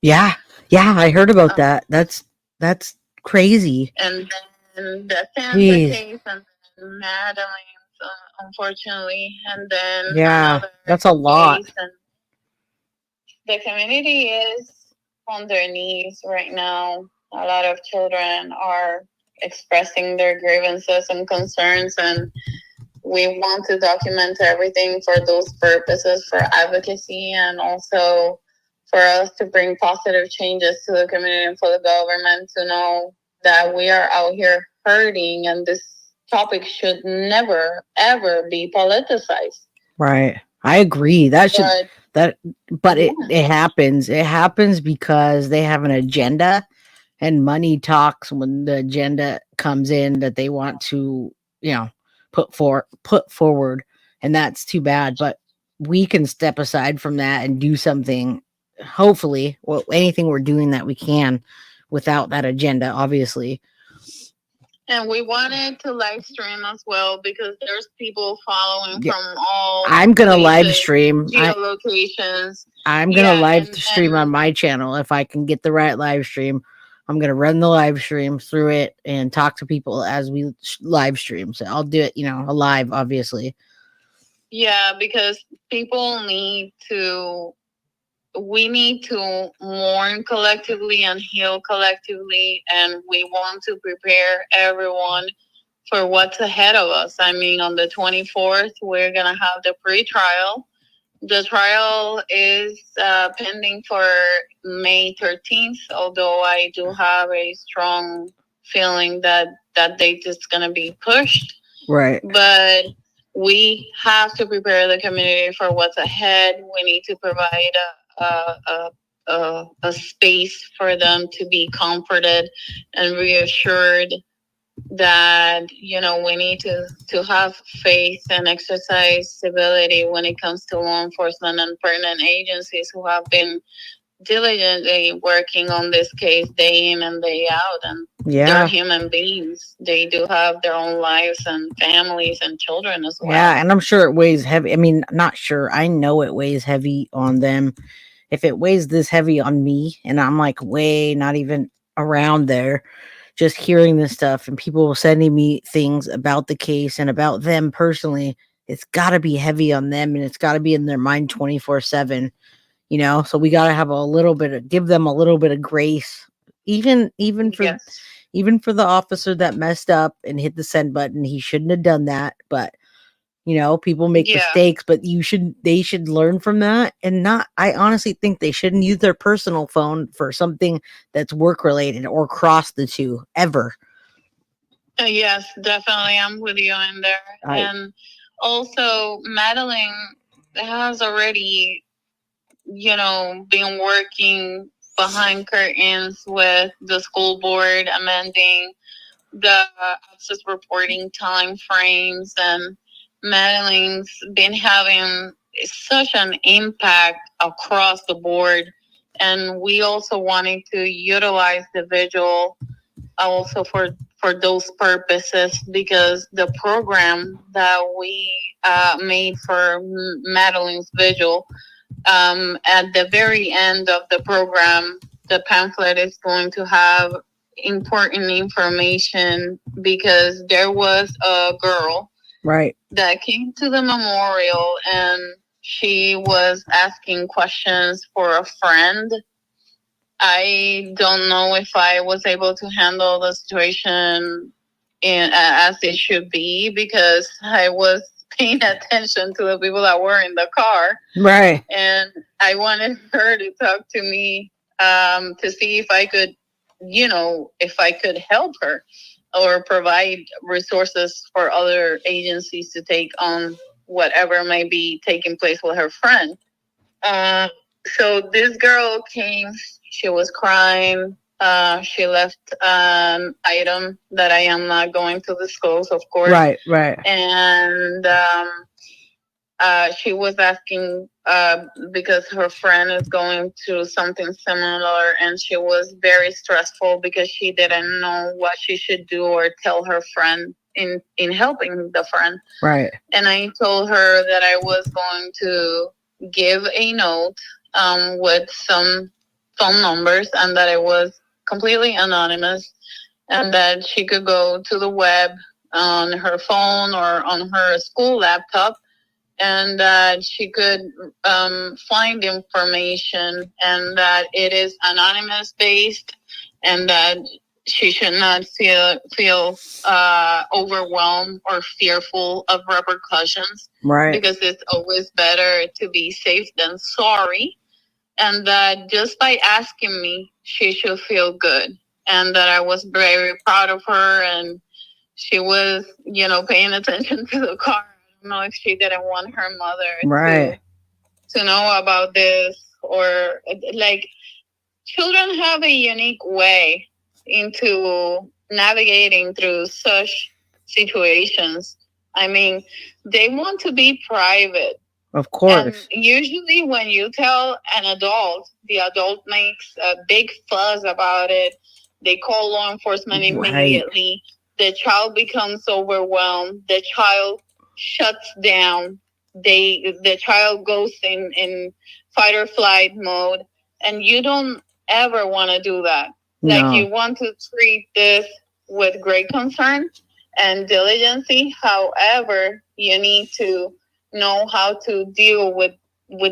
Yeah, I heard about that. That's crazy.
And then the Santa case, and then Madeline, unfortunately, and then
that's a lot.
And the community is on their knees right now. A lot of children are expressing their grievances and concerns, and we want to document everything for those purposes, for advocacy, and also for us to bring positive changes to the community and for the government to know that we are out here hurting, and this topic should never ever be politicized.
Right. I agree. But it happens. It happens because they have an agenda, and money talks when the agenda comes in that they want to, put forward, and that's too bad. But we can step aside from that and do something. Hopefully, anything we're doing that we can without that agenda, obviously.
And we wanted to live stream as well because there's people following from all.
I'm gonna live stream
geolocations.
I'm gonna live stream on my channel if I can get the right live stream. I'm gonna run the live stream through it and talk to people as we live stream. So I'll do it, live, obviously.
Yeah, because people need to. We need to mourn collectively and heal collectively, and we want to prepare everyone for what's ahead of us. I mean, on the 24th, we're gonna have the pre-trial. The trial is pending for May 13th, although I do have a strong feeling that that date is going to be pushed.
Right.
But we have to prepare the community for what's ahead. We need to provide a space for them to be comforted and reassured that we need to have faith and exercise civility when it comes to law enforcement and pertinent agencies who have been diligently working on this case day in and day out, and they're human beings. They do have their own lives and families and children as well.
Yeah, and I'm sure it weighs heavy. I mean, not sure, I know it weighs heavy on them. If it weighs this heavy on me and I'm like way not even around there, just hearing this stuff and people sending me things about the case and about them personally, it's got to be heavy on them, and it's got to be in their mind 24/7, so we got to have give them a little bit of grace, even for even for the officer that messed up and hit the send button, he shouldn't have done that. But people make
Yeah.
mistakes, but they should learn from that and not. I honestly think they shouldn't use their personal phone for something that's work related or cross the two ever.
Yes, definitely. I'm with you in there.
I
And also, Madeline has already, been working behind curtains with the school board, amending the abscess reporting time frames. And Madeline's been having such an impact across the board. And we also wanted to utilize the vigil also for those purposes, because the program that we made for Madeline's vigil, at the very end of the program, the pamphlet is going to have important information, because there was a girl
right,
that came to the memorial and she was asking questions for a friend. I don't know if I was able to handle the situation as it should be, because I was paying attention to the people that were in the car,
right,
and I wanted her to talk to me, to see if I could, if I could help her or provide resources for other agencies to take on whatever may be taking place with her friend. Uh, so this girl came, she was crying. She left an item that I am not going to disclose, of course.
right, right,
And she was asking, because her friend is going through something similar, and she was very stressful because she didn't know what she should do or tell her friend in helping the friend.
right,
And I told her that I was going to give a note, with some phone numbers, and that it was completely anonymous, and that she could go to the web on her phone or on her school laptop, and that she could find information, and that it is anonymous based, and that she should not feel overwhelmed or fearful of repercussions,
right,
because it's always better to be safe than sorry, and that just by asking me, she should feel good, and that I was very proud of her, and she was, paying attention to the car. I don't know if she didn't want her mother
right,
to know about this, or like, children have a unique way into navigating through such situations. I mean, they want to be private.
of
And
course,
usually, when you tell an adult, the adult makes a big fuss about it. They call law enforcement
right,
immediately. The child becomes overwhelmed. The child shuts down. The child goes in fight or flight mode, and you don't ever want to do that. Like,
no,
you want to treat this with great concern and diligence. However, you need to know how to deal with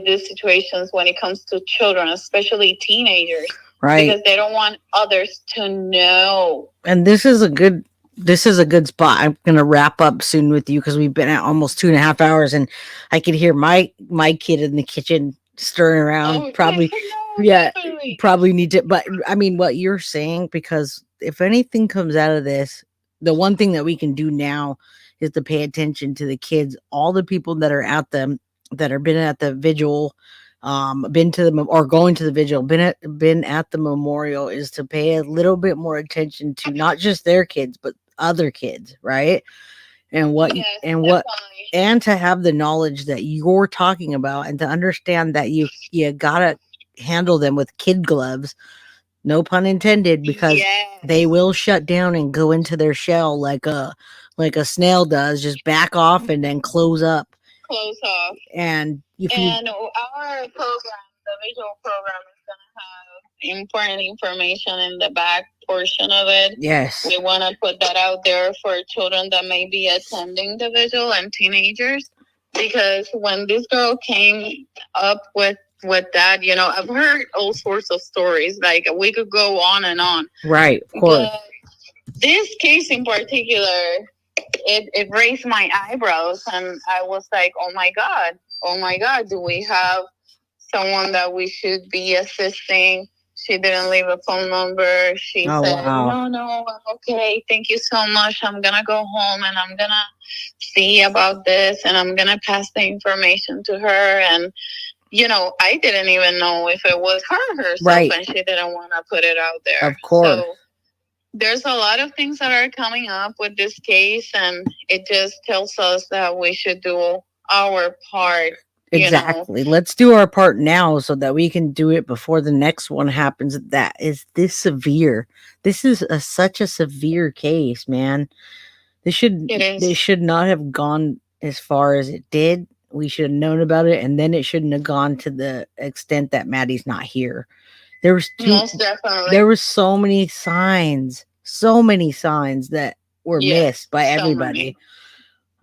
these situations when it comes to children, especially teenagers,
right.
because they don't want others to know.
And this is a good spot. I'm gonna wrap up soon with you because we've been at almost 2.5 hours, and I could hear my kid in the kitchen stirring around.
Oh,
Probably,
no,
yeah,
definitely.
probably need to. But I mean, what you're saying, because if anything comes out of this, the one thing that we can do now is to pay attention to the kids, all the people that are at them, that are been at the vigil, been to the or going to the vigil, been at the memorial, is to pay a little bit more attention to not just their kids but other kids, right? And what
Yes,
and what
definitely.
and to have the knowledge that you're talking about, and to understand that you gotta handle them with kid gloves, no pun intended, because they
Yes.
will shut down and go into their shell like a snail does, just back off and then close up.
Close off.
And if you
And our program, the visual program, is going to have important information in the back portion of it.
yes,
We want to put that out there for children that may be attending the vigil and teenagers, because when this girl came up with that, I've heard all sorts of stories. Like, we could go on and on.
right, of course.
But This case in particular, it raised my eyebrows, and I was like, oh my God, do we have someone that we should be assisting? She didn't leave a phone number. She said,
wow.
no, I'm okay. Thank you so much. I'm going to go home and I'm going to see about this and I'm going to pass the information to her. And, I didn't even know if it was her herself,
Right.
and she didn't want to put it out there.
Of course.
So there's a lot of things that are coming up with this case, and it just tells us that we should do our part.
Exactly. Let's do our part now so that we can do it before the next one happens. That is this severe. This is such a severe case, man. This should not have gone as far as it did. We should have known about it, and then it shouldn't have gone to the extent that Maddie's not here. There was
Most definitely.
There were so many signs that were missed by everybody.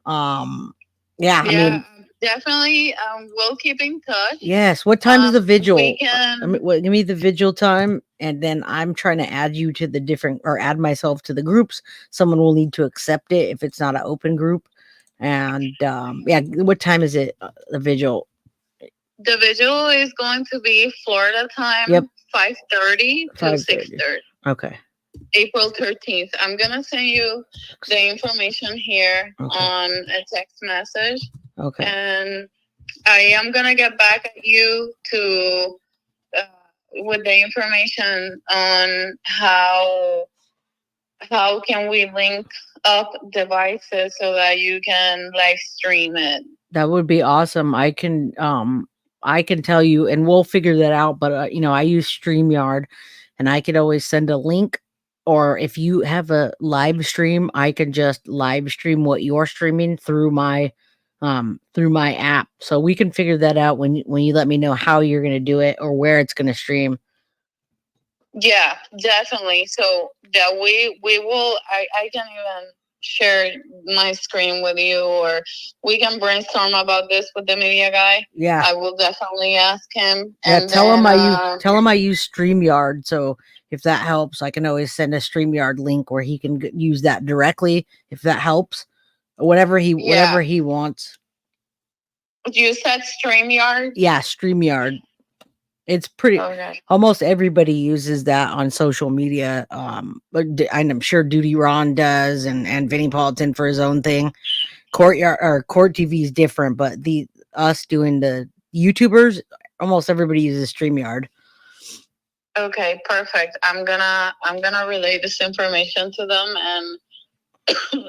Yeah, I mean,
definitely. We'll keep in touch.
Yes. What time is the vigil?
Can...
Give me the vigil time, and then I'm trying to add you to the different, or add myself to the groups. Someone will need to accept it if it's not an open group. And yeah, what time is it? The vigil.
The vigil is going to be Florida time. Yep. 5:30 to 6:30.
Okay.
April 13th. I'm gonna send you the information here on a text message.
Okay.
And I am gonna get back at you to with the information on how can we link up devices so that you can live stream it. That
would be awesome. I can tell you, and we'll figure that out. But I use StreamYard, and I could always send a link. Or if you have a live stream, I can just live stream what you're streaming through my app. So we can figure that out when you let me know how you're going to do it or where it's going to stream. Yeah, definitely. So that we will, I can even share my screen with you, or we can brainstorm about this with the media guy. Yeah, I will definitely ask him. Yeah, and tell him I use StreamYard. So if that helps, I can always send a StreamYard link where he can use that directly. If that helps, whatever he wants. You said StreamYard? Yeah, StreamYard. It's pretty. Okay. Almost everybody uses that on social media. But I'm sure Duty Ron does, and Vinny Paulton for his own thing. Courtyard or Court TV is different, but us doing the YouTubers, almost everybody uses StreamYard. Okay, perfect. I'm gonna relay this information to them, and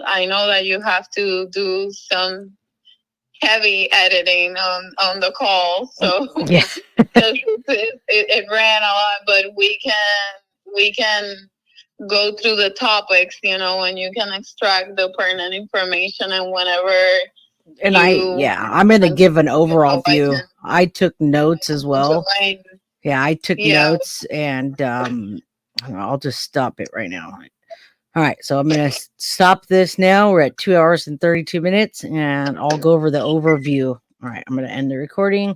I know that you have to do some heavy editing on the call, so yeah. it ran a lot, but we can go through the topics, and you can extract the pertinent information, and whenever and I'm going to give an overall view. I took notes as well. Yeah, I took notes, and I'll just stop it right now. All right, so I'm going to stop this now. We're at 2 hours and 32 minutes, and I'll go over the overview. All right, I'm going to end the recording.